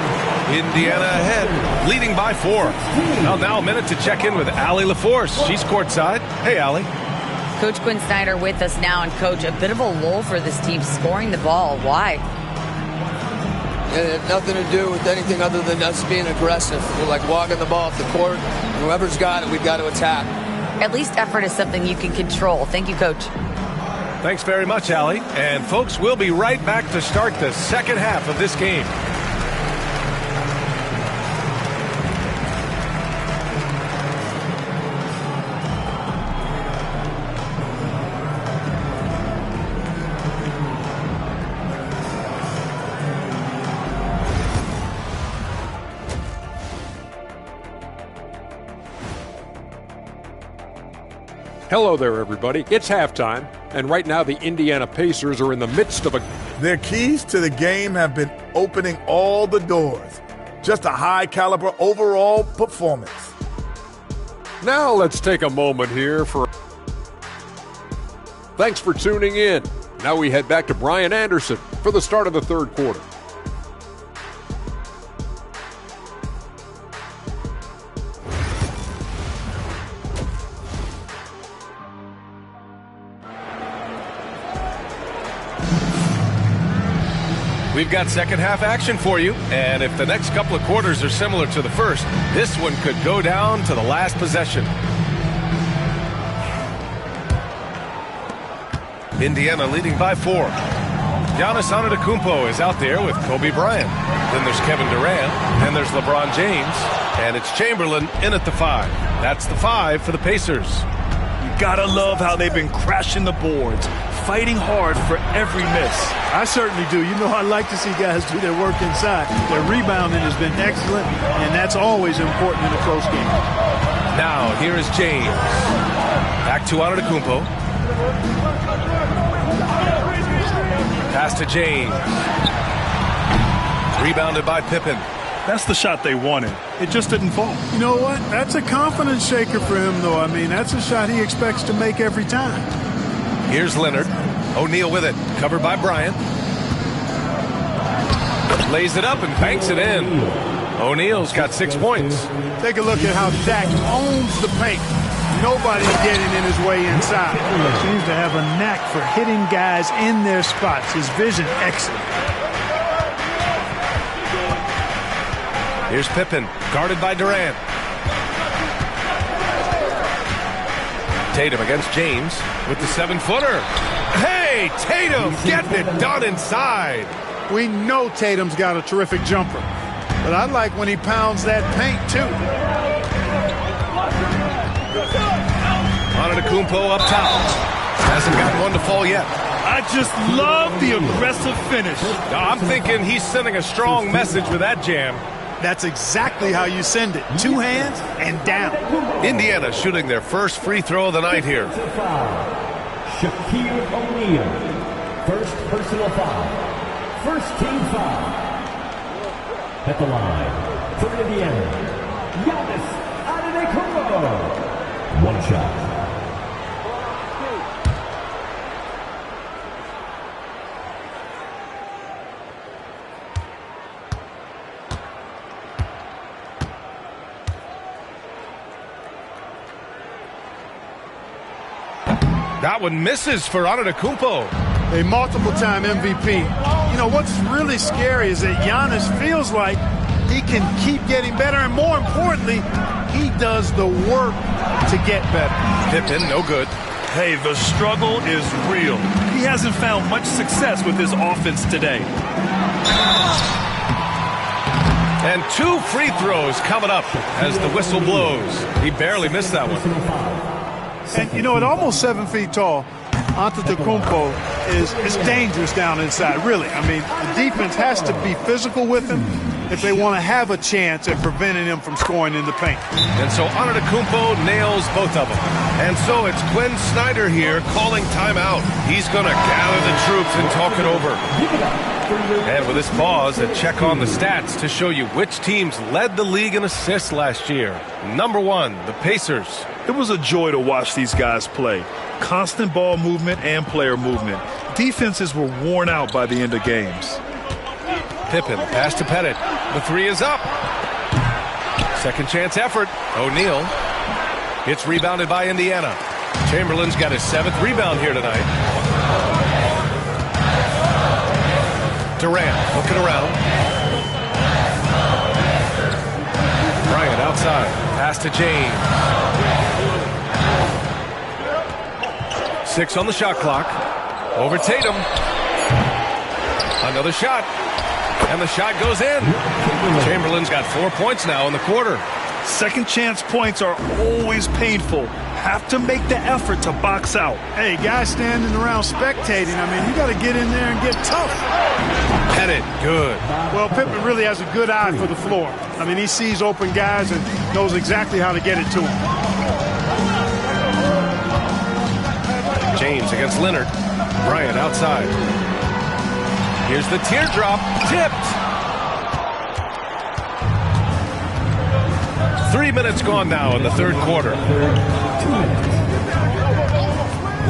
Indiana ahead, leading by 4. Well, now a minute to check in with Allie LaForce. She's courtside. Hey, Allie. Coach Quinn Snyder with us now. And, Coach, a bit of a lull for this team scoring the ball. Why? It had nothing to do with anything other than us being aggressive. We're like walking the ball off the court. Whoever's got it, we've got to attack. At least effort is something you can control. Thank you, Coach. Thanks very much, Allie. And, folks, we'll be right back to start the second half of this game. Hello there, everybody. It's halftime, and right now the Indiana Pacers are in the midst of a... Their keys to the game have been opening all the doors. Just a high-caliber overall performance. Now let's take a moment here for... Thanks for tuning in. Now we head back to Brian Anderson for the start of the third quarter. We've got second half action for you, and if the next couple of quarters are similar to the first, this one could go down to the last possession. Indiana leading by 4. Giannis Antetokounmpo is out there with Kobe Bryant. Then there's Kevin Durant. Then there's LeBron James. And it's Chamberlain in at the 5. That's the 5 for the Pacers. You gotta love how they've been crashing the boards, fighting hard for every miss. I certainly do. You know, I like to see guys do their work inside. Their rebounding has been excellent, and that's always important in a close game. Now, here is James. Back to Antetokounmpo. Pass to James. Rebounded by Pippen. That's the shot they wanted. It just didn't fall. You know what? That's a confidence shaker for him, though. I mean, that's a shot he expects to make every time. Here's Leonard. O'Neal with it. Covered by Bryant. Lays it up and banks it in. O'Neal's got 6 points. Take a look at how Shaq owns the paint. Nobody's getting in his way inside. He seems to have a knack for hitting guys in their spots. His vision excellent. Here's Pippen, guarded by Durant. Tatum against James with the 7-footer. Hey, Tatum getting it done inside. We know Tatum's got a terrific jumper, but I like when he pounds that paint, too. Antetokounmpo up top. Hasn't got one to fall yet. I just love the aggressive finish. I'm thinking he's sending a strong message with that jam. That's exactly how you send it. 2 hands and down. Indiana shooting their first free throw of the night here. Shaquille O'Neal. First personal foul. First team foul. At the line for Indiana, Giannis Antetokounmpo. One shot. That one misses for Antetokounmpo. A multiple-time MVP. You know, what's really scary is that Giannis feels like he can keep getting better, and more importantly, he does the work to get better. Pippen, no good. Hey, the struggle is real. He hasn't found much success with his offense today. And 2 free throws coming up as the whistle blows. He barely missed that one. And, you know, at almost 7 feet tall, Antetokounmpo is dangerous down inside, really. I mean, the defense has to be physical with him if they want to have a chance at preventing him from scoring in the paint. And so Antetokounmpo nails both of them. And so it's Quinn Snyder here calling timeout. He's going to gather the troops and talk it over. And with this pause, a check on the stats to show you which teams led the league in assists last year. Number 1, the Pacers. It was a joy to watch these guys play. Constant ball movement and player movement. Defenses were worn out by the end of games. Pippen, pass to Pettit. The 3 is up. Second chance effort. O'Neal. It's rebounded by Indiana. Chamberlain's got his 7th rebound here tonight. Durant looking around. Bryant outside. Pass to James. 6 on the shot clock. Over Tatum. Another shot. And the shot goes in. Chamberlain's got 4 points now in the quarter. Second chance points are always painful. Have to make the effort to box out. Hey, guys standing around spectating, I mean, you got to get in there and get tough. Pettit, good. Well, Pippen really has a good eye for the floor. I mean, he sees open guys and knows exactly how to get it to them. James against Leonard. Bryant outside. Here's the teardrop. Tipped. 3 minutes gone now in the third quarter.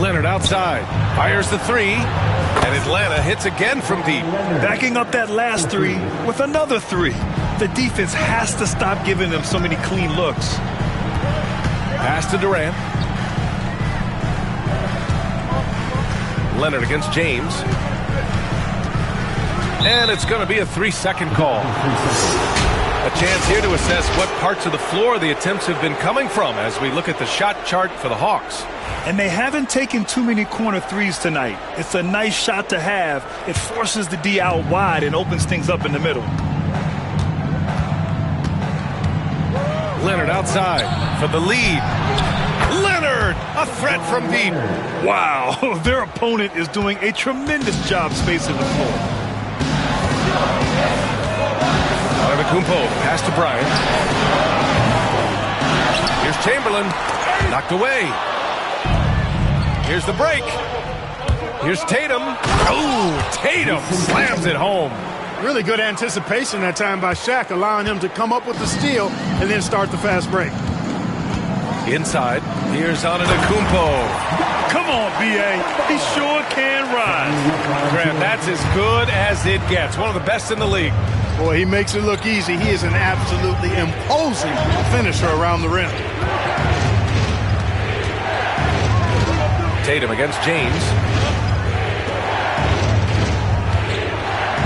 Leonard outside. Fires the 3. And Atlanta hits again from deep. Backing up that last 3 with another 3. The defense has to stop giving them so many clean looks. Pass to Durant. Leonard against James. And it's going to be a 3-second call. A chance here to assess what parts of the floor the attempts have been coming from as we look at the shot chart for the Hawks. And they haven't taken too many corner threes tonight. It's a nice shot to have. It forces the D out wide and opens things up in the middle. Leonard outside for the lead. Leonard, a threat from deep. Wow, their opponent is doing a tremendous job spacing the floor. Kumpo, pass to Bryant. Here's Chamberlain, knocked away. Here's the break. Here's Tatum. Oh, Tatum slams it home. Really good anticipation that time by Shaq, allowing him to come up with the steal and then start the fast break. Inside, here's Antetokounmpo. Come on, B.A. He sure can rise. Grant, that's as good as it gets. One of the best in the league. Boy, he makes it look easy. He is an absolutely imposing finisher around the rim. Tatum against James.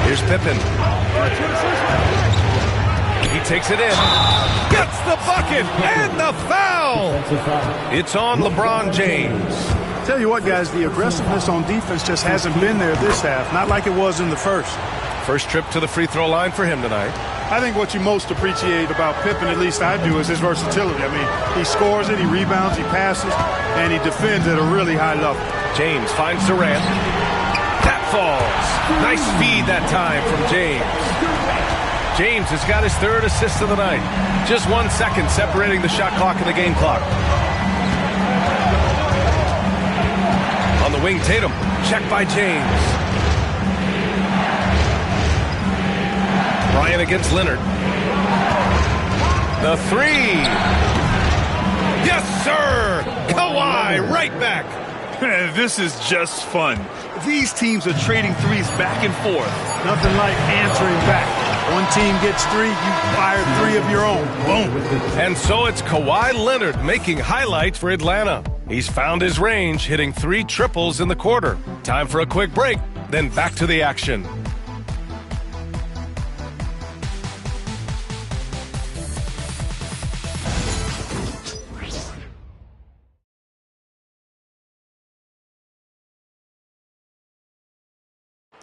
Here's Pippen. He takes it in. Gets the bucket and the foul. It's on LeBron James. Tell you what, guys, the aggressiveness on defense just hasn't been there this half. Not like it was in the first. First trip to the free throw line for him tonight. I think what you most appreciate about Pippen, at least I do, is his versatility. I mean, he scores it, he rebounds, he passes, and he defends at a really high level. James finds Durant. That falls. Nice feed that time from James. James has got his third assist of the night. Just 1 second separating the shot clock and the game clock. On the wing, Tatum. Check by James. Bryant against Leonard. The three. Yes, sir. Kawhi right back. This is just fun. These teams are trading threes back and forth. Nothing like answering back. One team gets three, you fire three of your own. Boom. And so it's Kawhi Leonard making highlights for Atlanta. He's found his range, hitting 3 triples in the quarter. Time for a quick break, then back to the action.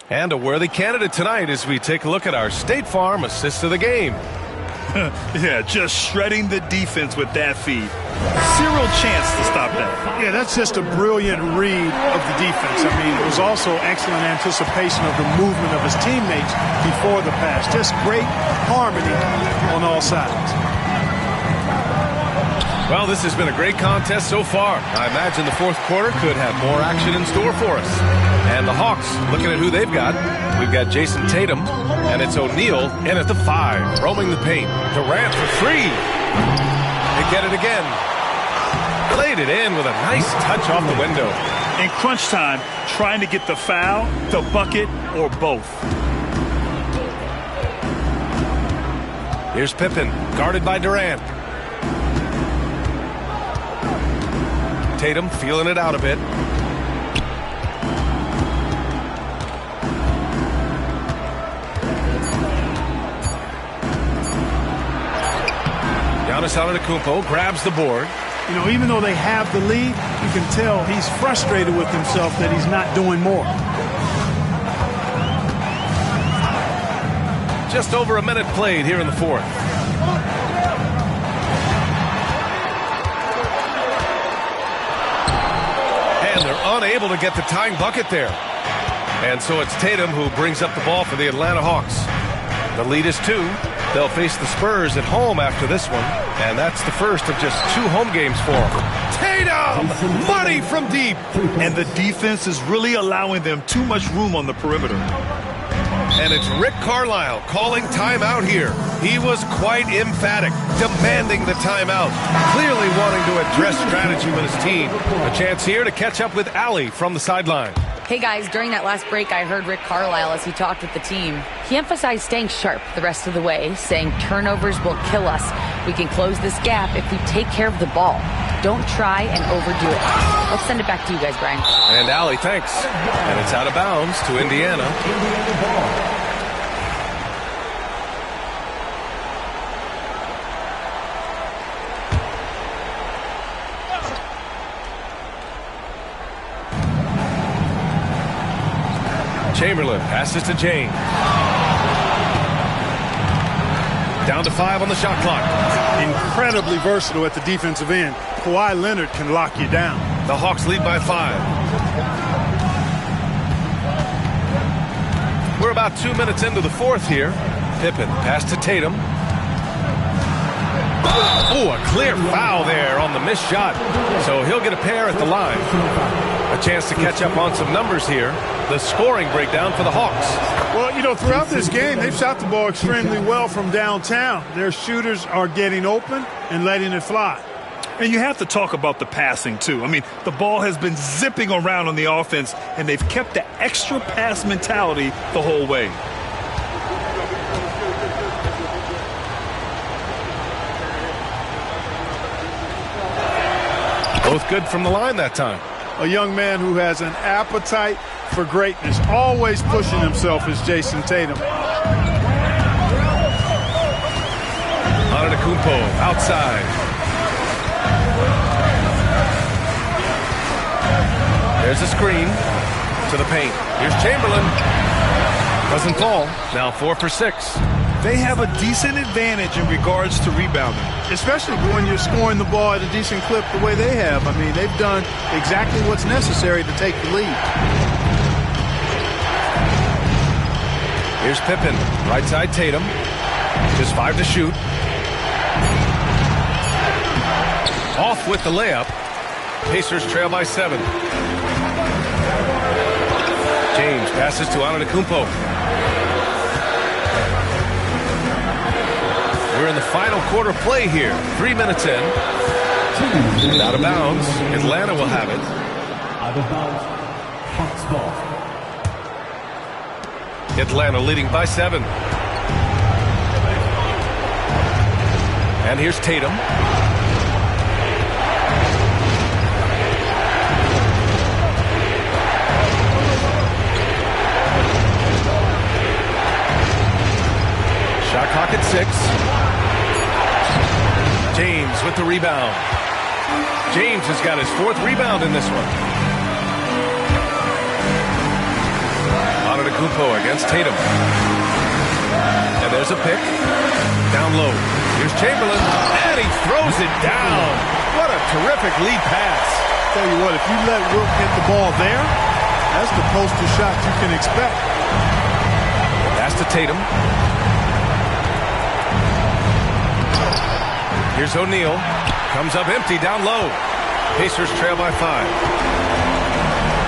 And a worthy candidate tonight as we take a look at our State Farm assist of the game. Yeah, just shredding the defense with that feed. Zero chance to stop that. Yeah, that's just a brilliant read of the defense. I mean, it was also excellent anticipation of the movement of his teammates before the pass. Just great harmony on all sides. Well, this has been a great contest so far. I imagine the fourth quarter could have more action in store for us. And the Hawks, looking at who they've got, we've got Jason Tatum, and it's O'Neal in at the 5, roaming the paint. Durant for 3. They get it again. Laid it in with a nice touch off the window. In crunch time, trying to get the foul, the bucket, or both. Here's Pippen, guarded by Durant. Tatum feeling it out a bit. Giannis Antetokounmpo grabs the board. You know, even though they have the lead, you can tell he's frustrated with himself that he's not doing more. Just over a minute played here in the fourth. And they're unable to get the tying bucket there. And so it's Tatum who brings up the ball for the Atlanta Hawks. The lead is 2. They'll face the Spurs at home after this one. And that's the first of just 2 home games for them. Tatum! Money from deep! And the defense is really allowing them too much room on the perimeter. And it's Rick Carlisle calling timeout here. He was quite emphatic, demanding the timeout, clearly wanting to address strategy with his team. A chance here to catch up with Allie from the sideline. Hey guys, during that last break, I heard Rick Carlisle as he talked with the team. He emphasized staying sharp the rest of the way, saying turnovers will kill us. We can close this gap if we take care of the ball. Don't try and overdo it. Let's send it back to you guys, Brian. And Allie, thanks. And it's out of bounds to Indiana. Chamberlain passes to James. Down to 5 on the shot clock. Incredibly versatile at the defensive end. Kawhi Leonard can lock you down. The Hawks lead by 5. We're about 2 minutes into the fourth here. Pippen pass to Tatum. Oh, a clear foul there on the missed shot. So he'll get a pair at the line. A chance to catch up on some numbers here. The scoring breakdown for the Hawks. Well, you know, throughout this game, they've shot the ball extremely well from downtown. Their shooters are getting open and letting it fly. And you have to talk about the passing, too. I mean, the ball has been zipping around on the offense, and they've kept the extra pass mentality the whole way. Both good from the line that time. A young man who has an appetite for greatness, always pushing himself, is Jason Tatum. Antetokounmpo outside. There's a screen to the paint. Here's Chamberlain. Doesn't fall. Now 4 for 6. They have a decent advantage in regards to rebounding. Especially when you're scoring the ball at a decent clip the way they have. I mean, they've done exactly what's necessary to take the lead. Here's Pippen. Right side Tatum. Just 5 to shoot. Off with the layup. Pacers trail by 7. James passes to Antetokounmpo. We're in the final quarter play here. 3 minutes in. Out of bounds. Atlanta will have it. Out of bounds. Hawks ball. Atlanta leading by 7. And here's Tatum. Shot clock at 6. James with the rebound. James has got his 4th rebound in this one. Antetokounmpo against Tatum. And there's a pick. Down low. Here's Chamberlain. And he throws it down. What a terrific lead pass. Tell you what, if you let Wilt get the ball there, that's the poster shot you can expect. Pass to Tatum. Here's O'Neal. Comes up empty down low. Pacers trail by 5.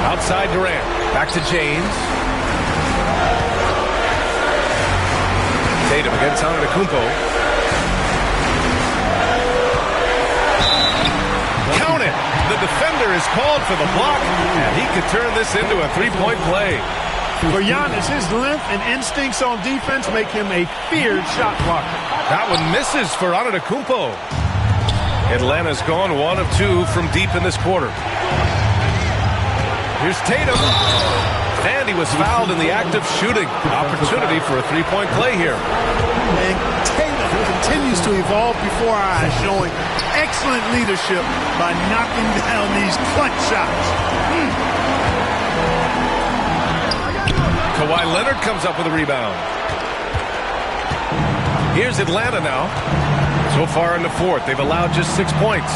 Outside Durant. Back to James. Tatum against Antetokounmpo. Count it! The defender is called for the block, and he could turn this into a 3-point play. For Giannis, his length and instincts on defense make him a feared shot blocker. That one misses for Antetokounmpo. Atlanta's gone 1 of 2 from deep in this quarter. Here's Tatum. And he was fouled in the act of shooting. Opportunity for a 3-point play here. And Tatum continues to evolve before our eyes, showing excellent leadership by knocking down these clutch shots. Kawhi Leonard comes up with a rebound. Here's Atlanta now. So far in the 4th, they've allowed just 6 points.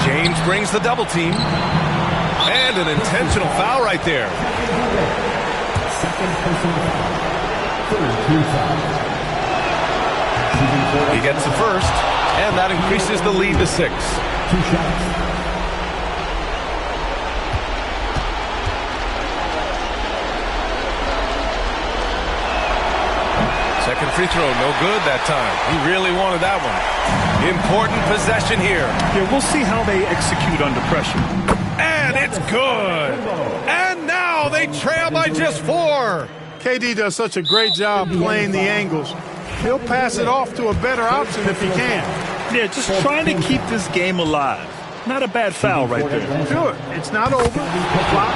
James brings the double team. And an intentional foul right there. He gets the first, and that increases the lead to 6. 2 shots. Second free throw, no good that time. He really wanted that one. Important possession here. Yeah, we'll see how they execute under pressure. And it's good. And now they trail by just 4. KD does such a great job playing the angles. He'll pass it off to a better option if he can. Yeah, just trying to keep this game alive. Not a bad foul right there. Sure, it's not over. The clock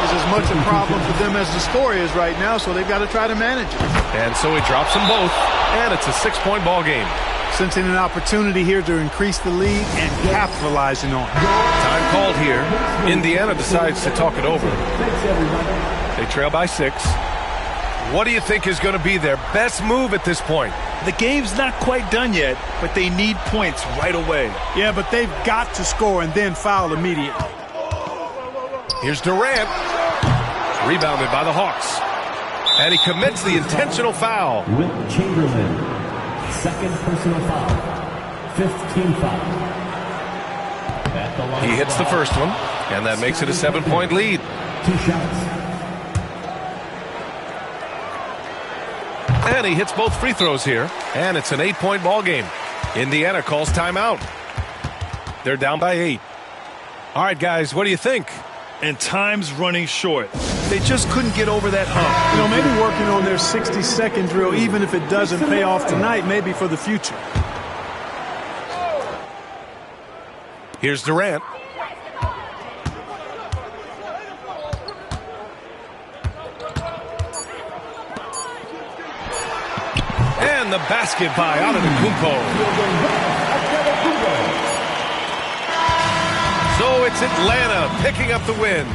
is as much a problem for them as the score is right now, so they've got to try to manage it. And so he drops them both, and it's a 6-point ball game. Sensing an opportunity here to increase the lead and capitalizing on it. Time called here. Indiana decides to talk it over. They They trail by 6. What do you think is going to be their best move at this point? The game's not quite done yet, but they need points right away. Yeah, but they've got to score and then foul immediately. Here's Durant. Rebounded by the Hawks. And he commits the intentional foul. Wilt Chamberlain, second personal foul. 5th team foul. He hits the first one, and that makes it a 7-point lead. 2 shots. And he hits both free throws here, and it's an 8-point ball game. Indiana calls timeout. They're down by 8. All right, guys, what do you think? And time's running short. They just couldn't get over that hump. You know, maybe working on their 60-second drill, even if it doesn't pay off tonight, maybe for the future. Here's Durant. And the basket by Antetokounmpo. So it's Atlanta picking up the win.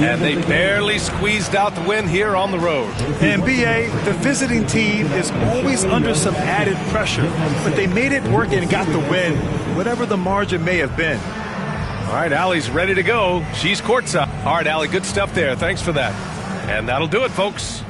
And they barely squeezed out the win here on the road. And B.A., the visiting team is always under some added pressure, but they made it work and got the win, whatever the margin may have been. All right, Allie's ready to go. She's courtside. All right, Allie, good stuff there. Thanks for that. And that'll do it, folks.